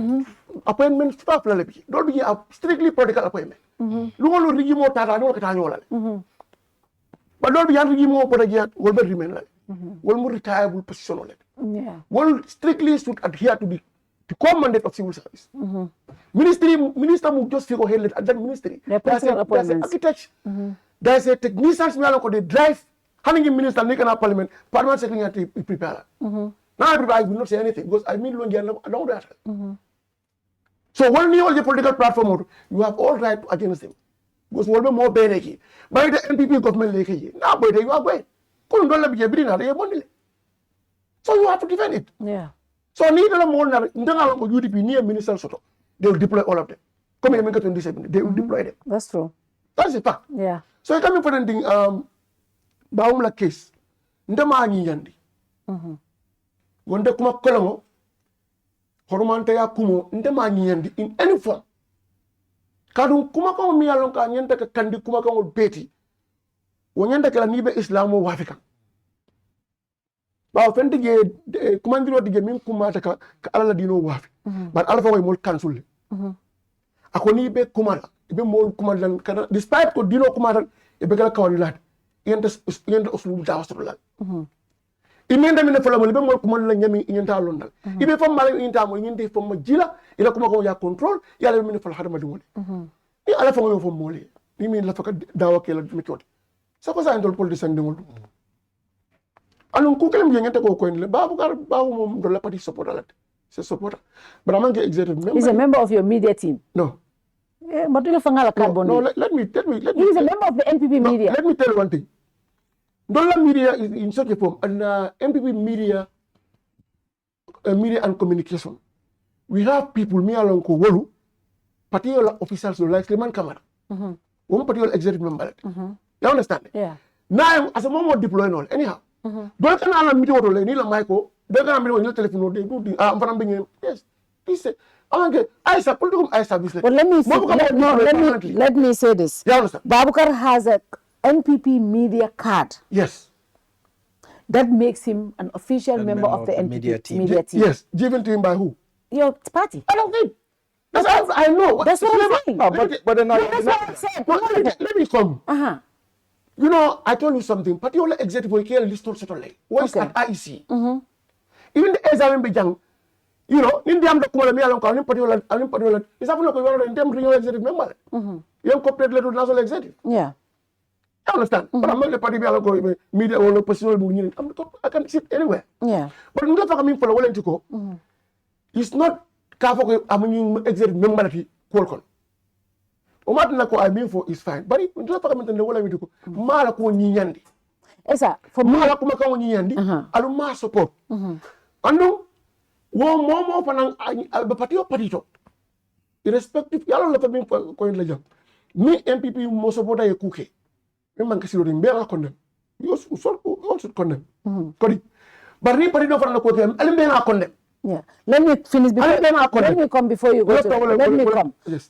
appointments staff la lebi. Don't be a strictly political appointment. Lungo rigi mo tata no kata nyola. But don't be an rigi mo political will be remain la. Will more retireable position on it. Yeah. Will strictly should adhere to the core mandate of civil service. Minister will just figure head at that ministry. There's an architect. There's a technicians who they drive. Having a minister make an parliament, parliament secretary prepare. Now I will not say anything because I mean long along that. So when you all the political platform, you have all right against them. Because we'll be more benefit. By the NPP government now by the you are going. So you have to defend it. Yeah. So need a more UDP near minister soto. They will deploy all of them. Come in America 27, they will deploy them. That's true. That's the fact. Yeah. So I come in for anything Bahoum la case. Ndama anyi yandi. Wanda kuma kolongo horomante ya kumo ndama anyi yandi in any form. Kadung kuma ko mi yalon ka nyenta ka kandi kuma ko beti. Wonyanda kala nibe islamo wafika. Ba fendi ge kuma ndiro dige min kuma ta ka ala dino wafi. But ala fa way mol cancel. Akoni be kuma la be mol kuma lan kana despite ko dino kuma tan e be kala kawani lat. Yenda uslu da wasrulal. Imenda min fa la mol be mol kuma la nyami yenta londal. Ibe fam mala yenta mo yinde fam ma jila ila kuma ko ya control yalla min fa hadama di woni. Ni ala fa yo fam moli. Ni min la fa ka dawa ke la mi koti. Ça ko sa ndol politicien dingol. Alon ku kelem yengete ko ko en Baboucarr Bahoum do la party support alat. C'est support. But I'm not executive member. He's a member of your media team. No. But you fangala carbon. No, let me. He's a member of the NPP media. Let me tell you one thing. Dollar media is in such a form, and MPP media and communication. We have people me along ko wolu, particular officials like Clement Kamara. One particular executive member. You understand? Yeah. Now, as a moment deploying all, anyhow. Don't can ala media or ni la maiko. Don't can media ni telephone. They do. I'm from being yes. This Okay, Essa, political Essa business. But let me say this. You understand? Baboucarr has a NPP media card. Yes. That makes him an official member of the NPP media team. Yes, given to him by who? Your party. I don't think. I know. That's what I'm saying. Let me come. You know, I told you something. Particular executive will care list not settle. Once at IEC. Even the exam Bojang, you know, in the document me along particular is happening in them regional executive member. You corporate level national executive. Yeah. You understand? But I'm not the party along media or personal movement. I can sit anywhere. Yeah. But I'm not talking for the willing to go. It's not Kafoko among executive member that he call. Omat nako I mean for is fine. But if you talk about the willing to go, Mala ko nyandi. Essa, for Mala ko makaw nyandi. Alu ma support. Ando wo momo panang patio irrespective yalo la famille ko en la jam mi MPP mo support ay kuke mi man kasi ro mbera condemn you also condemn kodi bari pari do fana ko tem ale mbera condemn. Yeah, let me finish before let me come before you go to let me come. Yes.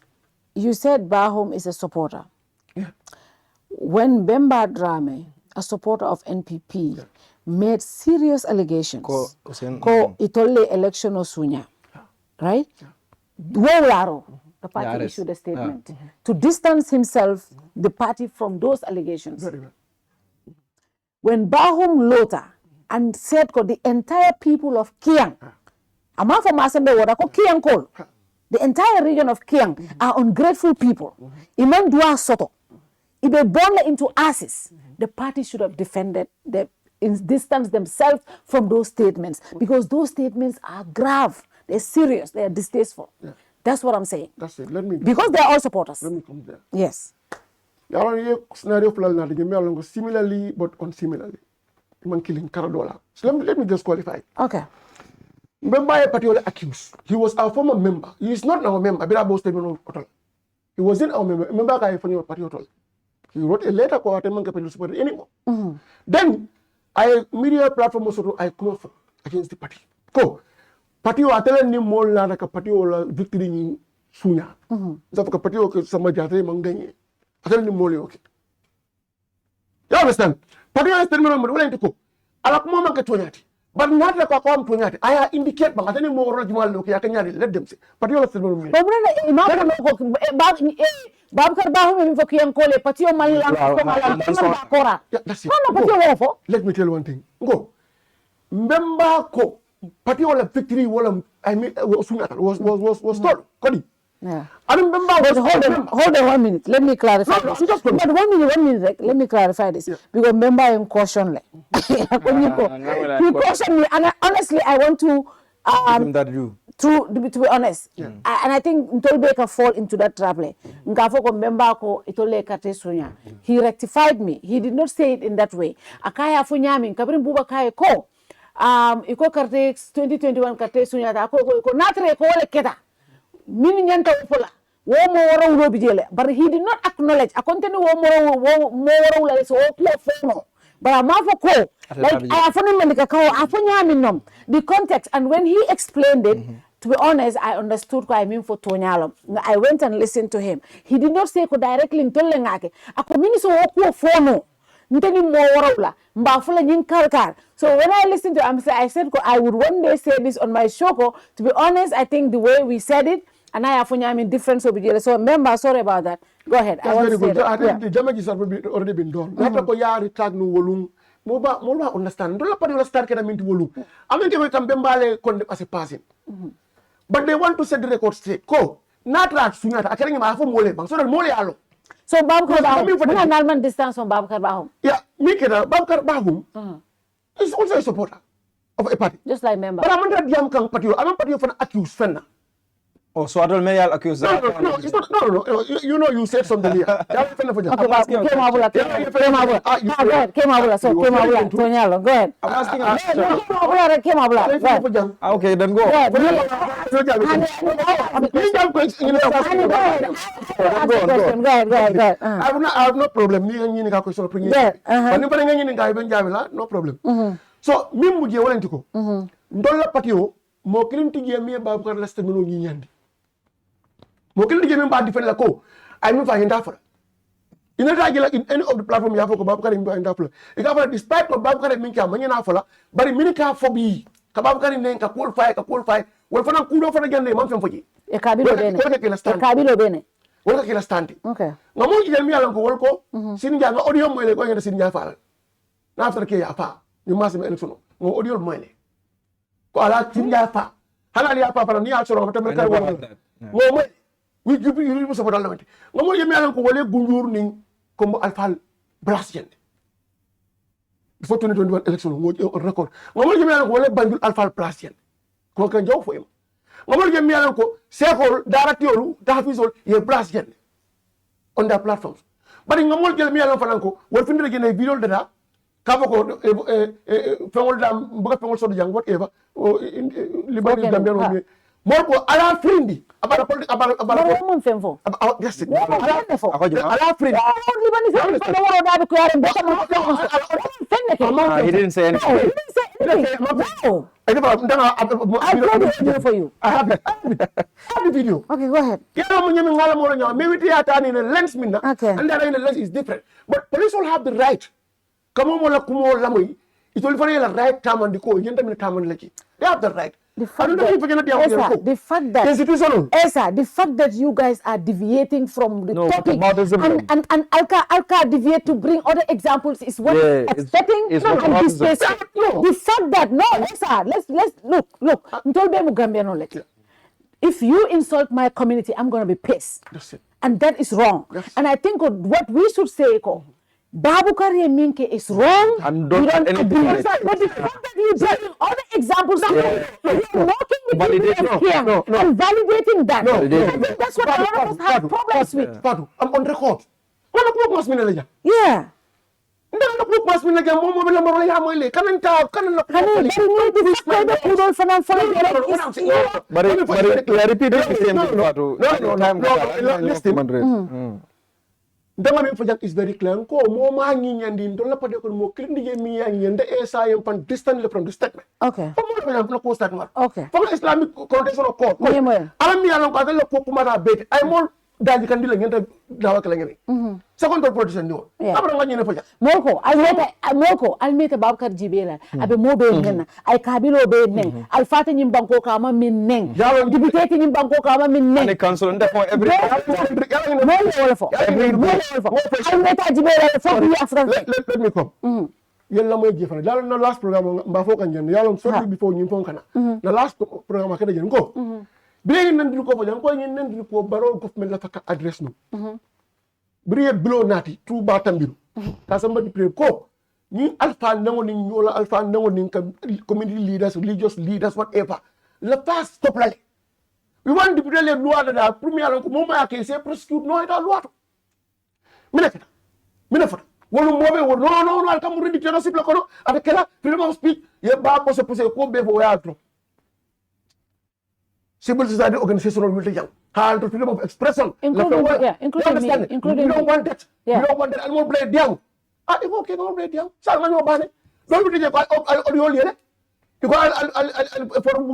You said Bahoum is a supporter. Yeah. When Bemba Jammeh, a supporter of NPP, made serious allegations. Ko itole election osunya, right? The party issued a statement to distance himself, the party, from those allegations. Very well. When Bahoum Lota and said the entire people of Kiang, Ama for Masembeh By-Election, Kiang call, the entire region of Kiang are ungrateful people. Iman Dua Soto, if they born into asses, the party should have defended them. Distance themselves from those statements because those statements are grave, they're serious, they are distasteful. Yeah. That's what I'm saying. That's it. Let me because they're all supporters. Let me come there. Yes. Scenario similarly but unsimilarly. Man killing Caradola. So let me just qualify. Okay. Member a particular accused. He was our former member. He is not our member. He was in our member. Member party. He wrote a letter to our support anymore. Then I media platform also I come up against the party. Ko party wa tele ni mol la ka party wala victory ni sunya. Zafa ka party ko sama jate manganye. Atele ni mol okay. You understand? Party wa statement mo wala ndiko. Ala ko mo man ka tonyati. But not like I'm tonyati. I indicate bang atele mo ro jimal okay akanyari let them say. Party wala statement mo. Baboucarr Bahoum for Kiang Kole, Patio Malang, let me tell you one thing. Go. Member ko Patio victory was told. Kodi. Yeah. I remember. Hold on 1 minute. Let me clarify. But 1 minute. Let me clarify this. Because member in caution. He cautioned me, and honestly, I want to. That view. To be honest, and I think Ntolbeka fall into that trap. He rectified me. He did not say it in that way. Akaya funyami kabrin buba kaya ko. Iko karte 2021 karte sunya ta ko natre ko le keta. Mini nyanta upola. Wo mo woro ulo bijele. But he did not acknowledge. A continue wo mo woro ulo so ko. But I'm not for call. Like the context, and when he explained it, to be honest, I understood what I mean for Tonyalo. I went and listened to him. He did not say directly in Tolengake. A community so fono. So when I listened to him, I said I would one day say this on my show. To be honest, I think the way we said it, and I have different. So remember, sorry about that. Go ahead. That's very good. I think the Jammeh has already been done. Not ko yari tag no wolung. Moba understand. Don't let start get into wolung. I mean, they can bembale as a passing. But they want to set the record straight. Ko not that sooner. I can't even mole bang. So that mole alo. So Baboucarr Bahoum, normal distance from Baboucarr Bahoum. Yeah, Baboucarr Bahoum is also a supporter of a party. Just like member. But I'm not young party. I'm not party of an accused friend. Oh, so I don't may accuse that. No, it's not. No. You know, you said something here. Go ahead. I'm asking. Okay, then go. Go ahead. I have no problem. No problem. So, me mujie wala ntiko. Ndola patio mo kilinti je me Baboucarr leste mino nyandi. mo kelli je men ba defend la ko ay mi fa hinda fa ina ta gila in any of the platform ya foko Baboucarr mi hinda fa e ka fa despite of Baboucarr min ka manyana fa la bari min ka fobi ka Baboucarr ne ka qualify wol fana kudo fana gande man fen foji e kabilo bene e kabilo bene wala kila standi okay ngamo ijel mi yalan ko wol ko sinja nga audio moyle ko ngada sinja fa na after ke ya fa ni Masembeh election ngo audio moyle ko ala sinja fa hala ali apa fana ni ya soro tamel kar wala ngo moy wi jubi yuri musa bodal lamati ngamo yemi yalan ko wole gunjur ni ko mo alfal blas yende il faut 2021 election ngo record ngamo yemi yalan ko wole banjul alfal blas yende ko kan jaw fo em ngamo yemi yalan ko sekol daratiolu dafisol ye blas yende on their platforms bari ngamol gel mi yalan fanan ko wol finde gene video data ka ko fengol dam buga fengol sodo jang whatever libani dam dero mi mol ko ala frindi abara politique abara mon femfo yes ala defo ala frindi libani femfo do woro dabe ko yare mbota mo fenne ko He didn't say anything. no I played the video for you. I have the video. Okay, go ahead. Maybe lens okay. And that lens is different. But police will have the right. Come on, it will find the right time and the call. They have the right. The fact that you guys are deviating from the topic and Alka deviate to bring other examples is what is upsetting. The fact that Essa, let's if you insult my community, I'm gonna be pissed. That's it. And that is wrong. Yes. And I think what we should say, Baboucarr Minke is wrong. And don't add anything. But the fact that you bring other examples, you're working with Kiang and validating that. That's what a lot of us have problems with. Fatou, I'm on record. Yeah. Listen, is very clear. Ko mo ma nyandi don la pade ko mo klindi je mi nyande Essa yam pan distant from the statement. Okay. Mo mo na ko statement. Okay. From Islamic connotation of court. Alam mi alam ko dal ko kuma da bet ay mo daji kan dila ngenta dawa kala ngene. Second politician no. Abra ngani ne faja. Moko almeta Baboucarr jibela abe mo be nena ay kabilo be nen al fata nyim banko kama min nen dibitete nyim banko kama min nen And the council and therefore every let me come. Yalla moy jefana dal na last program mba fo kan jen yalla so before nyim fon kana na last program ka jen ko be nan dil ko fajan ko nyen nan dil ko Barrow government la faka address no briye below nati tout ba tambiru ka samba di pre ko ni alpha nango ni nyola alpha nango ni community leaders religious leaders whatever le pass stop la we want to put les lois de la première ko moma ke c'est prosecute no ita loi to mina fata wonu mobe wo no al kam rendi dictatorship la kono avec la freedom of speech ye ba ko se poser ko be fo ya to civil society organization will take young hand to freedom of expression including me you don't want that you don't want that animal blade down if okay no blade down sa nga no bane don't be ko audio li rek ko al forum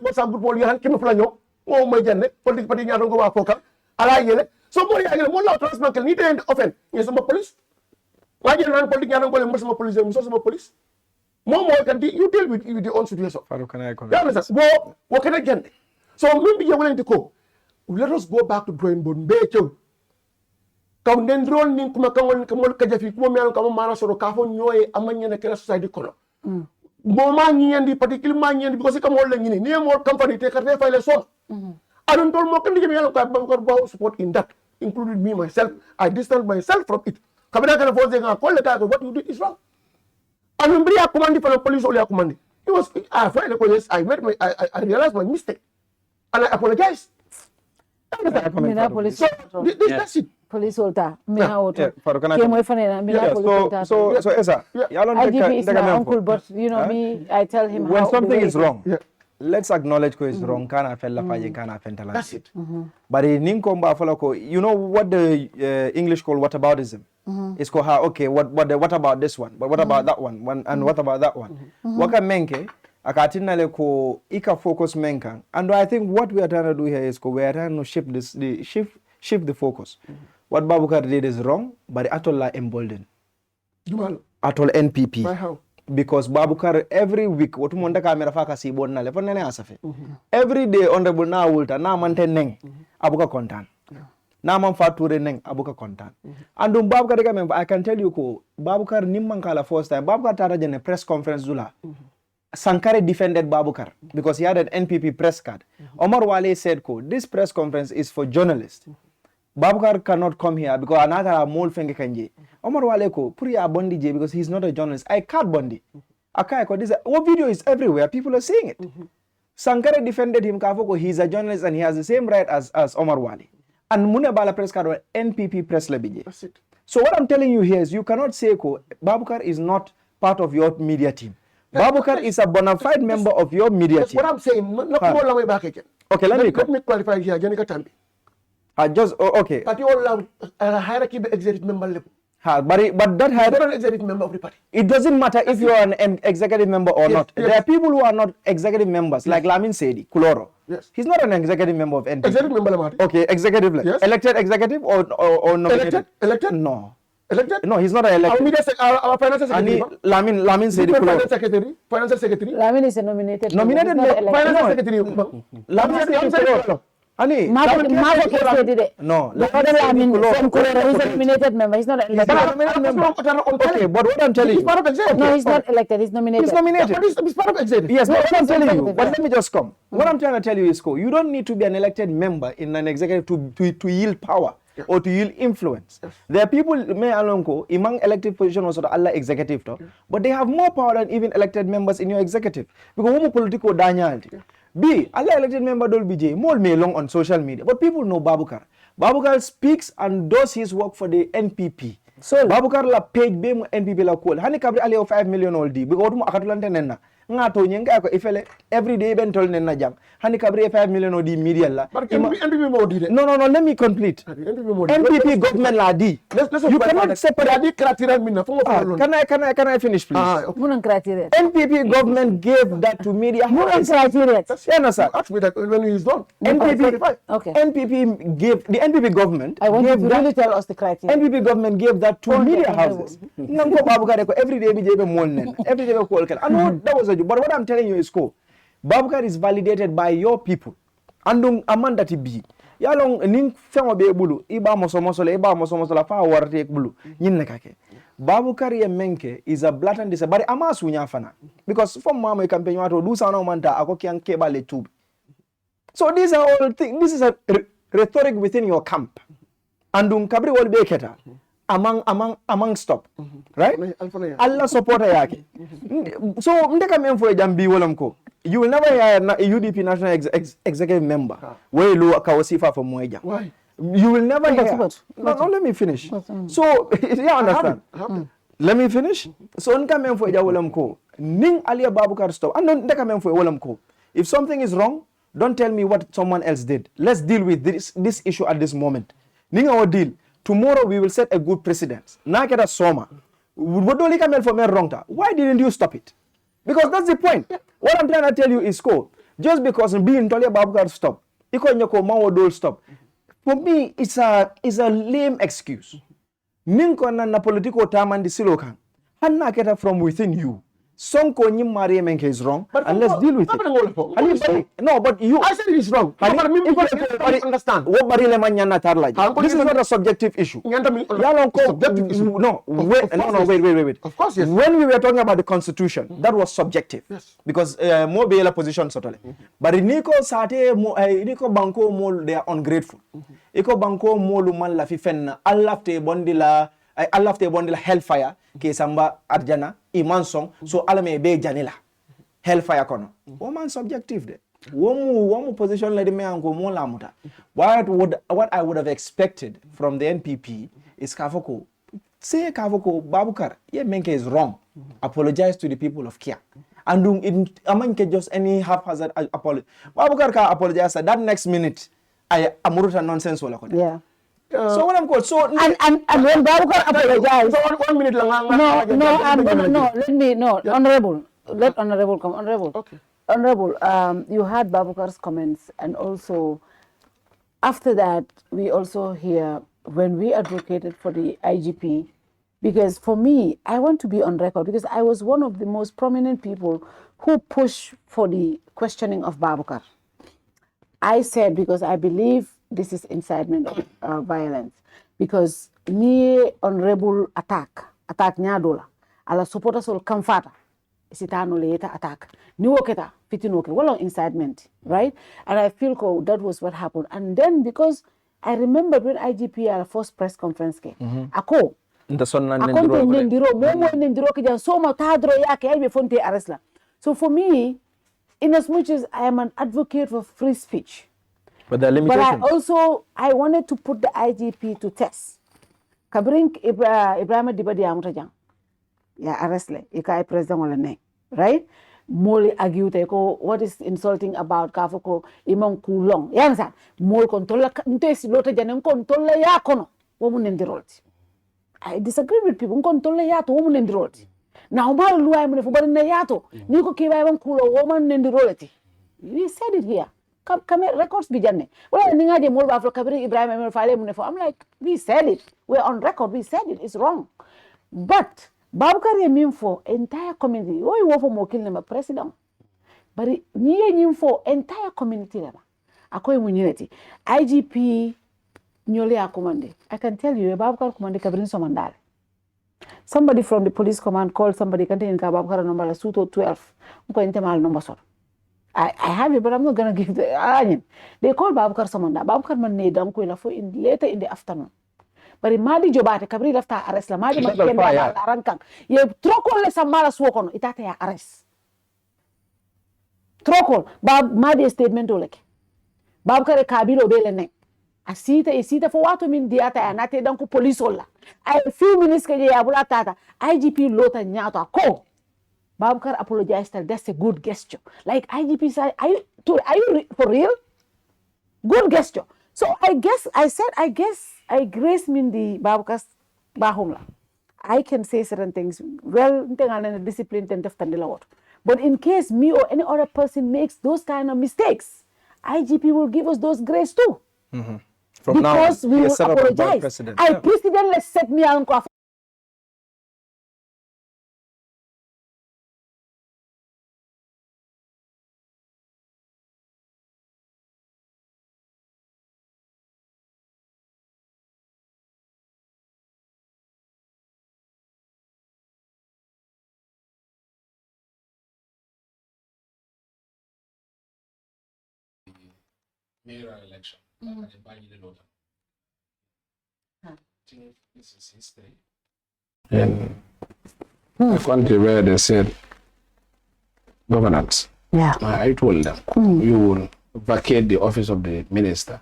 WhatsApp group wol yahan kimo fla ñoo mo may jenne politique parti ñaata ko wa fokal ala yele so mo yaagele mo law transmankel ni te offen ni sama police waje nan politique ñaata ko le mo sama police mo sama police mo kan di you deal with your own situation Fatou, can I comment? wo kana jende so min bi jewlente ko let us go back to drawing board be cew kaw nden drone ni kuma kangol kamol kajafi kuma mi an kam mana soro ka fo ñoy amanya na kala society kono mo ma ñandi particulièrement ñandi because kamol la ñini ni mo company te carte fay le so adon tol mo kan digami yalla ko Baboucarr Bahoum support in that including me myself I distance myself from it kabina kana fo nga ko le ka what you did is wrong and bri commandi for the police only commandi it was I finally I realized my mistake and I apologize. Police. So that's it. Police solta. Kemo fanena. So Essa, IGP is my uncle, but you know me, I tell him when how something is wrong. Let's acknowledge ko is wrong. Kana fella faje kana fentala. That's it. But in Ninkomba follow you know what the English call whataboutism. It's called how okay what about this one? But what about that one? And what about that one? Waka menke akatina le ko ika focus menkan. And I think what we are trying to do here is we are trying to shift the focus. What Baboucarr did is wrong, but Atolla emboldened. Atol NPP. By how? Because Baboucarr every week, what monda kamera faka si bon na le pon nene asafe. Every day honorable na wulta na mante neng abuka kontan. Na man fature neng abuka kontan. And Baboucarr I can tell you ko Baboucarr nimman kala first time Baboucarr tara jene press conference zula. Sankare defended Baboucarr because he had an NPP press card. Omar Wale said ko this press conference is for journalists. Baboucarr cannot come here because another mole fenge kanje. Omar Wale ko puri bondi je because he's not a journalist. I can't bondi. Akai ko this video is everywhere. People are seeing it. Sankare defended him kafoko he's a journalist and he has the same right as Omar Wale. And Mune Bala press card NPP press labije. That's it. So what I'm telling you here is you cannot say ko Baboucarr is not part of your media team. Baboucarr is a bona fide member of your media team. What I'm saying, not more long way back again. Okay, let me clarify here. Tambi. Okay. Party all hierarchy executive member level. But that You're not an executive member of the party. it doesn't matter if you are an executive member or not. Yes. There are people who are not executive members, like Lamin Sedi, Kuloro. Yes. He's not an executive member of NPP. Executive member of the party. Okay, executive. Yes. Elected executive or nominated? Elected? No. Elected? No, he's not an elected. Our financial secretary. Lamin Sedi, Kuloro. Financial secretary. Lamin is a nominated. Nominated member. He's not elected. Financial secretary. Lamin Sedi, Kuloro. Ani, No, Lamin from Kuloro, he's a nominated member. He's not elected. Okay, but what I'm telling you. He's part of executive. No, he's not elected. He's nominated. He's nominated. He's part of executive. Yes, but what I'm telling you, executive, but yeah. let me just come. What I'm trying to tell you is, you don't need to be an elected member in an executive to yield power or to yield influence. There are people, may alonko, among elected position also Allah executive, but they have more power than even elected members in your executive. Because who political danyalty. B, Allah elected member don't be more may long on social media, but people know Baboucarr. Baboucarr speaks and does his work for the NPP. So Baboucarr la page be mo NPP la call. Hani kabri ali 5 million old di because mo akatulante nenna. Nga to nyenga ko ifele every day ben tol nenna jam. Hani kabri 5 million old di media la. But NPP mo di. No, let me complete. NPP government la di. You cannot separate criteria minna. Can I finish please? Criteria. NPP government gave that to media. Criteria. Ask me that when he's done. Okay. NPP gave the NPP government. I want you to really tell us the criteria. NPP government gave that to media houses. Nango Baboucarr every day be molnen. Every day be call. I know that was a joke, but what I'm telling you is Baboucarr is validated by your people. Andung amanda tibi. Yalong ning fengo be bulu. Iba moso la fa warate bulu. Nyin nakake. Baboucarr ye menke is a blatant disability. Bari ama sunya fana. Because from mama campaign wato do sana manta ako Kiang keba le tube. So these are all things. This is a rhetoric within your camp. Andung kabri wol be keta. Among stop. Right? Allah supporter yake. So mdeka memfo jambi wolamko. You will never hear a UDP national executive member where lu kawasifa for mweja. Why? You will never hear. No, let me finish. So, yeah, understand. Let me finish. So, nka memfo ja wolamko. Ning alia Baboucarr stop. And ndeka memfo wolamko. If something is wrong, don't tell me what someone else did. Let's deal with this issue at this moment. Ning our deal. Tomorrow we will set a good precedent. Nakeda soma. What do you come for me wrong? Why didn't you stop it? Because that's the point. What I'm trying to tell you is just because being told Baboucarr stop, iko nyoko mawo dol stop. For me, it's a lame excuse. Ninko na politiko tamandi silokan. Hanna keta from within you. Sonko nyimari menke is wrong, but and let's deal with it. No, but you. I said it is wrong. I understand. This is not a subjective issue. Wait. Of course, yes. When we were talking about the constitution, that was subjective. Yes. Because more be a position totally. But Niko Sate, Niko Banko Mol, they are ungrateful. Iko Banko Moluman la Fifen, Alafte Bondila Hellfire, Kesamba Arjana, Imansong, so Almameh Be Janila. Hellfire kono. Woman subjective de. Womu position lady me anko mo lamuta. What I would have expected from the NPP is Kavoko. Say Kavoko Baboucarr, yeah, Menke is wrong. Apologize to the people of Kiang. And Amanke just any haphazard apology. Baboucarr ka apologize that next minute I amuruta nonsense wala kono. Yeah. So what I'm called. So and when Baboucarr apologized. So 1 minute lang. No, Honorable. let Honorable come. Honorable. Okay. Honorable, you had Baboucar's comments, and also after that, we also hear when we advocated for the IGP, because for me, I want to be on record because I was one of the most prominent people who pushed for the questioning of Baboucarr. I said, because I believe this is incitement of violence, because ni honorable attack nyadola, ala supporters will come fata, sitano leeta attack, ni woketa, fitinoke, well incitement, right? And I feel that was what happened. And then because I remember when IGP at the first press conference, ako, so for me, in as much as I am an advocate for free speech, but there are limitations. But I wanted to put the IGP to test. Kabring Ibrahim Dibadi Amtajang. Yeah, arrest le. Ika president wala ne. Right? Mole argued ko what is insulting about Kafoko imam kulong. Yansa. Mole controlla ntesi lota janen controlla ya kono. Woman endirolti. I disagree with people. Controlla ya to woman endirolti. Na umal luwa mune fubari na yato. Niko kiba imam kulo woman endirolti. We said it here. Come records bijanne. Well, ningaje molba afro kabiri Ibrahim fale mune for. I'm like, we said it. We're on record. We said it. It's wrong. But Baboucarr mean for entire community. Oh, you want for more killing the president. But you for entire community level. Akoy munireti. IGP nyole akomande. I can tell you, Baboucarr commande kabiri somandale. Somebody from the police command called somebody containing Baboucarr number la suto 12. Uko intemal number sort. I have it, but I'm not gonna give the. They call Baboucarr Samanda. Baboucarr man ne dam ko in later in the afternoon. But Madi Jobate Kabri left her arrest. La Madi Makenda Arankang. Ye trokol le samala swokono. Itate ya arrest. Trokol. Madi statement oleke. Baboucarr kabilo bele ne. Asita for what mean diata anate danku police olla. I few minutes ke ya bula tata. IGP lota nyato ko. Baboucarr apologized. That's a good gesture. Like IGP said, are you for real? Good gesture. So I grace mean the Baboucarr Bahoum. I can say certain things. Well, discipline but in case me or any other person makes those kind of mistakes, IGP will give us those grace too. From because now, we will apologize. President, let's set me on. Mayoral election. This is history. In a country where they said governance, I told them you will vacate the office of the minister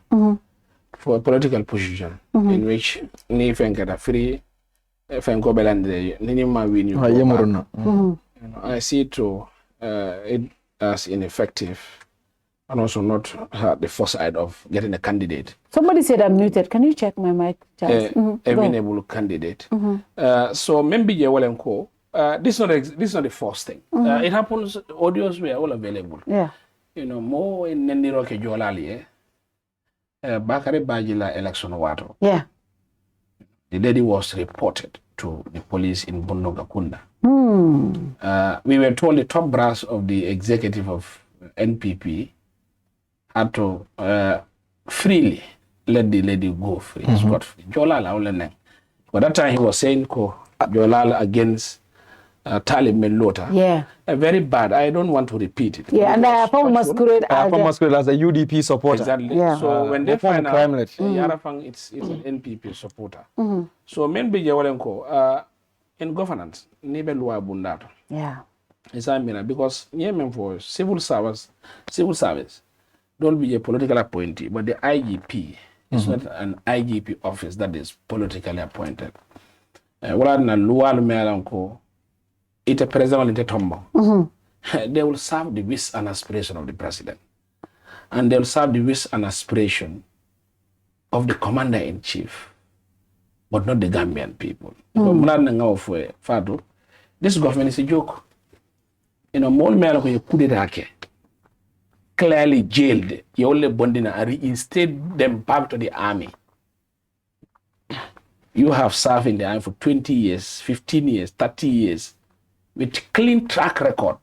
for a political position in which ni fengada free fengo belande ni ma win you. I see it as ineffective. And also not the foresight of getting a candidate. Somebody said I'm muted. Can you check my mic, Charles? A winnable candidate. So maybe this is not the first thing. It happens. Audios were all available. Yeah. You know, more in Nendiroke Jolali. Bakare Bajila election water. Yeah. The lady was reported to the police in Bondogakunda. We were told the top brass of the executive of NPP had to freely let the lady go free, scot free. Jolala, but that time he was saying Jolala against Talib Melota. Yeah. Very bad. I don't want to repeat it. Yeah, and I found masquerade as a UDP supporter. Exactly. Yeah. So when they find out Yarafang, it's an NPP supporter. So maybe Jawalenko in governance, Nibelua Bundato. Yeah. Because for civil service don't be a political appointee, but the IGP is not an IGP office that is politically appointed. They will serve the wish and aspiration of the president, and they will serve the wish and aspiration of the commander-in-chief, but not the Gambian people. This government is a joke. more male who you put it clearly jailed, you only bondina and reinstate them back to the army. You have served in the army for 20 years, 15 years, 30 years, with clean track record.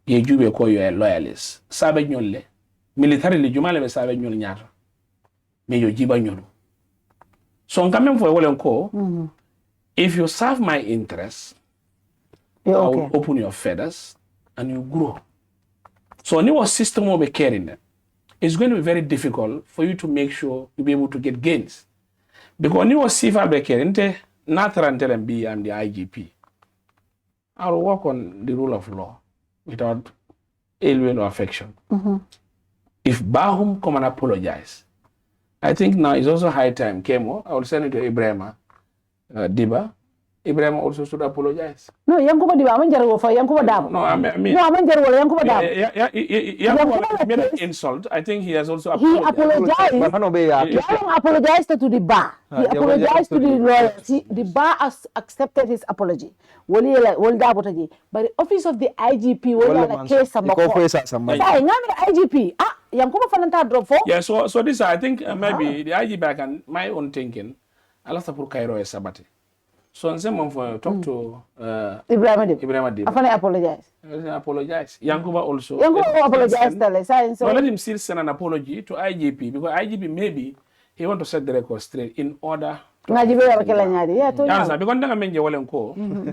You be call you a loyalist. Sabe nyole. Militarily, jumale be sabe nyole nyaro. Me yo jiba nyolo. So I'm coming for a well call. If you serve my interests, I will open your feathers and you grow. So new system will be carrying them. It's going to be very difficult for you to make sure you be able to get gains. Because new CFA be carrying not until I'm the IGP. I will work on the rule of law without ill will or affection. If Bahoum come and apologize, I think now it's also high time, Kemo, I will send it to Ibrahim Diba. Ibrahim also should apologize. No, Yankuba Diba, I'm going for Yankuba Dab. No, I mean, no, I'm going to Yankuba Dab. Yankuba made an insult. I think he has also apologized. He apologized. He apologized to the bar. He apologized to the lawyers. The bar has accepted his apology. But the office of the IGP will case some IGP. Yeah, so this I think maybe the IGP can my own thinking. I'll have to put Cairo as Sabati. So on someone for talk to Ibrahim Dib. I apologize. Apologize. Yankuba also. Yankuba apologize. So let him still send an apology to IGP because IGP maybe he want to set the record straight in order. Because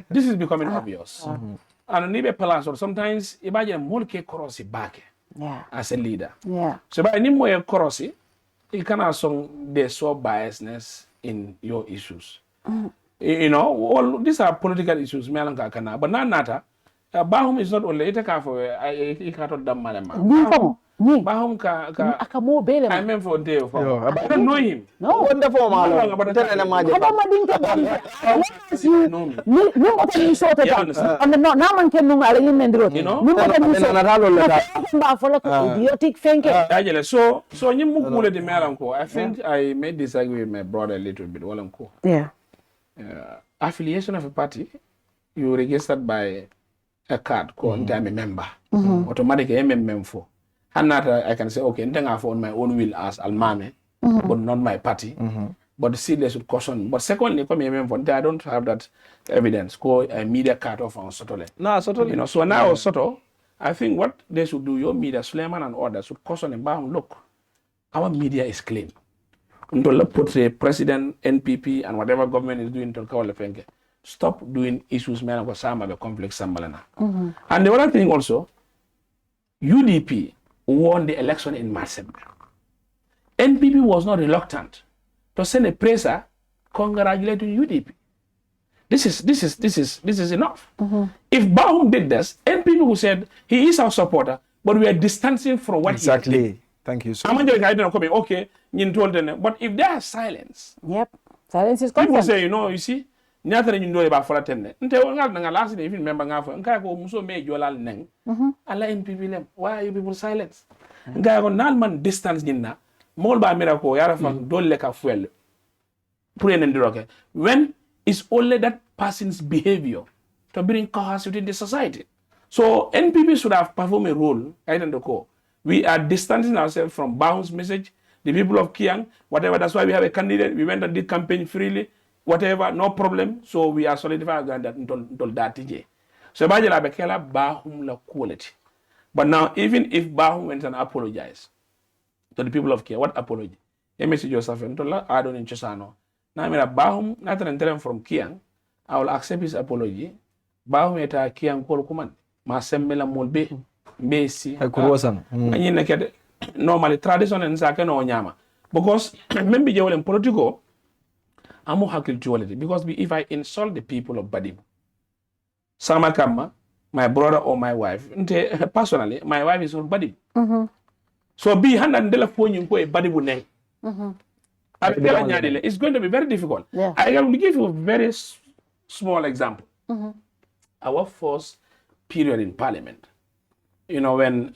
this is becoming obvious. And maybe balance or sometimes imagine more crossy back as a leader. Yeah. So by any more crossy, you can also they saw biasness in your issues. You know, all these are political issues, but not Bahoum is not only it for I can't Dampha. Bahoum I meant for day of I don't know him. No, wonderful. So I think I may disagree with my brother a little bit. Yeah. Affiliation of a party, you registered by a card called I'm a member. Automatically I'm a member for. And not I can say, okay, I'm on my own will as Almameh, but not my party. But still they should caution. But secondly, I don't have that evidence. Call a media cut off on Sotole. No, Sotole. You know, so now Soto, I think what they should do, your media, Suleiman and others should caution them. Look, our media is clean. Until put the president, NPP, and whatever government is doing to call the stop doing issues man of the conflict sambalana. And the other thing also, UDP won the election in Masembeh. NPP was not reluctant to send a presser congratulating UDP. This is enough. If Bahoum did this, NPP who said he is our supporter, but we are distancing from what he did. Thank you so much. Okay, but if there is silence, yep, silence is constant. People say, you see, nothing you know about for attending. Until last day, if you remember, why are you people silent? Nalman distance nina, more by miracle, Yarafan, don't like a fuel. When it's only that person's behavior to bring chaos within the society. So NPP should have performed a role, I don't know. We are distancing ourselves from Bahoum's message, the people of Kiang, whatever. That's why we have a candidate. We went and did campaign freely, whatever, no problem. So we are solidifying that until that day. So Bahoum la quality. But now, even if Bahoum went and apologized to the people of Kiang, what apology? A message yourself, I don't in Chosano. Now, I'm Bahoum, not an interim from Kiang. I will accept his apology. Bahoum at Kiang call command. Masembeh By-Election. Basi normally tradition and sake no nyama because maybe you will political amu hakiltuality because if I insult the people of Badibu sama kama my brother or my wife personally my wife is from Badibu so be hand and dela phone you ko Badibu neng it's going to be very difficult. I will give you a very small example. Our first period in parliament, you know, when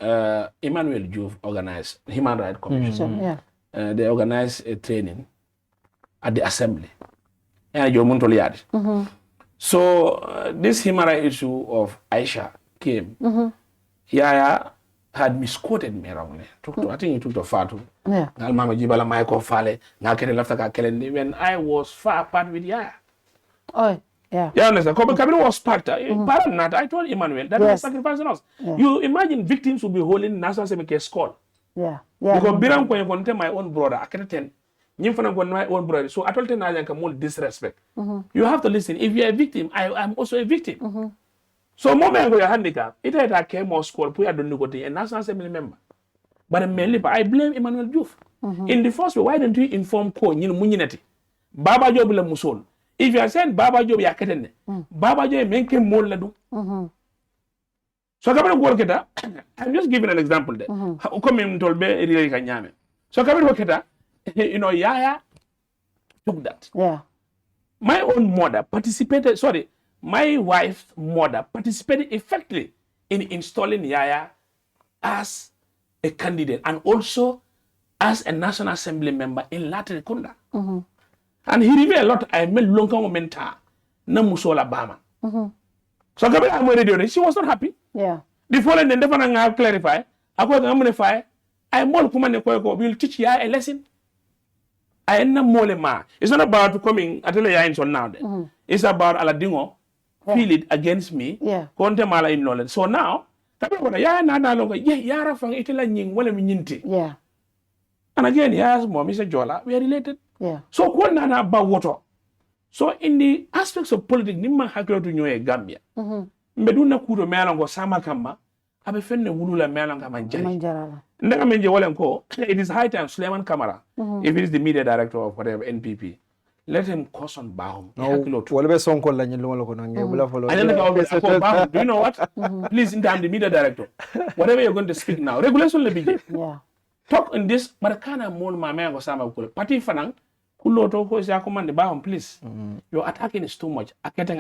Emmanuel Juve organized Human Rights Commission, they organized a training at the assembly. And So this human rights issue of Aisha came, Yaya had misquoted me wrongly. I think he took to Fatou. Yeah. Almameh Gibba la Michael Fale, when I was far apart with Yaya. Oh, yeah. You understand? Kabir was part. I told Emmanuel that was sacrificing us. Yeah. You imagine victims will be holding National Assembly call. Yeah. Because Biram Kwen tell my own brother, I can't tell. My own brother. So I told him I can more disrespect. You have to listen. If you're a victim, I am also a victim. So moment ago, handicap. It had a Kemo school, put a National Assembly member. But I blame Emmanuel Diouf. In the first way, why don't you inform Ko Munity? Baba Job la Muson. If you are saying Baba Job ya ketene, Baba Job menke more ladu. So I'm just giving an example there. Come in told me really kanyame. So Yaya took that. Yeah. My own mother participated, my wife's mother participated effectively in installing Yaya as a candidate and also as a National Assembly member in Latin Kunda. And he revealed a lot. I made long mentor, na musola Bama. So I'm radio. She was not happy. Yeah. The following then definitely clarify. I will teach Yaya a lesson. I am not It's not about coming at the now. It's about Aladingo. Feel it against me. Yeah. In knowledge. So now, yeah. And again, yes, mom, Mr. Jola, we are related. Yeah. So what nana about water? So in the aspects of politics, nimma hakilo to nyoe Gambia. Meduna kudo melango sama kama, abe fenne wulula melango manjari. It is high time Suleiman Kamara, if he is the media director of whatever NPP, let him caution Bahoum. Do you know what? Please, I'm the media director. Whatever you're going to speak now, regulation will begin. Yeah. Talk in this, but kana mon mama go sama kule. Party fanang, kulo ko siya command Bahoum, please. Your attacking is too much. Aketeng.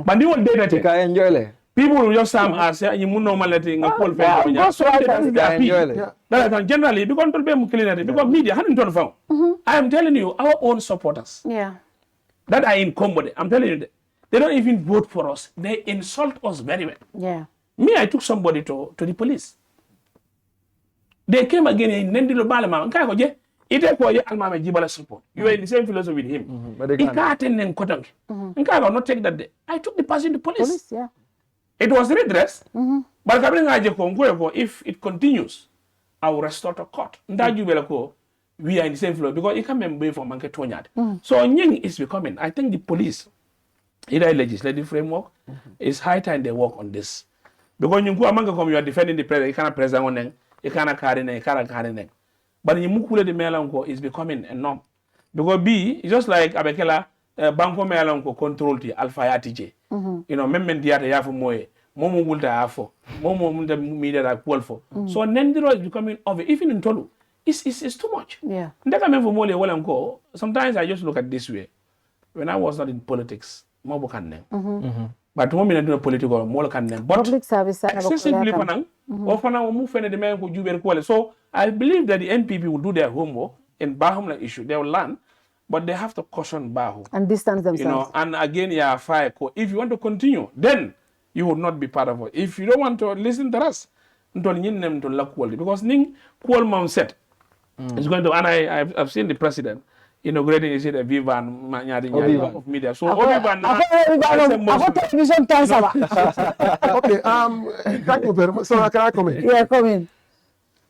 But you will data take. Enjoy. People will just as you normally think a call generally because media hadn't I am telling you, our own supporters that are incumbent, I'm telling you, they don't even vote for us. They insult us very well. Yeah. Me, I took somebody to the police. They came again in Nendilo Balama. Almameh Gibba support. You are in the same philosophy with him. I not take that day. I took the person to police. Yeah. It was redress, but if it continues, I will restore to court. We are in the same floor because it can't be from Manke Tonyad. So Nying is becoming, I think the police, either legislative framework, it's high time they work on this. Because you are defending the president, you cannot present on them, you cannot carry them, but you mukule the melanco is becoming a norm. Because B, it's just like Abekela, Banco melanco control the Alpha TJ. Memmen diata yafo moye momo wulta afo momo munda media da call for so Nendiro is becoming obvious even in Tolu it's too much. Yeah. Sometimes I just look at this way. When I was not in politics mo can name but when I do political mo can name but public service excessively panang or panang move fene de men ko juber ko so I believe that the NPP will do their homework in Bahoum issue. They will learn. But they have to caution Bahoum. And distance themselves. And again, fire. If you want to continue, then you will not be part of it. If you don't want to listen to us, because Ning Kual Mount said is going to, and I've seen the president inaugurating is it a Vivan of media. So television times okay, thank you very much. So can I come in? Yeah, come in.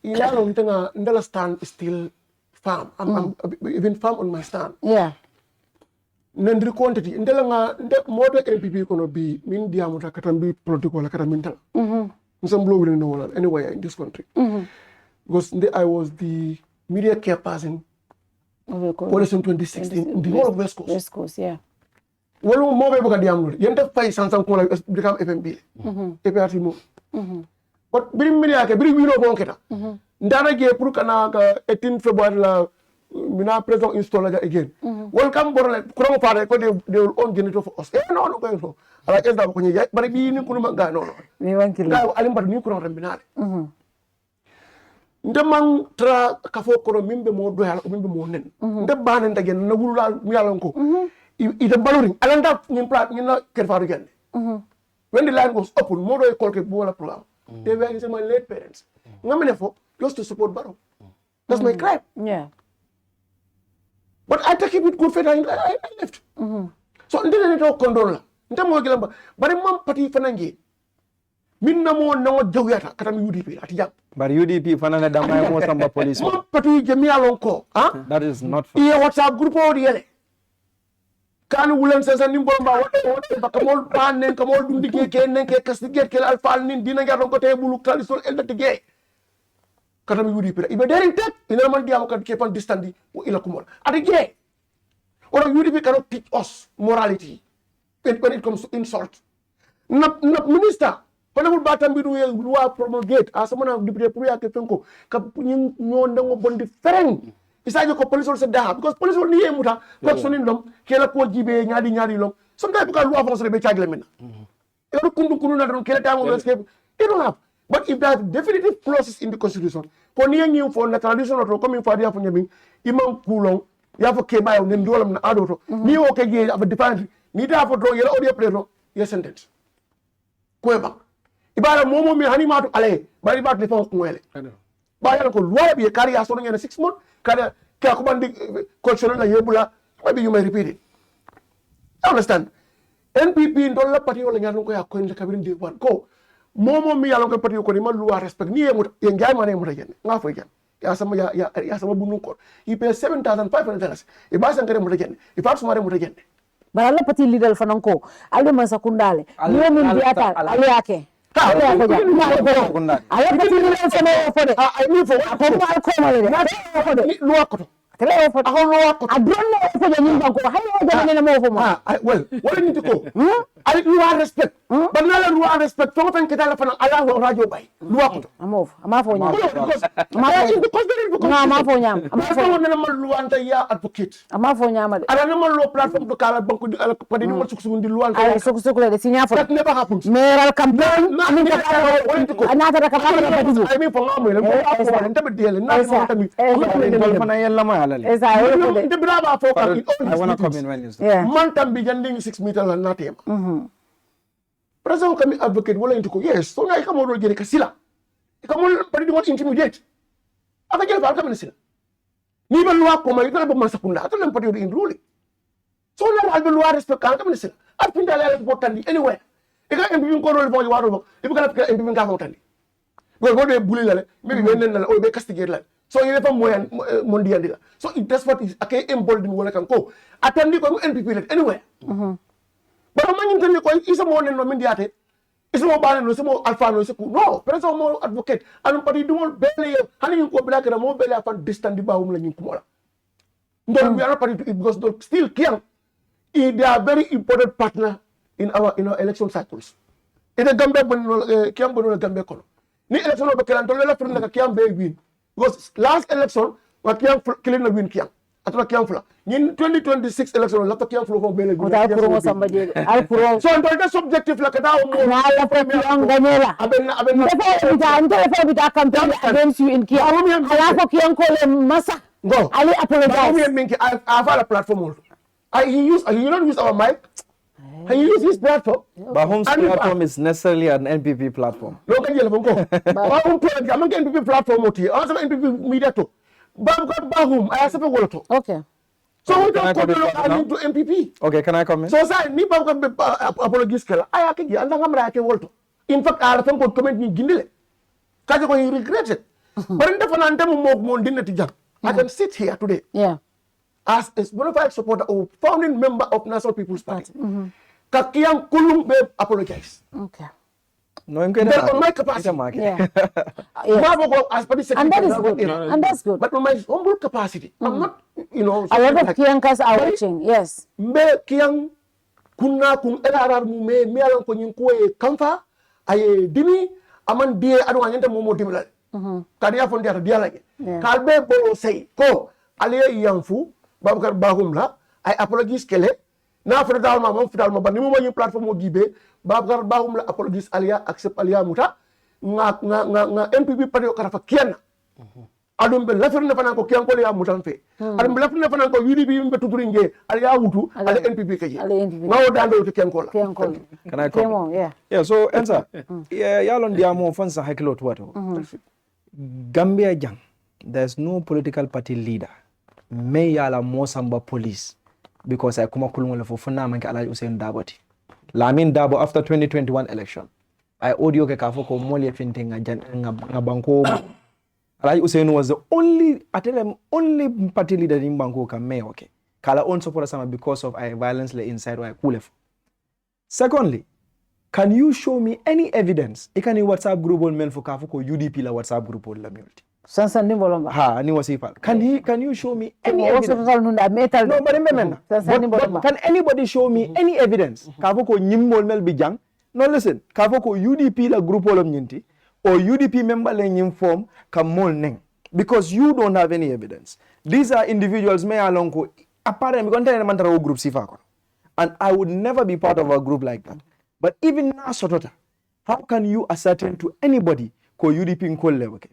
Ndala stand is still firm. I'm even firm on my stand. Yeah. Nendri quantity. Ndala nga model MPP kono be min diamuta katambi political la katamintal. Some blow within the world anywhere in this country. Because I was the media care person. Policy in 2016 in the whole of West Coast. West Coast, yeah. Well, more people can diamond. Yenda pay sansan kola become FMB. APRC move. But bring media ke bring we no bonketa. Ndana ge pour kana 18 February la mina president install again. Welcome borale kurango pare ko they will own generator for us. No going for. Ala esa ko nyi bari bi ni kunu manga no. Ni wankili. Ga alim bar ni kurango binale. Ndemang tra kafo kono mimbe mo doyal o mimbe mo nen. Nde banen tagen na wulula mi yalan ko. Ida baloring alanda ni plat ni na Kerr Fatou gende. When the line was open, more than a call program. They were my late parents. Just to support Barrow. That's my crime. Yeah. But I take it with good faith. I left. So I didn't know condone. But I'm party fanangi. Minna mo no jawyata katam UDP at jam. But UDP fanana damay mo samba police. Party jamia lonko. That is not for WhatsApp group or the kan wulen sa nimbo ba wote ba kamol pan nen kamol dundi ke ken nen ke kastige ke alfal nin dina ngar ko te bulu tradition el datige katam UDP ibe daring tek ina man diam kan ke pan distandi o ila kumol adige or UDP cannot teach us morality when it comes to insult not minister panamul batam bi du loi promulgate asamana député pour ya ke fenko ka ñi ñoo ndango bon di fereng isaje ko police se daha because police ni yemuta ko sonin dom kela ko jibe ñaadi lom sometimes because loi français be chagle men e do kundu na don kela tamo escape it don't have but if there are definitive clauses in the constitution ko ni ngi for na tradition to comme fa dia fo ñami imam kulon ya fo ke bayo nen dolam na ado to ni o ke je aba defend ni da fo do yela audio play to ye sentence ko ba ibara momo mi hani matu ale bari bat le fon ko ele ba yalla ko loi bi kari ya so ngene 6 months kada ke ko bandi constitution la yebula maybe you may repeat it. I understand NPP ndol la parti wala ngal ko ya ko en kabirin de wan ko momo mi yalla ko parti ko ni ma loi respect ni yemu ye ngai ma ne mu tajen nga fo jen ya sama ya sama bunun ko you pay $7,500 e ba san kare mu tajen e fa sumare mu tajen bara la parti leader fananko aldo man sakundale ni min biata ale yake ale parti leader fano fode ay mi fo ko ma ko ma le na loi ko tele fo a loi ko adronno fo de nyimba ko hayo de ne mo fo mo well wala nit ko ay loi respect ba na la loi respect to tan kita la fana ala radio bay loi ko ama fo nyam ama fo nyam ama fo na ma loi anta ya advocate ama fo nyam ala na ma lo platform do kala banko di ala ko di mo suksu di loi ay suksu le signa fo that never happens mayoral campaign amin ka anata da campaign ka di ay mi fo ngamo le ko enta be diele na mo tami fana yalla ma halal esa de brava fo ka I want to come in when you man tam bi janding 6 meter la natem president kami advocate wala into ko yes so ngay kamo do jere ka sila kamo pari di mo intimidate aka jere fa kamo sila ni ba loi ko may dala ba man sakunda ato lam pari do in ruling so na albe loi respect kan kamo sila at pinda la ko tandi anywhere e ka MPP ko do fo waro e ba ka MPP ka fo tandi go do bully la maybe wenen la o be castigate la so you never moyen mondial dila so that's what is okay embolden wala kan ko atandi ko NPP let anywhere but man intende ko isa mo nen no min diate isa mo bane no mo alpha no no president mo advocate anu padi dumol bele hani ko bela kera mo bele afan distant di bawum la nyin ko mola ndol we are party because still Kiang they are very important partner in our election cycles ida gambe bon Kiang bon gambe ko ni election o be kelan to la firna ka Kiang be win because last election wa Kiang kilin na win Kiang atwa Kiang fula in 2026 election la to Kiang fula ko bele win da pro samba je al pro so ndol da subjective la kada mo na la pro Kiang ganela aben defo bita campaign against you in Kiang ala ko Kiang ko le masa go ali apologize I have a platform he don't use our mic. He use his platform. Bahoum's platform is necessarily an NPP platform. No, can you Bahoum platform? I'm NPP platform. Also NPP media too. Baboucarr Bahoum, I have a word to. Okay. So we don't come to NPP. Okay, can I comment? So say ni Baboucarr apologies kala. I have to. Anda ngamra ake word to. In fact, I have to comment ni gindile. Kaje ko he regrets it. But in the fanante mo dinne tijang. I can sit here today. Yeah. As a bona fide supporter or founding member of National People's Party. Kiang kulum be apologize. Okay. No, I'm going on my capacity. Yeah. And that is good. And that's good. But on my humble capacity, I'm not, a lot of Kiangkas are watching. Yes. Me Kiang kuna kung LRR mu me alang ko nying kuwe kamfa ay dimi aman die adu anyenta momo dimla. Kadiya fondi ata dia lagi. Kalbe bolo say ko aliye yangfu Baboucarr Bahoum la ay apologies kele na fedal ma mom fedal ma ba ni mo ñu plateforme mo gibe Baboucarr Bahoum la apologies alia accept alia muta nga NPP parti kara fa kiana adum be lafirne fana ko Kiang ko ya mutamfe adum be lafirne fana ko UDP be tuduringe al ya wutu al NPP kaje ngawo dando to Kiang ko la can I come? Yeah, so Ensa yalon diamo fansa hakilo tuwato Gambia jang, there's no political party leader may yala Mosamba police because I kuma kulungo for funa manke Alhaji Usain Daboti Lamin Darboe after 2021 election I audio ke kafo ko moli finte nga banko Alhaji Usain was the only party leader in banko ka may okay kala on support sama because of violence le inside wa kulef. Secondly, can you show me any evidence ikani WhatsApp group on men for kafo ko UDP la WhatsApp group on la multi Sansa ni bolomba. Ha, ni wasifal. Can you show me any evidence? No, but remember. Can anybody show me any evidence? Kafo ko nyimmol mel bijang. No, listen. Kafo ko UDP la group olom nyinti or UDP member le nyim form kamol neng because you don't have any evidence. These are individuals me along ko apparently contain mantara group sifa. And I would never be part of a group like that. But even now sotota, how can you ascertain to anybody ko UDP nkolle okay?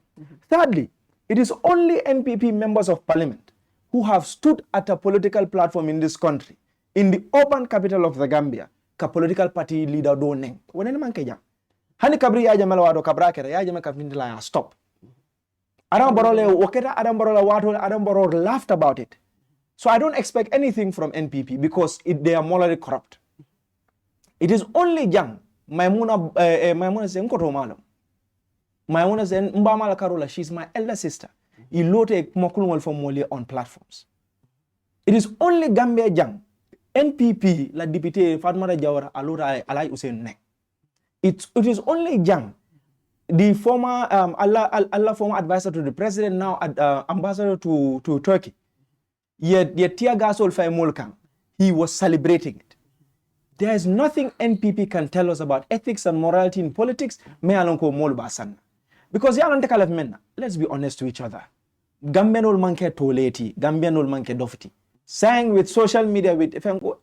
Thirdly, it is only NPP members of parliament who have stood at a political platform in this country, in the urban capital of the Gambia, ka political party leader do neng. Wanene man keja. Hani kabri ya jamala wado kabra kera ya jamala kafindila ya stop. Adam Barrow waketa Adam Barrow wato Adam Barrow laughed about it. So I don't expect anything from NPP because they are morally corrupt. It is only young Maimuna Senkoto Malam. My owner said, Mbamala Karola, she's my elder sister. Ilote Mokulwal for Mole on platforms. It is only Gambia Jang, NPP, la Deputy Fatmata Jawara, Alura Alhaji Usain Nek. It is only Jang, the former Allah former advisor to the president, now ambassador to Turkey. Yet tear gas all fire Molkang. He was celebrating it. There is nothing NPP can tell us about ethics and morality in politics. Me alonko mol basan. Because ya don't take men. Let's be honest to each other. Gambian ol manke toleti, Gambian ol manke dofti. Sang with social media with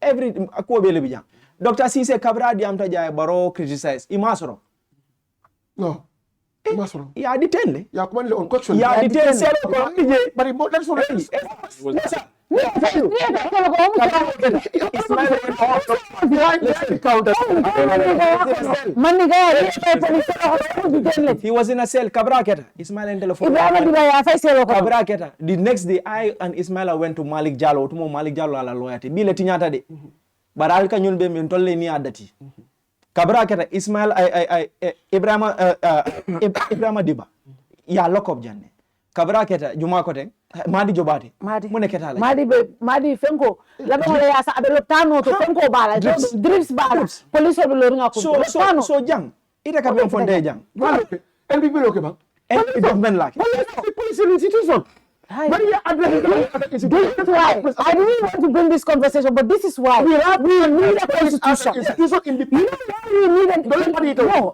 every ako bele bijang. Dr. Sise Kabra diamta jaya Barrow criticize. Imasoro. No. Imasoro. Ya detained. Ya kumani on question. Ya detained. But let's not. He was in a cell, Kabra Keta. Ismail and telephone. Kabra Keta. The next day, I and Ismaila went to Malik Jallo, to Malik Jallo ala loyalty. Bile tinyata de. But I'll can you be mentolle ni adati. Kabra Keta, Ismail, Ibrahim Diba. Ya lock up Janne. Kabra Keta, Juma Kote. Madi Jobati. Madi Keta. Madi Fenko. Labangale asa abelotano to Fenko bala. Drips bala. Police will learn so young. Ita kabe mfonde young. NPP loke ba? NPP government like. Police institution. This is why I didn't want to bring this conversation, but this is why we need a constitution.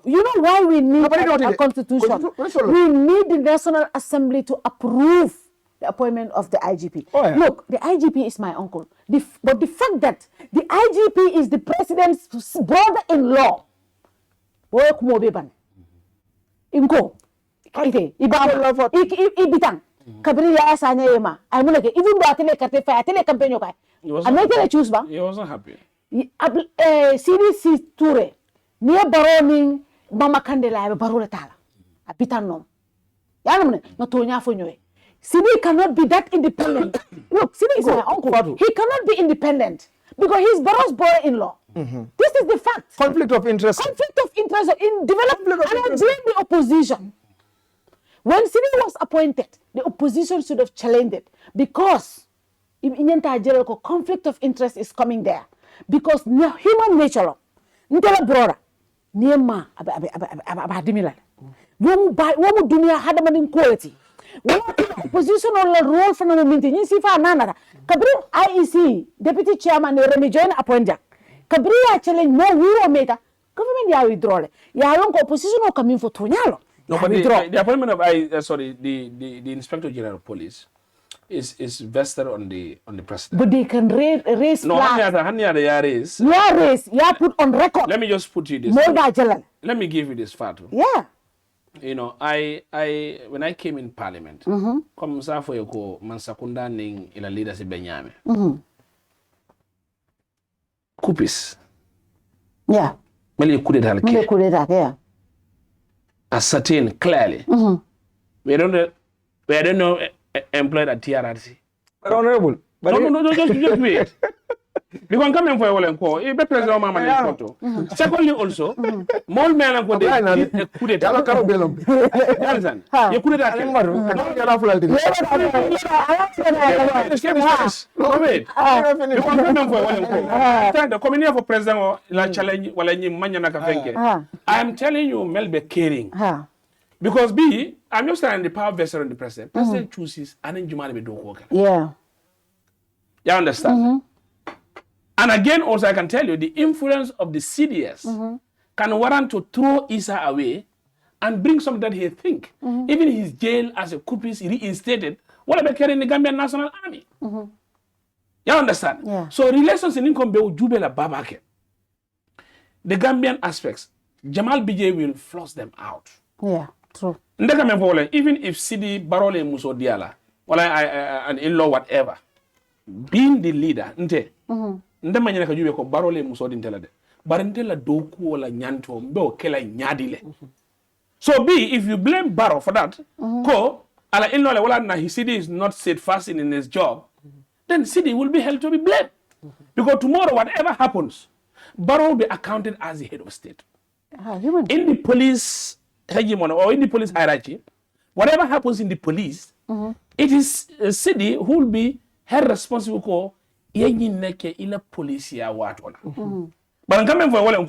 You know why we need a constitution? We need the National Assembly to approve the appointment of the IGP. Oh, yeah. Look, the IGP is my uncle. But the fact that the IGP is the president's brother-in-law, Inko, Ibitang. Kabri ya asanya yema. I mean, even though atele kate fa atele campaign yokai. I'm not gonna choose ba. He wasn't happy. CDC Touray. Near Barrow Mama Candela Barrow Tala. A bitanom. Yanamne, not Tonya Fonyoe. CD cannot be that independent. Look, CD is my uncle. He cannot be independent because he's Barrow's brother-in-law. This is the fact. Conflict of interest. Conflict of interest in development. And I blame the opposition. When Sidi was appointed, the opposition should have challenged it because in conflict of interest is coming there. Because human nature, ntela brora, niema abadimila. Womu dunia hada manin quality. Opposition on the role for the meeting. Sifa nana. Kabri IEC deputy chairman Remy join appointed. Kabri challenge no we meta. Government ya withdraw. Ya long opposition or coming for Tonyalo. No, but the appointment of the Inspector General of Police is vested on the president. But they can raise no, raise. Yeah, put on record. Let me just put you this. Let me give you this fact. Yeah. you know, when I came in Parliament, comme ça foi ko man sakunda ning ila leadership be nyame. Kupis. Yeah. Mele coup d'état Mele coup d'état, yeah. Ascertain clearly. We don't know employed at TRRC. But honorable. No, just wait. Because coming for a call, if the president mama is photo. Secondly, also, more men are going to coup d'état. Understand? You coup d'état. No wait. Because coming for a call. The community for president la challenge wala nyi manya na kafenke. I am telling you, Melbe caring. Because I'm just saying the power vested on the president. President chooses and then Jumali be do work. Yeah. You understand? And again, also I can tell you the influence of the CDS can warrant to throw Essa away and bring something that he think. Even his jail as a coup is reinstated, what about carrying the Gambian National Army? You understand? Yeah. So relations in Incumbency Jubela Baboucarr. The Gambian aspects, Jamal BJ will flush them out. Yeah, true. Even if CD Barole Muso Diala, an in-law, whatever, being the leader, ndemanyana kajube ko Barole Muso Dintela de. Barintela doku wala nyanto mbo kela nyadile. So if you blame Barrow for that, ko ala in-law wala na his CD is not steadfast in his job, then CD will be held to be blamed. Because tomorrow, whatever happens, Barrow will be accounted as the head of state. In the police hegemony or in the police hierarchy, whatever happens in the police, it is a city who will be held responsible for yenyi neke ila police ya watu na. But I'm coming for a while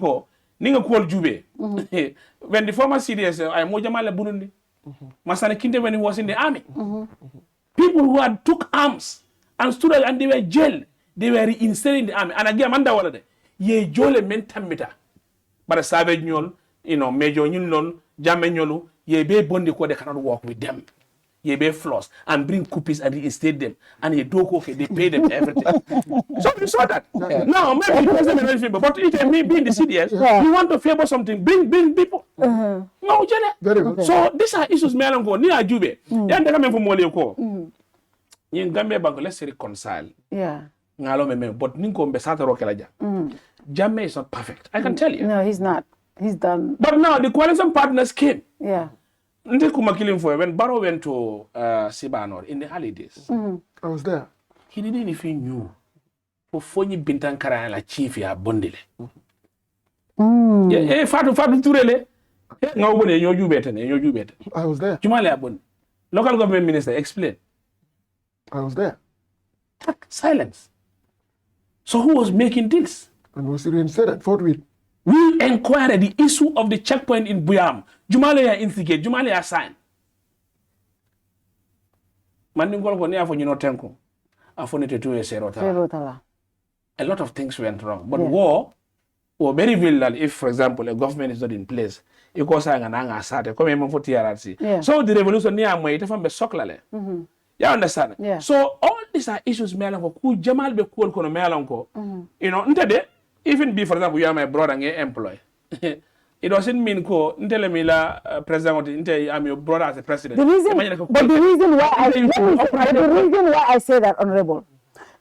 ninga call Jube. When the former CDS, I mojamala Burundi, Masana Kinte when he was in the army, people who had took arms and stood out and they were jailed, they were reinstated in the army. And again, Amanda Walade, ye jole mentamita. But a savage nyol, Major Nyulon, Jammeh nyolu, ye be bondi ko they cannot work with them. Ye be floss and bring copies and reinstate them. And ye do okay, they pay them everything. So you saw that. Now maybe the president is but it may be in the CDS, you want to favor something, bring people. No, Very good. So these are issues me alongo ni ajube. Yan de come from Mole ko. In Gambia Bank, let's reconcile. Yeah. But Ninko Mbesata Rokelaja. Jammeh is not perfect. I can tell you. No, he's not. He's done. But now the coalition partners came. Yeah. When Barrow went to Sibanor in the early days, I was there. he didn't even knew. For Fonyi Bintankara la chief ya bondile. Yeah, Fatou Touré. I was there. Jumale Abon. Local government minister, explain. I was there. Silence. So who was making deals? And was reinstated forthwith. We inquired the issue of the checkpoint in Buyam. Jumale ya instigate, Jumale ya sign. Mandingol ko ni afo nyino tenko. Afo ne tetu serota. A lot of things went wrong. But war very vital if, for example, a government is not in place. So the revolution near Moite from the Soklale. You understand? Yeah. So all these are issues who Jamal be cool kono melanko. Even be, for example, you are my brother and employee. It doesn't mean president I'm your brother as a president. The reason why I say that, Honorable,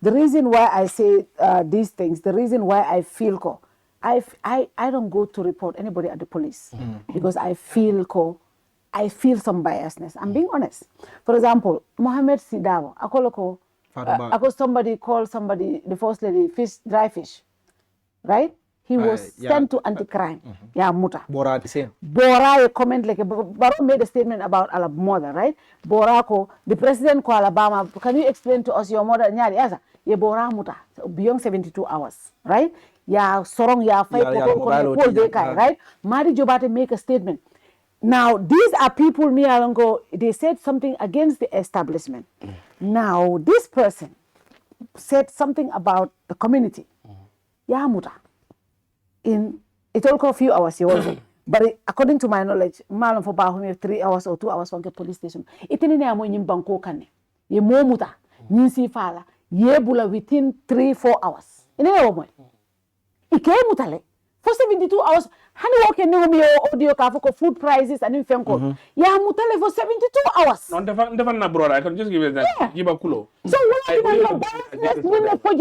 the reason why I say these things, the reason why I feel I don't go to report anybody at the police because I feel some biasness. I'm being honest. For example, Mohammed Sidawo, somebody called somebody, the first lady, dry fish, right? He was sent to anti-crime. Yeah, Muta. Bora the same. Bora comment like Barrow made a statement about our mother, right? Borako, the president called Alabama. Can you explain to us your mother? Essa, ye Bora Muta beyond 72 hours, right? Ya sorong ya fight right? Mari Jobate make a statement. Now these are people me alongo. They said something against the establishment. Now this person said something about the community. Ya Muta. It took a few hours, but according to my knowledge, Malum for Bahoum 3 hours or 2 hours from the police station. It in a moon banko kane. Ye momuta, Nisi Fala, ye bula within 3-4 hours. In a moment. It came mutale. For 72 hours, hani woke ni audio ka for food prices and infenko ya mutale for 72 hours non defan na brother I can just give you that Gibba kulo so what you biasness win for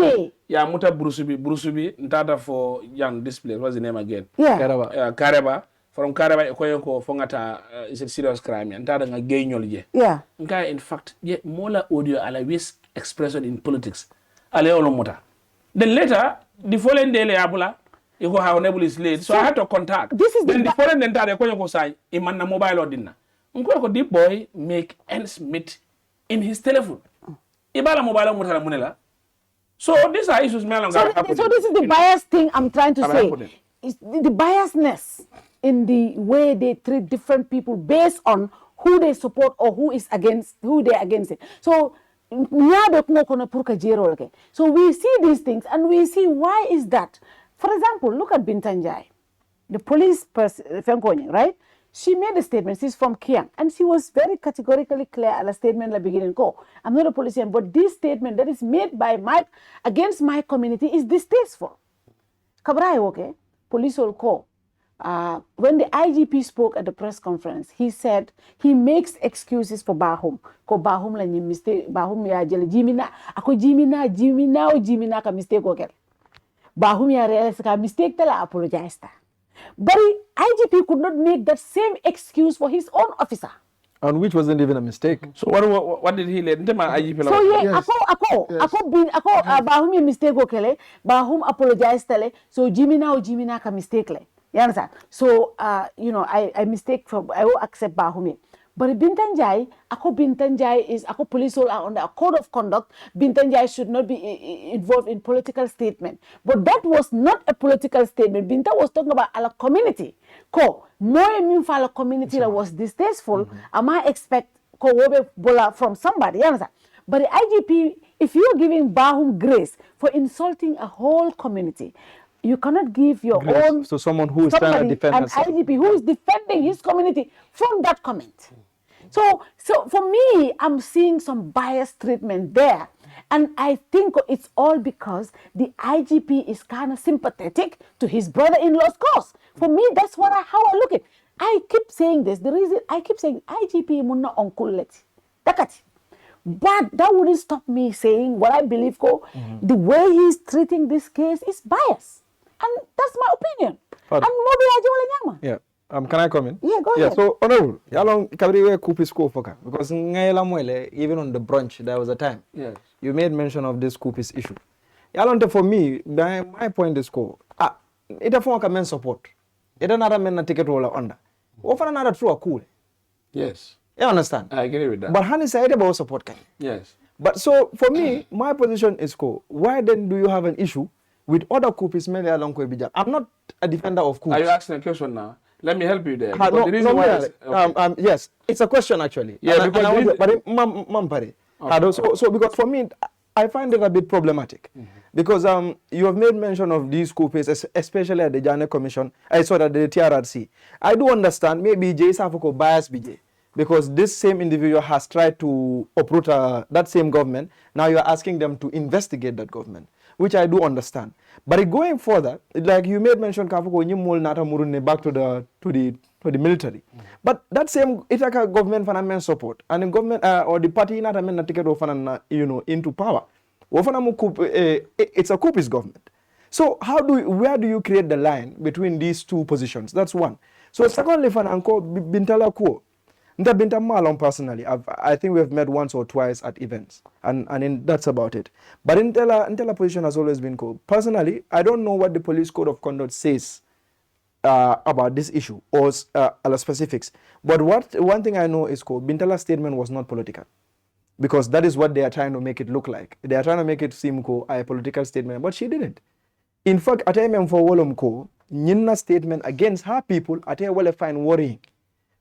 ya muta brusubi ntata for young display what's the name again Kareba from Kareba ko fongata is a serious crime ntata nga gaynol je nka in fact ye mola audio ala wis expression in politics ale olo mota then later the following day le abula iko how enable is late so I had to contact then the following day ntata ko say iman na mobile odinna ko the boy make ends meet in his telephone ibala mobile mota munela. So these are issues. So this is the bias thing I'm trying to say. It's the biasness in the way they treat different people based on who they support or who they're against it. So so we see these things and we see why is that. For example, look at Bintanjai, the police person, right? She made a statement. She's from Kiang, and she was very categorically clear at the statement at the beginning. I'm not a politician, but this statement that is made by against my community is distasteful. Kabrai, okay? Police will call. When the IGP spoke at the press conference, he said he makes excuses for Bahoum. Ko Bahoum la ni mistake. Bahoum ya jele Jimina. Ako Jimina ka mistake okay. Bahoum ya realize ka mistake tala apologize ta. But IGP could not make that same excuse for his own officer. And which wasn't even a mistake. So what did he let? IGP so Bahoum mistake okele. Bahoum apologized tele. So Jimina ka mistake le. You understand? So I mistake I will accept Bahoum. But Bintanjai is police all are under a code of conduct. Bintanjai should not be involved in political statement. But that was not a political statement. Binta was talking about our community. More community that was distasteful. I might expect bola from somebody. You understand? But the IGP, if you're giving Bahoum grace for insulting a whole community, you cannot give your own so someone who is trying to defend an IGP who is defending his community from that comment. So for me, I'm seeing some biased treatment there. And I think it's all because the IGP is kind of sympathetic to his brother-in-law's cause. For me, that's how I look at it. I keep saying this. The reason I keep saying IGP munna onkuleti. Dakati. But that wouldn't stop me saying what I believe, the way he's treating this case is biased. And that's my opinion. Yeah. Can I come in? Yeah, go ahead. So, Honorable, yalong kabriwe kupi school foka because ngaila mwele even on the brunch there was a time. Yes. You made mention of this Kupis issue. Yalong for me, my point is it a form men support. It another men na ticket roller under. Often another true cool. Yes. You understand? I agree with that. But Hani said about support kind. Yes. But so for me, my position is why then do you have an issue with other Kupis men along Bijak? I'm not a defender of Kups. Are you asking a question now? Let me help you there. The reason why yes, it's a question actually. Yeah, So because for me, I find it a bit problematic because you have made mention of these coups, especially at the Jammeh Commission. I saw that the TRRC. I do understand maybe Jay Safoko bias BJ because this same individual has tried to uproot that same government. Now you are asking them to investigate that government, which I do understand. But going further, like you made mention, Kafuko Nyimul Nata Murune back to the military. But that same Itaka government financial support and the government or the party Nata men ticket into power. It's a coupist government. So where do you create the line between these two positions? That's one. So secondly, Fananko Bintala Kuo. Binta Malong personally, I think we've met once or twice at events, and that's about it. But Intela position has always been cool. Personally, I don't know what the police code of conduct says about this issue or specifics. But one thing I know is Bintala's statement was not political, because that is what they are trying to make it look like. They are trying to make it seem a political statement, but she didn't. In fact, at a for Wolomko, Nyinna's statement against her people at a well fine worrying.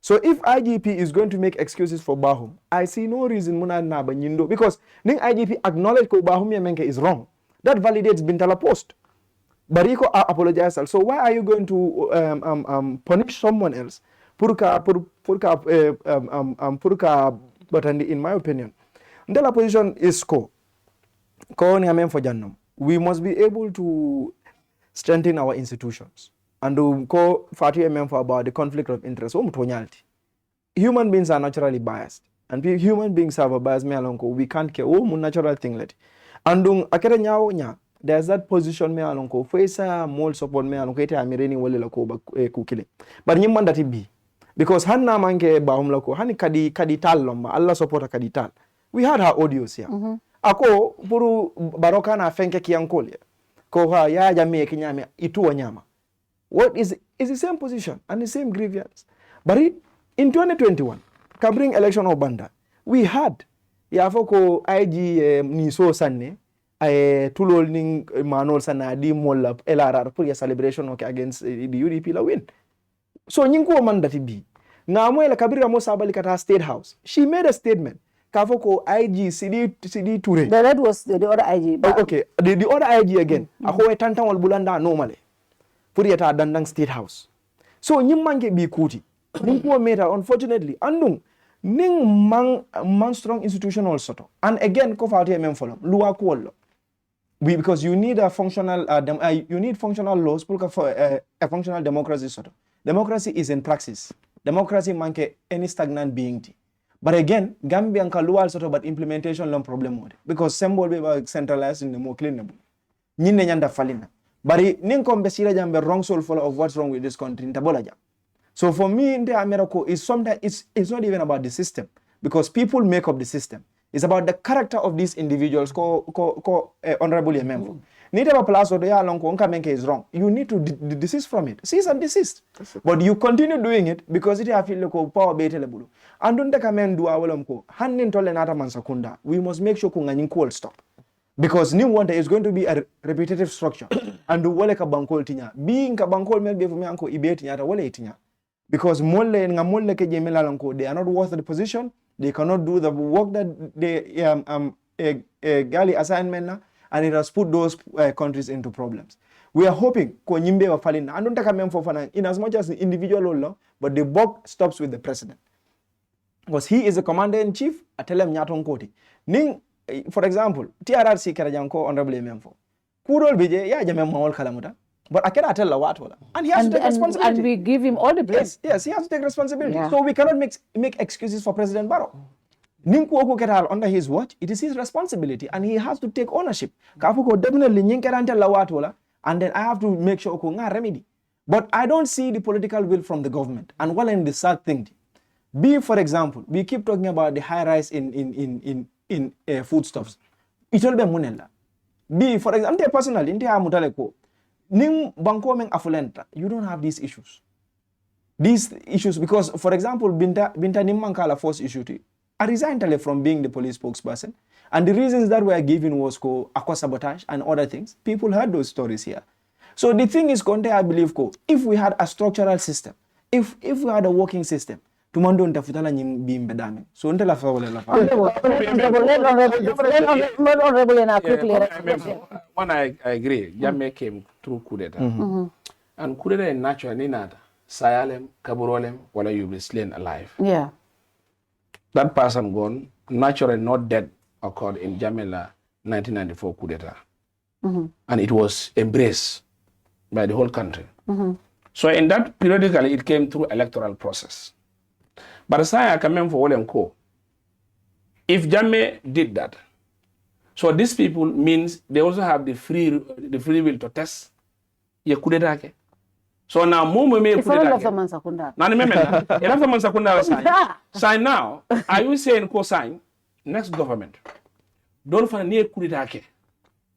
So if IGP is going to make excuses for Bahoum, I see no reason Muna Naba Nyindo because Ning IGP acknowledge that Bahoum Yemenke is wrong. That validates Bintala post. Bariko apologized. So why are you going to punish someone else? Purka, but in my opinion, Ndela position is we must be able to strengthen our institutions. and ko Fatou MMFO about the conflict of interest. Human beings are naturally biased. And human beings have a bias, we can't care. Natural thing. And akere nyao nya, there's that position me alonko. Fesa mole support me alonko. Ite amireni wale lako kukile. But nyimman dati bi. Because hanna manke Bahoum lako. Hani kadi tal lomba. Allah support kadi tal. We had her audios here. Ako puru baroka na fenke Kiang kolye. Ko ha ya Jammeh kinyame itu wanyama. What is the same position and the same grievance. But in 2021, covering election of Banda, we had yafoko IG niso sanne tulol ning manol sana di molla LRR for your celebration against the UDP la win. So nyinko mandati bi. Ngamwe la kabira mo sabali kata State House. She made a statement. Kafoko IG CD Touray. That was the other IG. Oh, okay. The other IG again. Ako tantan wal bulanda normally. Puri yata dandang State House. So nyimmange bi kuti. Ningpo meta unfortunately andung ning man strong institution also. And again ko Fatou MMFO luwa ko because you need a functional you need functional laws for a functional democracy sort of. Democracy is in praxis. Democracy manke any stagnant being. But again, Gambian kalual sort of but implementation long problem mode because symbol be centralized in the more cleanable. Nyine nyanda falina. But ninkom besira jambe wrong soul follow of what's wrong with this country intabolaja. So for me, in the America is sometimes it's not even about the system because people make up the system. It's about the character of these individuals. Honorable MMFO. Niteba plus or the along konka menke is wrong. You need to desist from it. Cease and desist. But you continue doing it because it have feel like power betelebulu. And don't take a man do our ko. Handin tolenata mansakunda. We must make sure kunganin will stop. Because new one is going to be a repetitive structure. And do wale ka bankol tinya. Being ka bankol mel be for me anko ibeti nyata wale tinya. Because molle nga molle ke jemela lanko, they are not worth the position. They cannot do the work that they gali assignment na, and it has put those countries into problems. We are hoping ko nyimbe wa falina. And don't take a man for fana in as much as the individual law, but the buck stops with the president. Because he is the commander in chief. Atelem nyaton koti. Ning, for example, TRRC kerajanko honorable MMFO. Kudol bije ya Jammeh mawal kalamuta. But I cannot tell what. And he has to take responsibility. And we give him all the blame. Yes, he has to take responsibility. Yeah. So we cannot make excuses for President Barrow. Ninku oku ketal under his watch, it is his responsibility and he has to take ownership. Kafuko definitely nyinkerante lawatola, and then I have to make sure oku nga remedy. But I don't see the political will from the government. And well, in the sad thing, for example, we keep talking about the high rise in foodstuffs. It will be munella. For example, personally, inte amutaleko. Ning banko meng afulenta, you don't have these issues. These issues, because, for example, Binta Nimmankala force issue to I resigned from being the police spokesperson. And the reasons that were given was aqua sabotage and other things. People heard those stories here. So the thing is, Conte, I believe, if we had a structural system, if we had a working system, tumando ntafutala nyimbe dame. So unte la fawole la One, I agree. Jammeh came through coup d'etat. And coup d'etat in natural ni nada. Sayalem, kaburolem, whether you be slain alive. Yeah. That person gone, naturally not dead, occurred in Jammeh 1994 coup d'etat. And it was embraced by the whole country. So in that, periodically, it came through electoral process. But I come for William Co. If Jammeh did that, so these people means they also have the free will to test. Ye coup d'etat. So now more me coup d'etat. Nani me mena. Enough of Mansakunda sign now. Are you saying co-sign next government? Don't find near coup d'etat.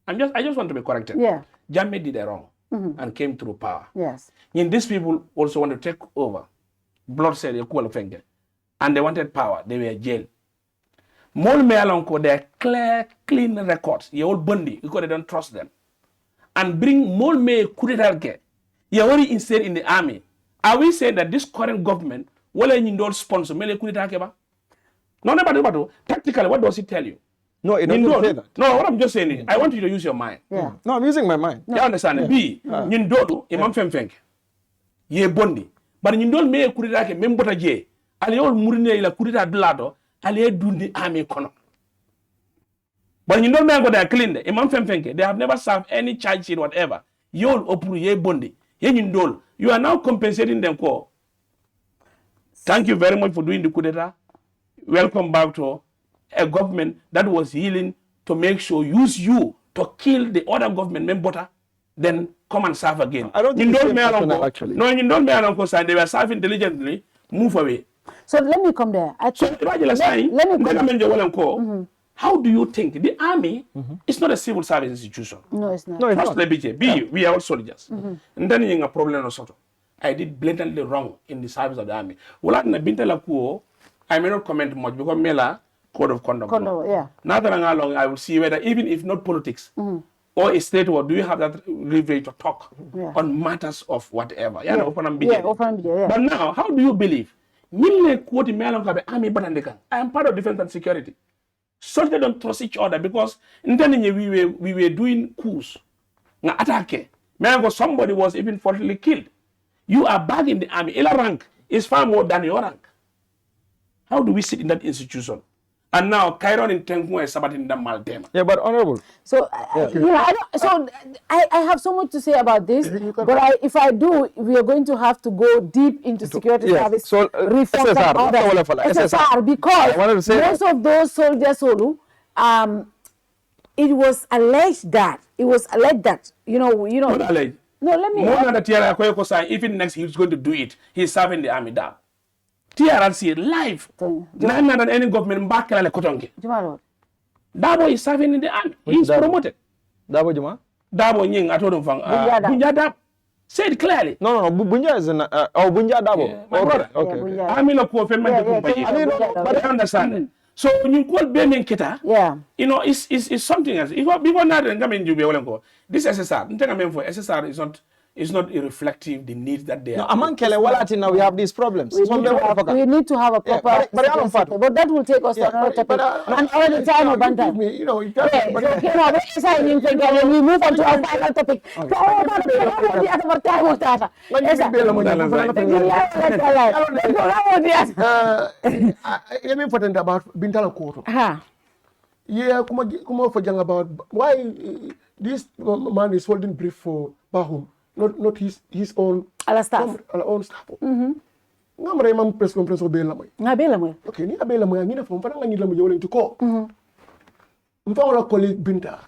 I just want to be corrected. Yeah. Jammeh did it wrong and came through power. Yes. And these people also want to take over. Blood said equal finger. And they wanted power. They were jailed. Mol me alonko their clear, clean records. You all bundy because they don't trust them. And bring mol me kuriralke. You already instead in the army. Are we saying that this current government will indulge sponsor mele kuriralke ba? No, never. Tactically, what does it tell you? No, it doesn't say that. No, what I'm just saying is, I want you to use your mind. Yeah. No, I'm using my mind. You understand? Yeah. B, Nindodo, Imam Femfenk. Ye bondi. But Nindol me kuriralke membota je. Ali all murine ila kurita blado. Ali dundi army kono. But Nindol me go there clean. Imam Femfenke. They have never served any charge sheet, whatever. Yol opuru ye bondi. You are now compensating them. Thank you very much for doing the coup d'etat. Welcome back to a government that was willing to make sure use you to kill the other government member, then come and serve again. I don't think actually. No, you don't they were serving diligently. Move away. So let me come there. How do you think the army is not a civil service institution? No, it's not. No, it's not. We are all soldiers. And then you have a problem or sort of. I did blatantly wrong in the service of the army. I may not comment much because Mela code of conduct. Yeah. Now that I'm along, I will see whether even if not politics or a state war, do you have that leverage to talk on matters of whatever? But now, how do you believe? I am part of defense and security. So they don't trust each other because in we were doing coups. Somebody was even falsely killed. You are back in the army. Ela rank is far more than your rank. How do we sit in that institution? And now, Kairon in Tenku is sabating the Maltema. Yeah, but honorable. So, I have so much to say about this, but if I do, we are going to have to go deep into security service reform SSR, because most of those soldiers, it was alleged that, Not alleged. No, let me. More than the even next he's going to do it. He's serving the army down. TRC live. Not than any government back in the Darboe is serving in the army. He's promoted. Darboe Juma? Darboe Nying, I told him from Bunja Dab. Say it clearly. No, Bunja is Bunja Darboe. My brother. Okay. I'm in a but I understand. So when you call Benin Kita, it's something else. Before not this SSR, for SSR is not reflective the needs that they are. Among Kelewalati now we have these problems. We need to have a proper but that will take us to another topic. And all the time of Bantam. We move on to our final topic. Let me put in about Bintala Koto. Yeah, come for young about why this man is holding brief for Bahoum. Not his own staff. Ngamre mam press conference o bela moy. Ngabela moy. Okay, ni abela moy ngina fam fana ngani lamu jawlen to ko. Mfa wala colleague Binta.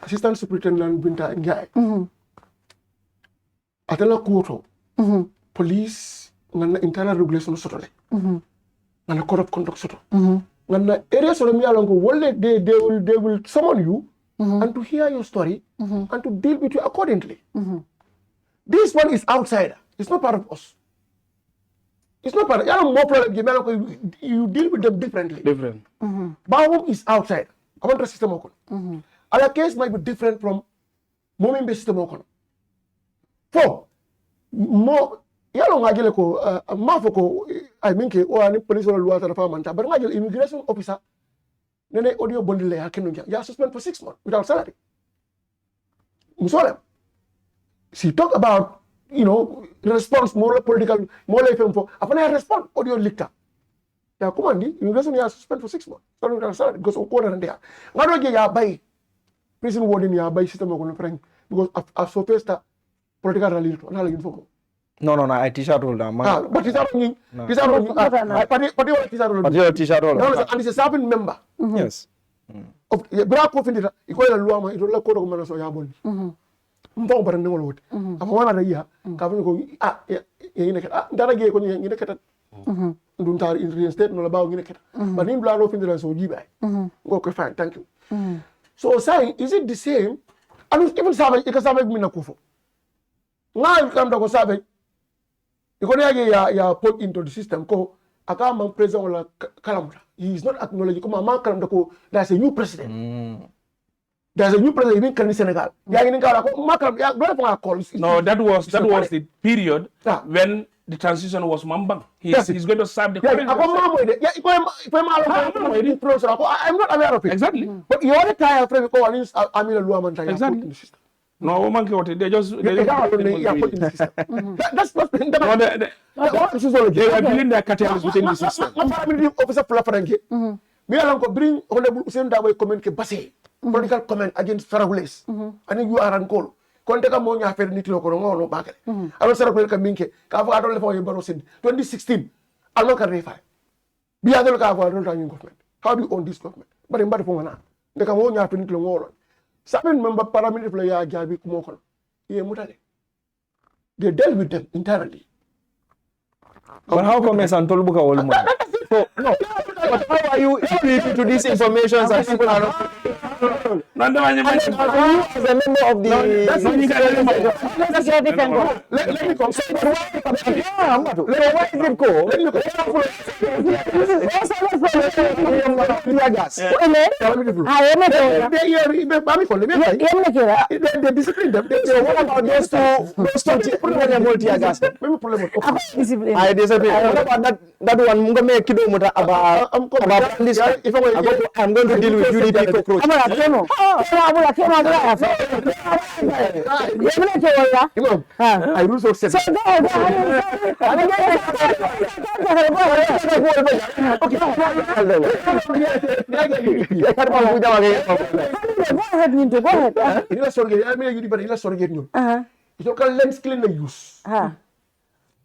Assistant Superintendent Binta Njai. Atela kuoto. Police ngana internal regulation soto le. Ngana code of conduct soto. Ngana area so mi alongo wolle they will summon you and to hear your story and to deal with you accordingly. This one is outsider. It's not part of us. It's not part of more problem. You deal with them differently. Bahoum is outside. I want the system okon. Our case might be different from Masembeh system okon. For more ngajele ko mafoko I mean ke o ani police or luata fa manta but ngajele immigration officer nene audio bondile hakenu ya suspend for 6 months without salary. Musole. She talk about, response, more political, more life info. After I respond, audio leaked. Ya kumandi, immigration ya suspend for 6 months. So without salary because of corner and there. Ngado ge ya buy prison warden ya buy system of friend because of so first political rally to na info. No, I t-shirt holder. But t-shirt rolling. T-shirt rolling. T-shirt rolling. And it's a serving member. Yes. Of Black Coffin, equal Luama, it will not call of Yabon. Mbong barang ngol wot amwana da ya ka fa ko ngi nekata dara ge ko ngi nekata ndum tar in real estate no la baw ngi nekata but ni bla lo findira so jiba go ko fine thank you so saying is it the same and even sabe e ka sabe mi na kufo ngal kam da ko sabe e ko ya put into the system ko aka man president wala kalamta he is not acknowledging ko ma kalam da ko there's a new president. There's a new president in Senegal. No, that was the period when the transition was Mambang. He's going to serve the current I'm not aware of it. Exactly. But you want to tie a friend because exactly. No, monkey what they just put in the system. That's not they were building their categories within the system. Officer Fulafaranke. Me along bring Honorable Usain Dawe comment ke Basse. Political comment against Faragules. And then you are on call. konte ka mo nya fer nitilo ko ngono bakale alo sara ko ka minke ka fa adon le fa Barrow sen 2016 alman ka refa biya dol ka fa adon ta government how do you own this government bari mbadi fo ngana de ka mo nya fer nitilo ngolo saben member parliament la ya jabi ko mo ko ye mutale they dealt with them internally. But how come Santol Buka all money? So no. But how are you privy to these information that people are not? As a member of the that's a different one. Let me come. Why is it go? Let me they discipline them. They say, what about those two? I disagree. What about that one? I'm going to deal with UDP cockroach. I will so say.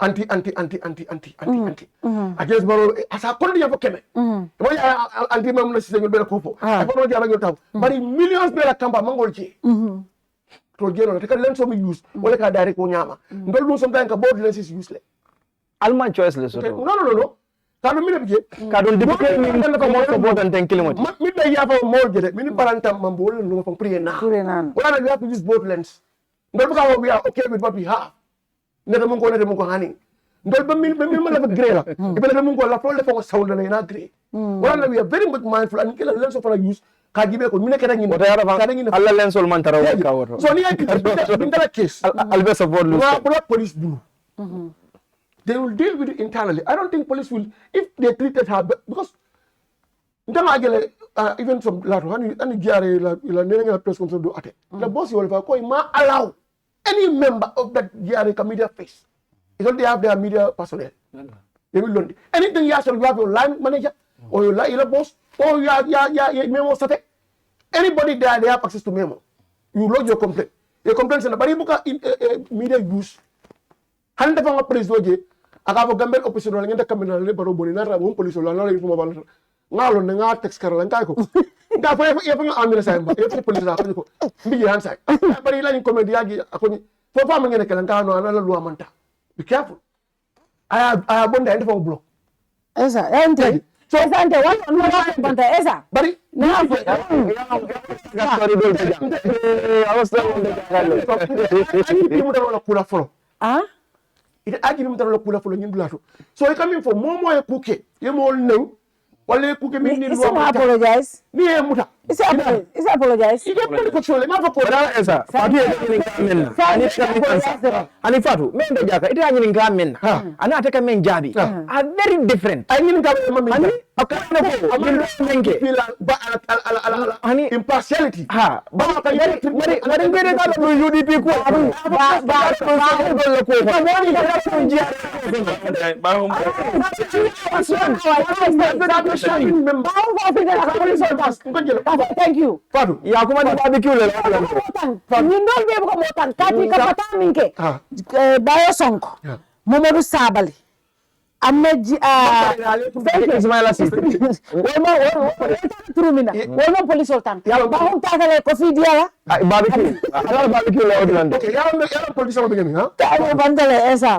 Anti. Against Barrow, as a colony of Kemo. Anti Mamma Sister Copo. I follow the but in millions better Tampa Mongolji. To general, take a lens of use, or like a direct Onyama. Don't do sometimes a board lens is useless. Alman choiceless. No. Kadon dipukul ni ko mo ko bodan 10 km. Midday ya fa mo jede min parantam mambol no fa priena. Wala we have to use both lens. Ndol buka we are okay with what we have. Neta mun ko hani. Ndol ba min ma la grey la. Ibele mun ko la fo le fa ko sound na ina grey. Wala we are very much mindful and kila lens of use ka gibe ko min kera ngin. Alla lens ol man taraw ka woto. So ni ay bindala case. Albe sa board lu. Police blue. They will deal with it internally. I don't think police will, if they treated her, because even some lato, and Gary, la press conference do ate. The boss will allow any member of that Gary media face. It's not they have their media personnel. They will learn. Anything you have your line manager, or your boss, or your memo state. Anybody there, they have access to memo. You lodge your complaint. Your complaint is but you media use. Hande fa nga president je aka fo gambel opposition la ngenda kamina le baro boni na mo police la la fuma bal ngalo ne nga text kar la ngay ko nga fa ya fa nga amina say ba ya fa police la ko mbi han say bari la ni comedy yagi akoni fo fa ma ngene kala ngano na la loi manta be careful aya bonda ende fa block esa ente so ente one no manta esa bari na fa ga story dol te jam awasta wonde kula folo ite aji mi tara kula folo nyindu lato so e coming for momo e kuke ye mo new wala kuke mi ni lo apologize ni e muta is apologize ite ko ko chole ma fa ko dala esa fatu e ni ngamen ani fatu men da jaka ite aji ni ngamen ana ataka men jabi are very different ani ni ngamen ani akana ko menge ba ani impartiality ba ka mari ngere ka lo UDP ko ba thank you Fatu ya kuma da barbecue le ni ndol be ko motan kati ka pata minke bayo sonko Momadou Sabali Ameji Ismaila wala police sultan Bahoum takale ko fi diala barbecue ala barbecue la odlande yalla police mo bigami ha ta bandale esa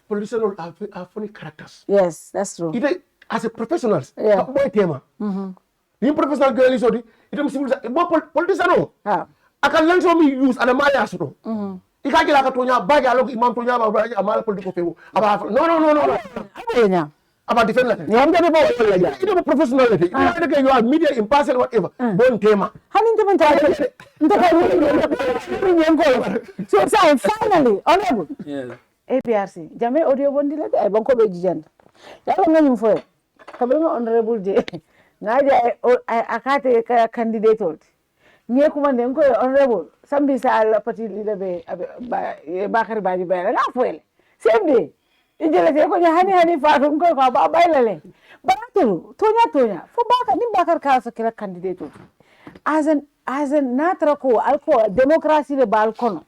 police are funny characters yes that's true it as a professionals boy tema ni professional girl is odi itam civil politician no aka lenso mi use ana maya soto ikaji la ka tonya bagi alo imam tonya ba amala politiko fewo aba no aba defend la ni amde be wala ja ito professionality ina de you are media impartial whatever bon tema hanin tema ta ndaka ni ngol so finally honorable yes APRC Jammeh audio bondi la ay banko be jijande yalla ngani fo kabe honorable je ngaja akate candidate old nie kuma ne ko honorable sambi sa la parti leader be Baboucarr Bahoum na foele sembe injele te ko hani Fatou ko ba baylale baratu tonya fo baka ni Baboucarr ka sa kila candidate old as an as a natrako alko democracy the balkono.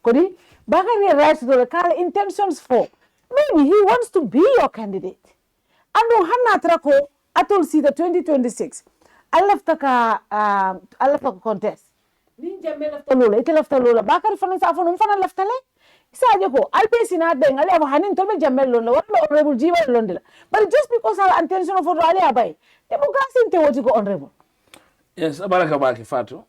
Kodi Bakari writes to the call intentions for maybe he wants to be your candidate. Ando hanna trako atol see the 2026. I left the contest. Nin Jammeh left the lola, ite left the lola. Bakari fana sa fana umfana left le. Isa ko alpe sina deng ali aba hanin tolbe Jammeh lola. What honorable Jiwa londela. But just because our intention of ali abai, democracy inte woti ko honorable. Yes, baraka baki Fatou.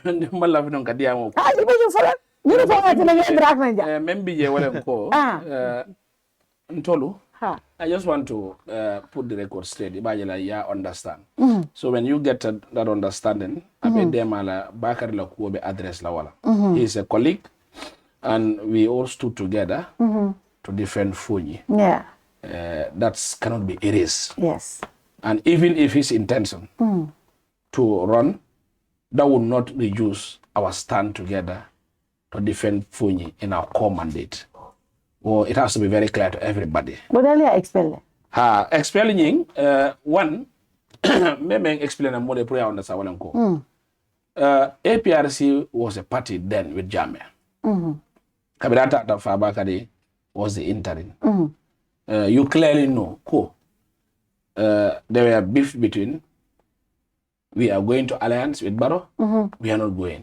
Mbala vino kadia mo. Ah, ibe jo fala. Ni ko ngati na ngi ndrak na ja. Membi je wala ko. Ntolu. I just want to put the record straight. Ibajela ya understand. So when you get that understanding, abe demala Bakari la kuobe address la wala. He is a colleague, and we all stood together to defend Fonyi. Yeah. That cannot be erased. Yes. And even if his intention to run, that would not reduce our stand together to defend Fonyi in our core mandate. Well, it has to be very clear to everybody. What are you expelling? Expelling, one, me explain a more prayer on the Sawalanko. APRC was a party then with Jammeh. Kabirata Dampha Bakari was the interim. You clearly know, there were beef between. We are going to alliance with Barrow. We are not going.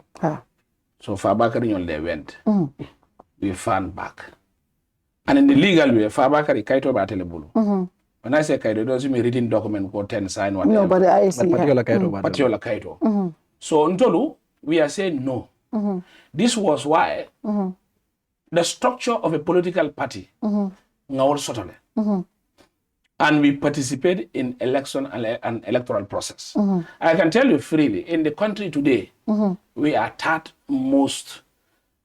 So Fabakari they went. We found back. And in the legal way, Fabakari Kaito Batelebulu. When I say Kaito, it doesn't mean written document or 10 sign whatever. No, but I see. Particular Kaito. So Ntolu, we are saying no. This was why the structure of a political party and we participate in election and electoral process. I can tell you freely, in the country today, we are third most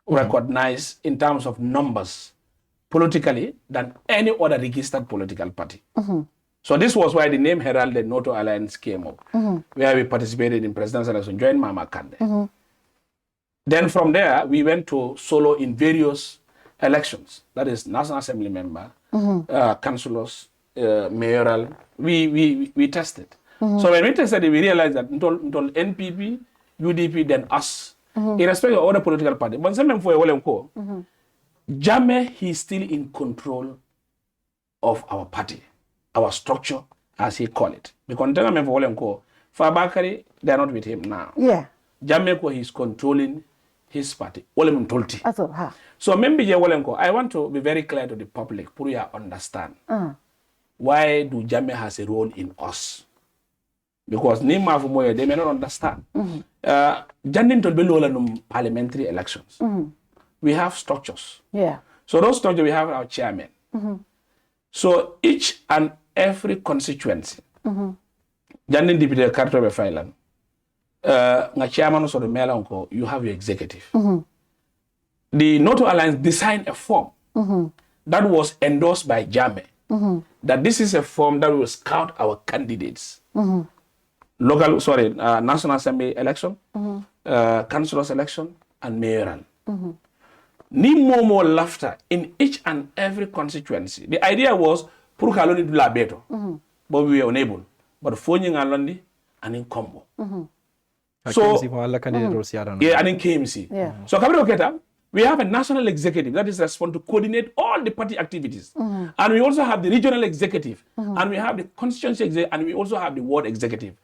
recognized in terms of numbers politically than any other registered political party. So this was why the name heralded Noto Alliance came up, where we participated in presidential election, joined Mama Kande. Then from there, we went to solo in various elections. That is National Assembly member, councillors, mayoral. We tested. So when we tested it, we realized that until NPP, UDP, then us, irrespective of other political parties. But Jammeh, he is still in control of our party, our structure, as he call it. Because Fabakari, they are not with him now. Yeah. Jammeh, he is controlling his party. So maybe I want to be very clear to the public, for you understand. Why do Jammeh has a role in us? Because they may not understand. Parliamentary elections. We have structures. Yeah. So those structures, we have our chairman. So each and every constituency, Jandin Deputy Carter Failan, chairman also the mayor, you have your executive. The Noto Alliance designed a form that was endorsed by Jammeh. That this is a form that will scout our candidates. National Assembly election, councillors election, and mayoral. Need more laughter in each and every constituency. The idea was, but we were unable. But Fonyi Ngalondi and in Combo. So, yeah, and in KMC. Yeah. So, we have a national executive that is responsible to coordinate all the party activities. And we also have the regional executive. And we have the constituency executive. And we also have the ward executive.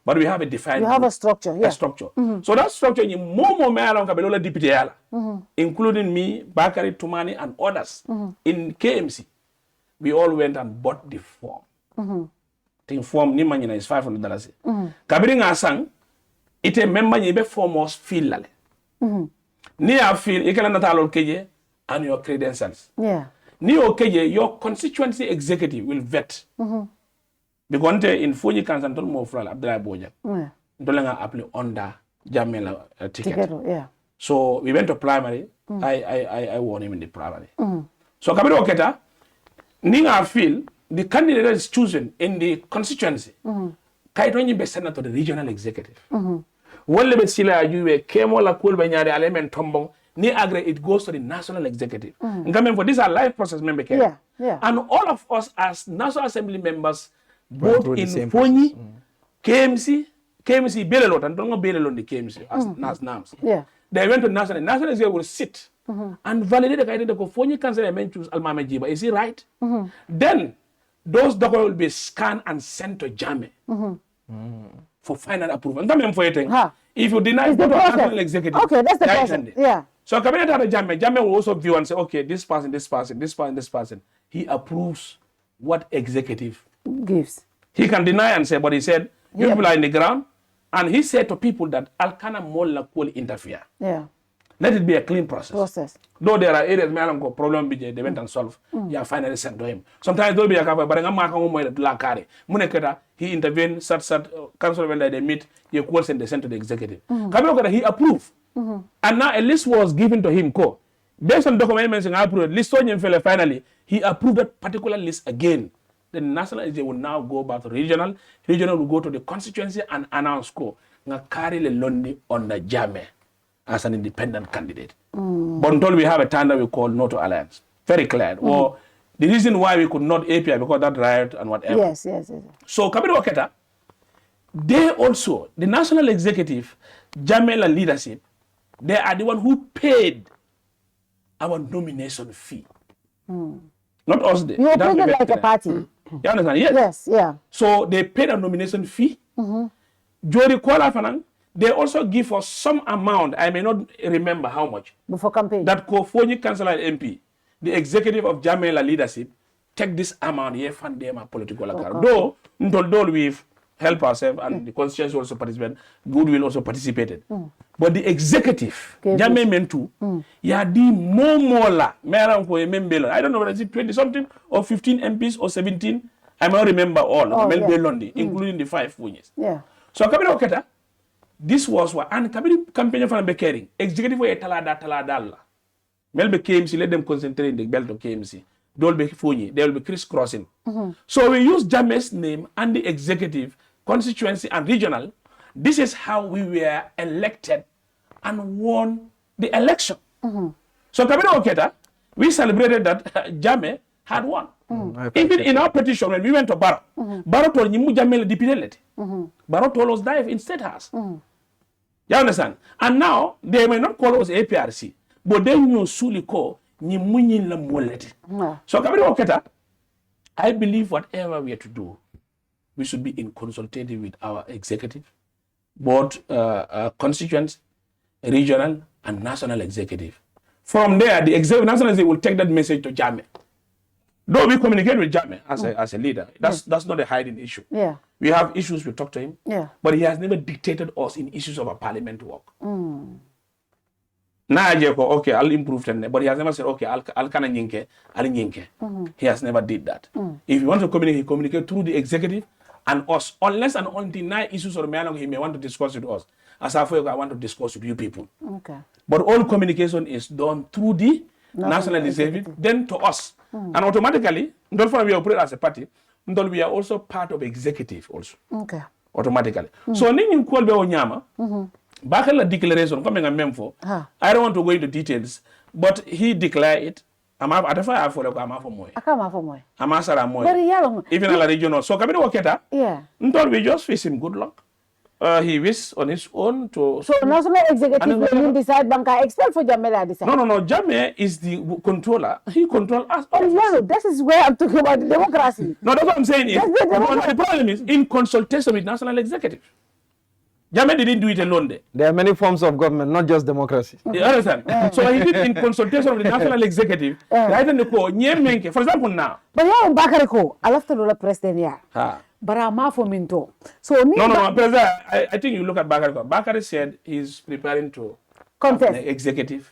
But we have a defined You have a structure, yeah. A structure. So that structure, including me, Bakari, Tumani, and others in KMC, we all went and bought the form. The form is $500. Kabiri Ngasang, it a member you form was feel Ni a feel you can not keje and your credentials. Yeah. Ni keje your constituency executive will vet. Because in Fonyi Council mo fral Abdullah Bojang. Ndolenga apply under Jammeh ticket. Yeah. So we went to primary. I won him in the primary. So Kabiri Oketa, Ninga feel the candidate that is chosen in the constituency. Kaitwenyi be sent to the regional executive. Wole be sila juwe Kemo la kulbe nyare alemen tombong ni agre it goes to the national executive. Ngamen for this are live process member care. Yeah. And all of us as National Assembly members both in Fonyi KMC Belelot, and don't go Belelot the KMC as NAMS. Yeah. They went to national executive will sit and validate the guidance of Fonyi Council and choose Almameh Gibba. Is he right? Then those documents will be scanned and sent to Jammeh for final approval. If you deny the national executive, okay, that's the process. Yeah. So cabinet at Jammeh will also view and say, okay, this person, he approves what executive gives. He can deny and say, but he said, you people are in the ground, and he said to people that Alkana Molla will interfere. Yeah. Let it be a clean process. Though there are areas where go problem they went and solve. Yeah, finally sent to him. Sometimes there'll be a cover, but I'm not going to Muneketa, he intervened, council when they meet, he calls and they sent to the executive. He approved. And now a list was given to him. Based on documents and approved, list on him finally, he approved that particular list again. The national agency will now go back to regional. Regional will go to the constituency and announce nga carry the Londi on the Jammeh as an independent candidate. But until we have a time that we call no to alliance. Very clear. Or the reason why we could not API because that riot and whatever. Yes. So Kabiru Oketa, they also, the national executive, Jammeh leadership, they are the one who paid our nomination fee. Not us. You are paid like a party. You understand? Yes, yeah. So they paid a nomination fee. Jori Kuala Fanang, they also give us some amount, I may not remember how much. Before campaign. That Kofonyi Councillor MP, the executive of Jammeh leadership, take this amount here, fund them a political account. Though we've helped ourselves and the constituency also participated, Goodwill also participated. But the executive, Jammeh Mentu, Yadi Momola, I don't know whether it's 20 something or 15 MPs or 17. I may not remember all, including the 5 Funyes. Yeah. So Kabila Oketa, this was what, and Kabila campaign for Bekering, executive way Taladala. Melbe KMC, let them concentrate in the belt of KMC. They'll be Funyi, they will be crisscrossing. So we use Jammeh's name and the executive, constituency and regional. This is how we were elected and won the election. So Kabila Oketa, we celebrated that Jammeh had won. Even in our petition, when we went to Barrow, Barrow told Nyimu Jammeh deputy. Barrow told us that in State House. You understand? And now, they may not call us APRC, but they knew Suli call Nyimu Nyin Lamoleti. So Kabila Oketa, I believe whatever we are to do, we should be in consultative with our executive, both constituents, regional, and national executive. From there, the national executive will take that message to Jammeh. Though we communicate with Jammeh as a leader, that's not a hiding issue. Yeah. We have issues, we talk to him. Yeah. But he has never dictated us in issues of our parliament work. Okay, I'll improve them. But he has never said, okay, I'll kana nyinke, I'll nyinke. He has never did that. If you want to communicate, he communicate through the executive and us. Unless and until 9 issues or matter, he may want to discuss with us. As I want to discuss with you people. Okay. But all communication is done through the national executive, then to us. And automatically, don't we operate as a party, we are also part of executive also. Okay. Automatically. So, Ning call be Onyama, Bakala declaration coming a memfo. I don't want to go into details, but he declared it. I'm at fire for the Kama for Moy. I'm Asara Moy. Even a regional. So, Kabino Oketa, don't we just wish him good luck. He wished on his own to... So, national executive will decide, Banka expert for Jammeh decide? No. Jammeh is the controller. He controls us. This is where I'm talking about the democracy. No, that's what I'm saying. The problem is in consultation with national executive. Jammeh didn't do it alone there. There are many forms of government, not just democracy. You understand? So he did in consultation with the national executive. Right in the call, for example now. But yeah, Bakari I love to do the president here. But I'm for Minto. So no, President, I think you look at Bakari. Bakari said he's preparing to contest executive,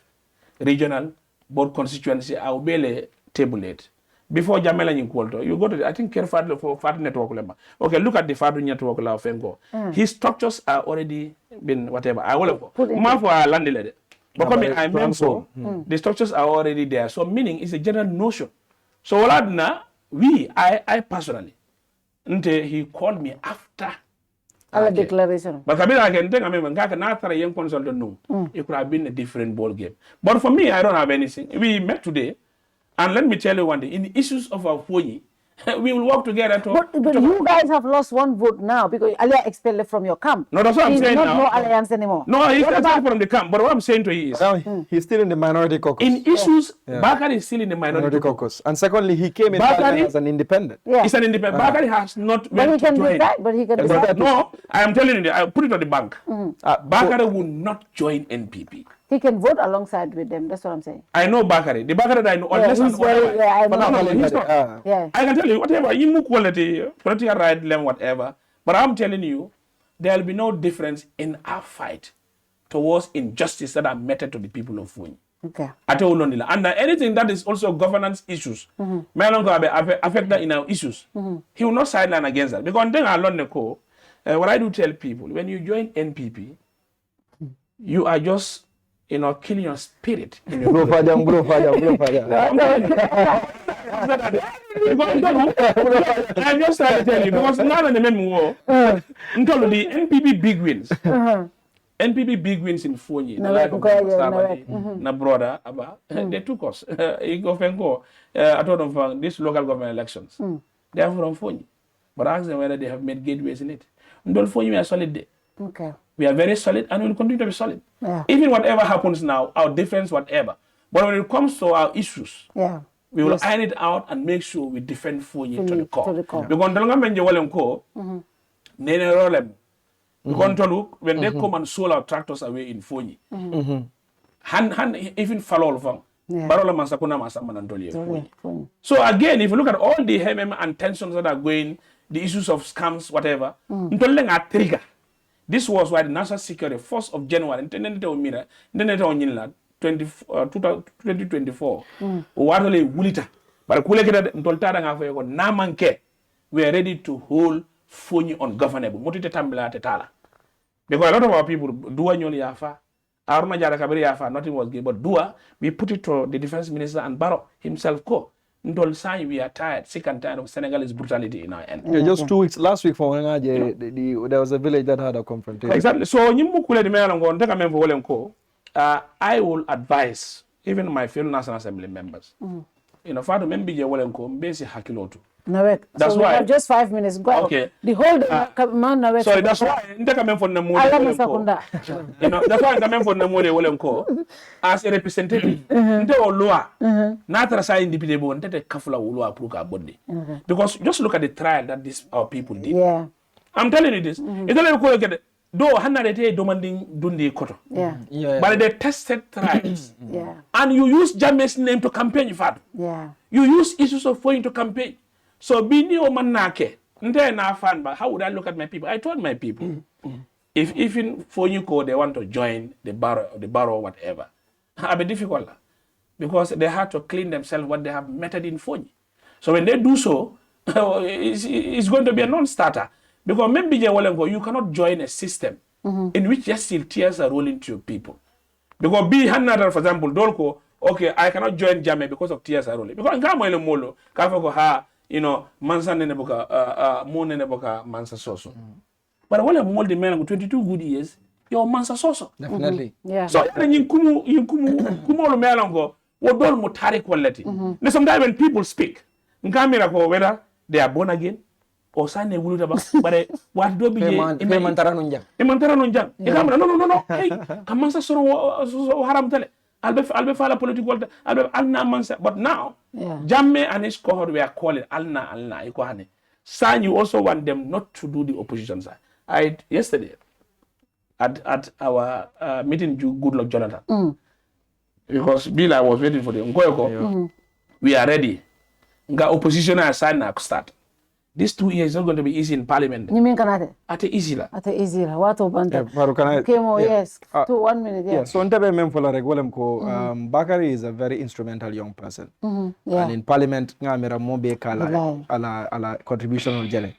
regional, board constituency. I will be table it. Before Jammeh in Kwalto, you go to I think Kerr Fatou network. Okay, look at the Fatou network of Fengo. His structures are already been whatever. I will put for land. But I meant so the structures are already there. So meaning it's a general notion. So I personally. He called me after a declaration. But I can think after a young consultant, no, it could have been a different ball game. But for me, I don't have anything. We met today, and let me tell you one thing: in the issues of our Fonyi, we will work together to... But you guys have lost one vote now because Alia expelled from your camp. No, that's what I'm saying now. No alliance anymore. No, he's not from the camp. But what I'm saying to you is... He's still in the minority caucus. In issues, Baboucarr is still in the minority caucus. And secondly, he came in as an independent. Yeah. He's an independent. Baboucarr has not But he can decide. But he can decide. No, I am telling you, I put it on the bank. Baboucarr will not join NPP. He can vote alongside with them. That's what I'm saying. I know Baboucarr. The Baboucarr that I know. I can tell you, whatever, you move quality, political right, whatever. But I'm telling you, there will be no difference in our fight towards injustice that are meted to the people of Fonyi. Okay. And anything that is also governance issues, may not affect that in our issues. He will not sideline against that. Because then I learn the code. What I do tell people, when you join NPP, you are just, killing your spirit. In your I'm just trying to tell you, because now in the men war, until the NPP big wins. NPP big wins in Fonyi. Na brother, they took us. I told them these local government elections. They are from Fonyi. But I asked them whether they have made gateways in it. Ndol Fonyi, we are solid there. Okay. We are very solid and we will continue to be solid. Yeah. Even whatever happens now, our difference, whatever. But when it comes to our issues, we will iron it out and make sure we defend Fonyi to the core. Because when they come and sold our tractors away in Fonyi, even follow from. So again, if you look at all the and tensions that are going, the issues of scams, whatever, this was why the national security, 1st of January, 2024, we are ready to hold Fonyi ungovernable. Because a lot of our people nothing was given, but we put it to the defense minister and Barrow himself we are tired, sick and tired of Senegalese brutality in our end. Yeah, just 2 weeks, last week for there was a village that had a confrontation. Exactly. So I will advise even my fellow National Assembly members. That's so we have just 5 minutes. Go okay. The whole day, sorry, that's why that's why I come for the as a representative. Because just look at the trial that these our people did. Yeah. I'm telling you this. Though they demanding dundi koto. But they tested trials. And you use Jammeh's name to campaign for. You use issues of Fonyi to campaign. So Bini o manake, how would I look at my people? I told my people, if in Fonyi they want to join the Barrow or whatever, it'll be difficult because they have to clean themselves what they have meted in Fonyi. So when they do so, it's going to be a non-starter. Because maybe you cannot join a system in which just still tears are rolling to your people. Because for example, Dolko, okay, I cannot join Jammeh because of tears are rolling. Because Molo, Mansa Neneboka, Mo Neneboka, Mansa Soso. But when I'm the man with 22 good years, you're Mansa Soso. Definitely. Yeah. So, you kumo melango, what don't mutari quality. Sometimes when people speak, whether they are born again, or sign a wulu but what do be Mantaranunjang. No. Hey, Kamansa so haram tele. Albe fala political alna mansa. But now, Jammeh and his cohort were calling alna ikohane. San, you also want them not to do the opposition side. Yesterday at our meeting, Good Luck Jonathan, because Bill, I was waiting for them. We are ready. Opposition aside now start. These 2 years is not going to be easy in Parliament. You mean Canada? At easy la. What about that? Kemo, yes. 1 minute. Yeah. So Ntabe Memfola Baboucarr is a very instrumental young person. And in Parliament, ngamera mobe kala ala contribution on jele.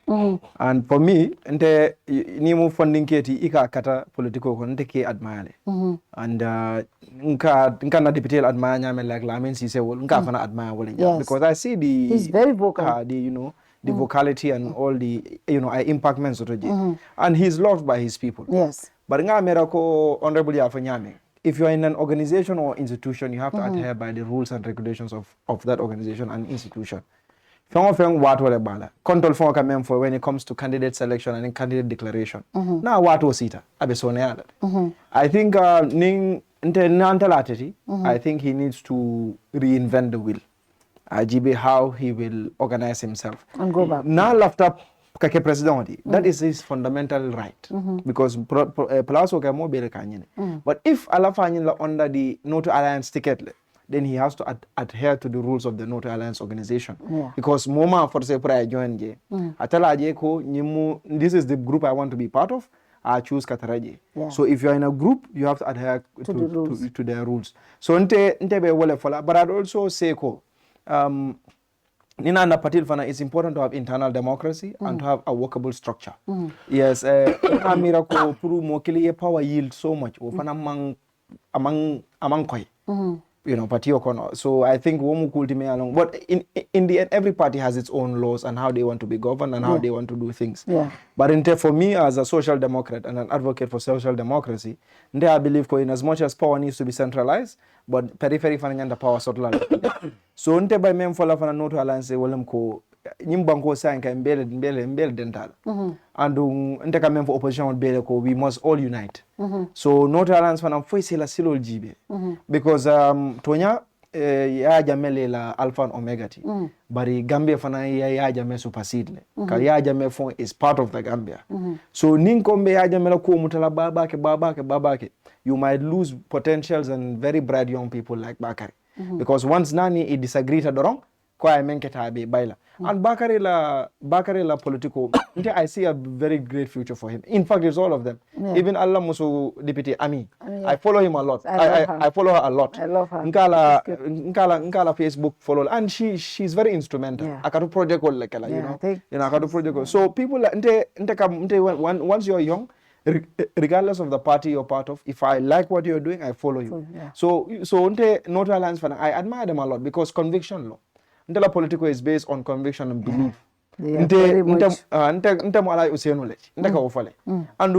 And for me, nte nimu funding keti ika kata political ko nte ke admire. And nka na deputy admire nyame like Lamin Sise wol nka fana admire wol because I see he's very vocal. The vocality and all the impactments and he's loved by his people. Yes. But honorable Yafanyame, if you are in an organization or institution, you have to adhere by the rules and regulations of that organization and institution. Feng what wale bala. Control feng ka mem for when it comes to candidate selection and candidate declaration. Na what was sita abe so ne ala. I think ning I think he needs to reinvent the wheel. IGP how he will organize himself and go back. Now after kake president that is his fundamental right because plus Kemo bere kanyene. But if Alafanyila under the Noto Alliance ticket then he has to adhere to the rules of the Noto Alliance organization. Because Moma for say prior join je. Atala je ko nyimu this is the group I want to be part of. I choose Kataraje. So if you're in a group, you have to adhere to their rules. So nte be wole fola. But I'd also say ko Nina and Patil Fana, it's important to have internal democracy and to have a workable structure. Yes, miracle puru mokili power yield so much. Ofana among koi. You know, party or so I think womu kultime along. But in the end, every party has its own laws and how they want to be governed and how they want to do things. But for me as a social democrat and an advocate for social democracy, I believe in as much as power needs to be centralized, but periphery the power subtle. So by mem for la Noto Alliance wolem ko nyimbanko sanka mbele dental. And nteka mem for opposition bele ko we must all unite. So Noto Alliance fana foi la silo jibe. Because tonya ya Jammeh la alpha and omega ti. Bari Gambia fana ya Jammeh supersede le. Ka ya Jammeh phone is part of the Gambia. So ninkombe ya Jammeh la ko mutala babake. You might lose potentials and very bright young people like Bakari. Because once nani he disagreed at the wrong, kwa menketa be baila. And Bakari la political, I see a very great future for him. In fact, it's all of them. Even Allah Musu Deputy Ami. I follow him a lot. I follow her a lot. I love her. Nkala Facebook follow, and she's very instrumental. Akadu project all like akadu project. So people once you're young, regardless of the party you're part of, if I like what you're doing, I follow you. So Noto Alliance, I admire them a lot because conviction law. Until political is based on conviction and belief. And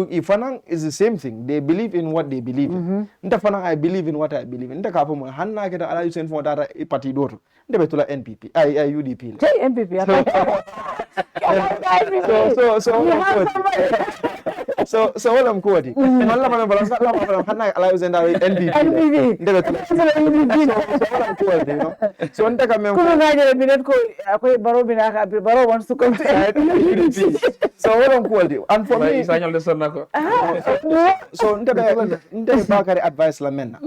Ifanang is the same thing. They believe in what they believe in. I believe in what I believe in. Hanna kita ala yusen for data party doro. Betula NPP. UDP. NPP. So all I'm quoting. Hanna ala yusen data NPP. So on taka mem. Barrow wants to come to UDP. So all I'm quoting. And for me, so Bakari advice la menna.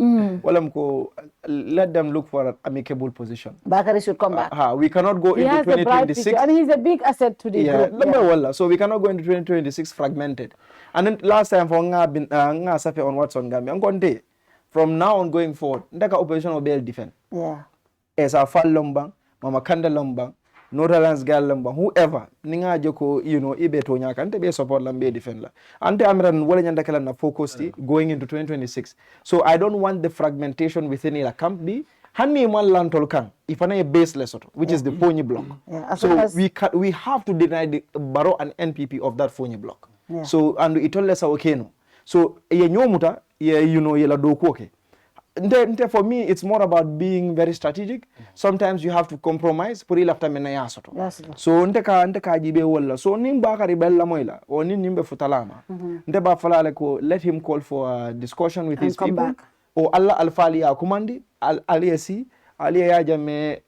Let them look for an amicable position. Bakari should come back. We cannot go into 2026. And he's a big asset to the group. So we cannot go into 2026 fragmented. And then last time for nga safe on what's on Gambia. From now on going forward, ndaka opposition will be defend. Essa Fall Lombang, Mama Kanda Lombang, Noto Alliance Gal Lombang, whoever, Ninga Joko, Ibe Tonya, Kante be support Lambe defend la. Ante Amiran Walanyandakala na focus going into 2026. So I don't want the fragmentation within a camp be. Hani man land tolkan, if I base Lesotho, which is the Fonyi block. So we have to deny the Barrow and NPP of that Fonyi block. So and it all less okay no. So ye nyomuta ye la doku for me, it's more about being very strategic. Sometimes you have to compromise. Puri lafta mena yasoto. So nteka jibe wala. So nimba karibella moila or nimbe futalama. Nteba falale ko let him call for a discussion with his people. Or Allah alfali ya kumandi aliasi aliya Jammeh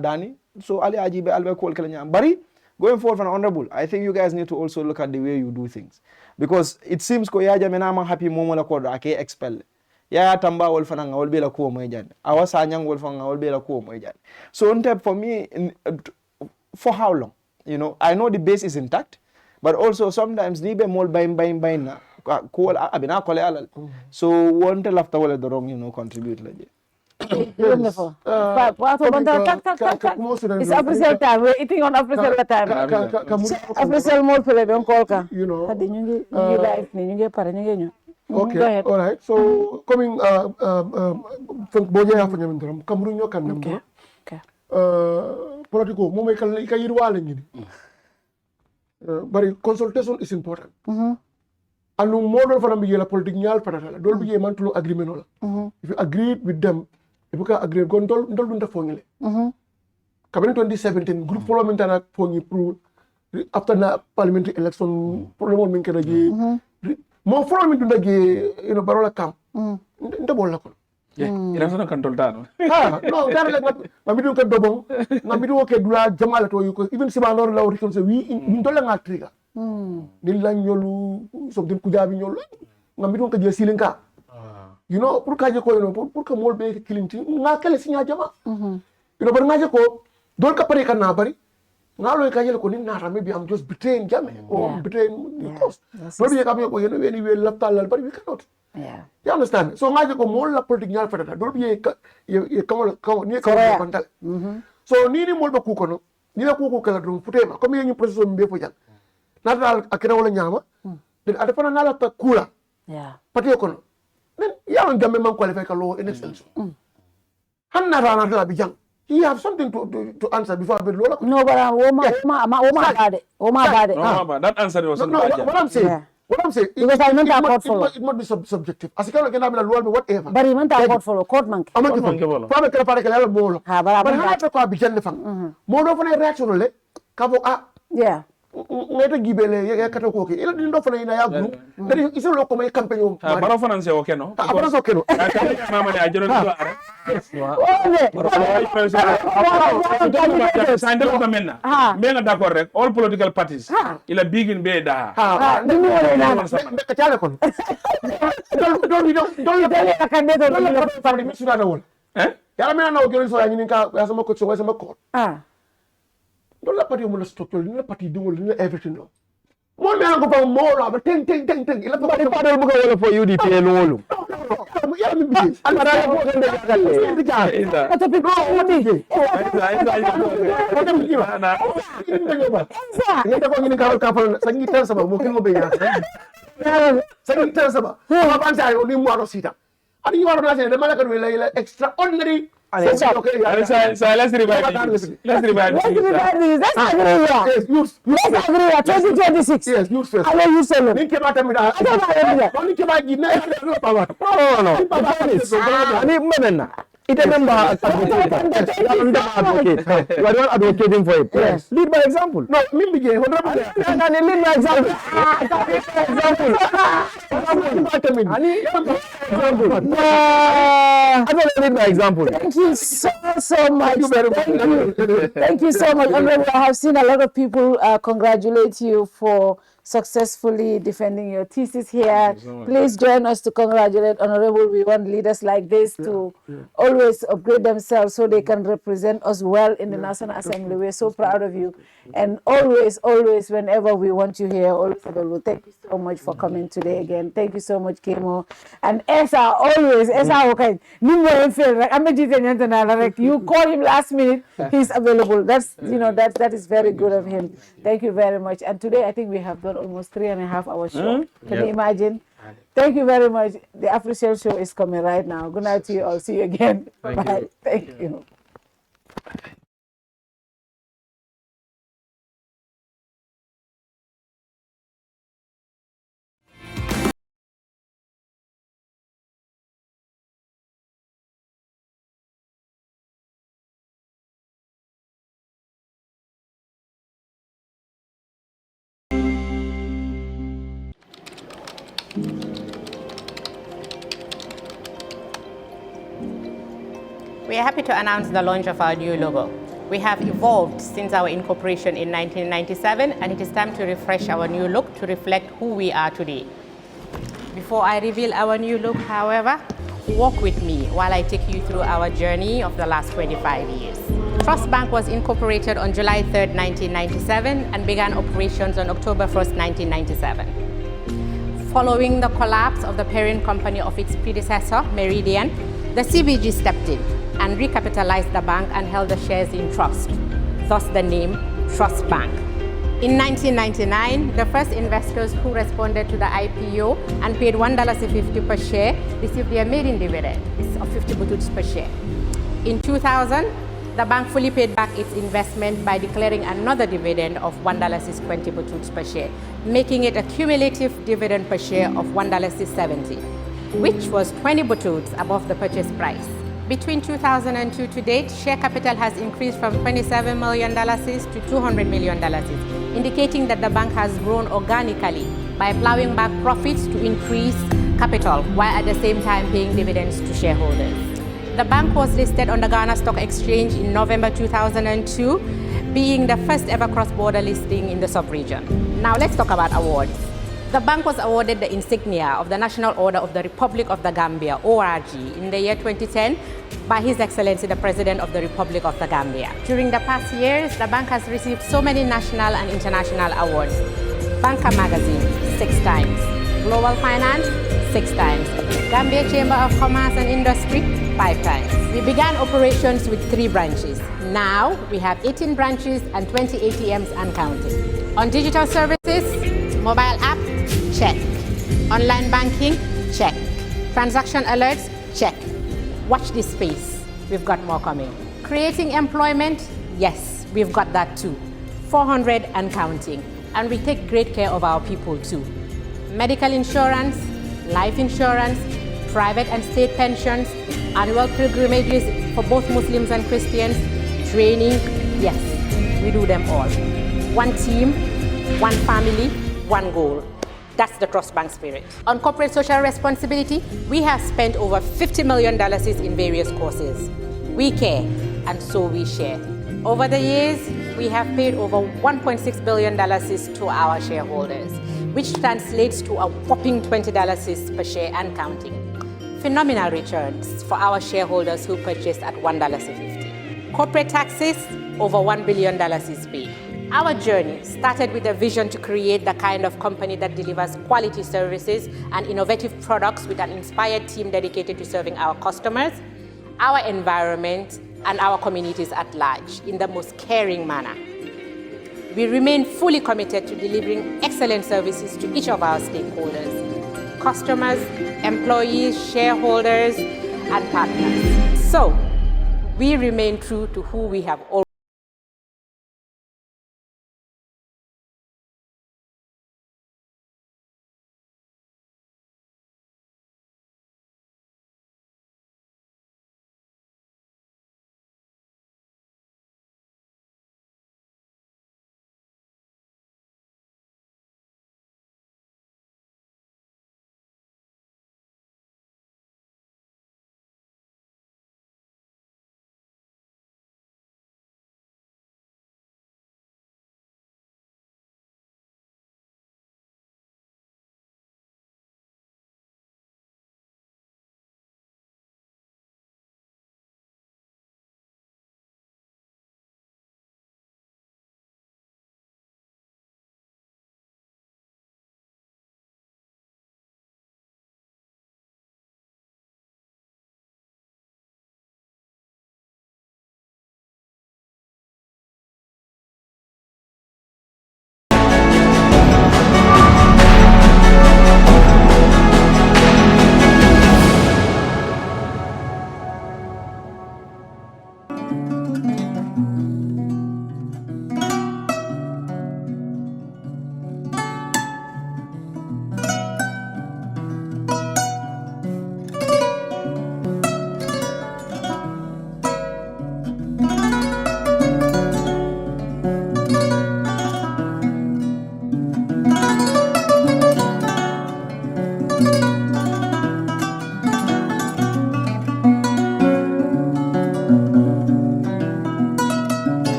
Dani. So ali ajibe albe call kalanya. Bari going forward for an honorable, I think you guys need to also look at the way you do things because it seems ko ya Jammeh na happy momo la ko ake expel. Ya tamba wol fana nga wol bela ko moy jan awasa nyang wol fana nga wol bela ko moy jan. So for me for how long, I know the base is intact, but also sometimes nibe mol bain na ko abina ko le so won't lafta wala the wrong contribute laje. Wonderful. It's Africell time. We're eating on Africell time. Africell more for the call ka. Okay, all right. So coming from Bojang for them, Cameroon can number. Political moment can you but consultation is important. And no model for them political parallel. Don't be a man to agreement. If you agreed with them, if you can agree, go and don't formula. Kabin 2017 group parliamentary pongi pro after na parliamentary election problem min kera je mo parliament dunda je barola camp nda bolla ko ina sona control tano no dara la ngami dun ka dobong ngami dun ke dula jamala to yuko even sibanor law rikon se wi ndola ngatriga ni la nyolu so den kujabi nyolu ngami dun ka je silinka pour kaje ko pour que mol be kilinti nga kala sinya jama bar ngaje ko dol ka pare kan na bari ngalo kaje ko ni nata maybe I'm just betraying Jammeh or betraying the cause maybe ka ko weni we laptal bari we cannot you understand so ngaje ko mol la politique nyal fata dol bi ye kamo ni ko bandal so ni mol ba ku ko no ni la ku ko kala dum futema comme ye ñu processus mbe fo jang nata akira wala nyama den ada fana nala ta kula pati ko no Yaron Jammeh man qualify ka law in extension. Hanna rana la bijang. He have something to answer before I lola. No, but that answer was what I'm saying. What I'm saying, it must be subjective. As you can have a law, whatever. But he meant to follow court man. I'm not going to follow. Probably can find a bolo. But I have to call Bijan the fang. More of a reaction, Kavo yeah. Ngeta gibele ya kata ko ke ila dindo fana ina ya group dari iso lo ko may campaign baro finance o keno baro so keno mama ne ajoro do are sandel ko menna me nga d'accord rek all political parties ila bigin be da ni mo wala na ka tala kon do ka ne do parti mi sura wol yalla me na o gelo so ya ni ka ya sama ko so sama ko don't let party mo structure ni party dungol ni everything no mo me ko pa mo la ba ting ila pa party mo ko wala for UDP en wolu ya mi bi almara ko gande galle ko to bi ko ni ni ko ni ka fa sangi tan sama mo kin mo be ya sangi tan sama ba ban sa ni mo ro sita ani waro na se de mala ka ila extraordinary so let's revive this. Let's revive this. Let's agree. Let's agree. 2026. Yes, use first. I will use solo. Ni kema ta mi da. Ni kema gi na no power. No. Ani menna. Ite member advocate. You are not advocating for it. Yes. Lead by example. No, me begin 100%. And lead by example. Lead by example. Thank you so much. Thank you very much. Thank you so much. Honorable, I have seen a lot of people congratulate you for successfully defending your thesis here. Please join us to congratulate Honorable. We want leaders like this to always upgrade themselves so they can represent us well in the National Assembly. We're so proud of you. And always, whenever we want you here, always available. Thank you so much for coming today again. Thank you so much, Kemo. And Essa, always, Essa, okay. You call him last minute, he's available. That's, that is very good of him. Thank you very much. And today, I think we have done almost 3.5 hours show. Can you imagine? Thank you very much. The official show is coming right now. Good night to you. I'll see you again. Bye. Thank you. We are happy to announce the launch of our new logo. We have evolved since our incorporation in 1997, and it is time to refresh our new look to reflect who we are today. Before I reveal our new look, however, walk with me while I take you through our journey of the last 25 years. Trust Bank was incorporated on July 3rd, 1997 and began operations on October 1st, 1997. Following the collapse of the parent company of its predecessor, Meridian, the CBG stepped in and recapitalized the bank and held the shares in trust, thus the name Trust Bank. In 1999, the first investors who responded to the IPO and paid $1.50 per share received their maiden dividend of 50 bututs per share. In 2000, the bank fully paid back its investment by declaring another dividend of $1.20 bututs per share, making it a cumulative dividend per share of $1.70, which was 20 bututs above the purchase price. Between 2002 to date, share capital has increased from $27 million to $200 million, indicating that the bank has grown organically by plowing back profits to increase capital, while at the same time paying dividends to shareholders. The bank was listed on the Ghana Stock Exchange in November 2002, being the first ever cross-border listing in the sub-region. Now let's talk about awards. The bank was awarded the insignia of the National Order of the Republic of the Gambia, ORG, in the year 2010 by His Excellency the President of the Republic of the Gambia. During the past years, the bank has received so many national and international awards. Banker Magazine, 6 times. Global Finance, 6 times. Gambia Chamber of Commerce and Industry, 5 times. We began operations with 3 branches. Now, we have 18 branches and 20 ATMs and counting. On digital services, mobile app, check. Online banking, check. Transaction alerts, check. Watch this space. We've got more coming. Creating employment, yes, we've got that too. 400 and counting. And we take great care of our people too. Medical insurance, life insurance, private and state pensions, annual pilgrimages for both Muslims and Christians, training, yes, we do them all. One team, one family, one goal. That's the Trust Bank spirit. On corporate social responsibility, we have spent over $50 million in various causes. We care, and so we share. Over the years, we have paid over $1.6 billion to our shareholders, which translates to a whopping $20 per share and counting. Phenomenal returns for our shareholders who purchased at $1.50. Corporate taxes, over $1 billion is paid. Our journey started with a vision to create the kind of company that delivers quality services and innovative products with an inspired team dedicated to serving our customers, our environment, and our communities at large in the most caring manner. We remain fully committed to delivering excellent services to each of our stakeholders, customers, employees, shareholders, and partners. So, we remain true to who we have always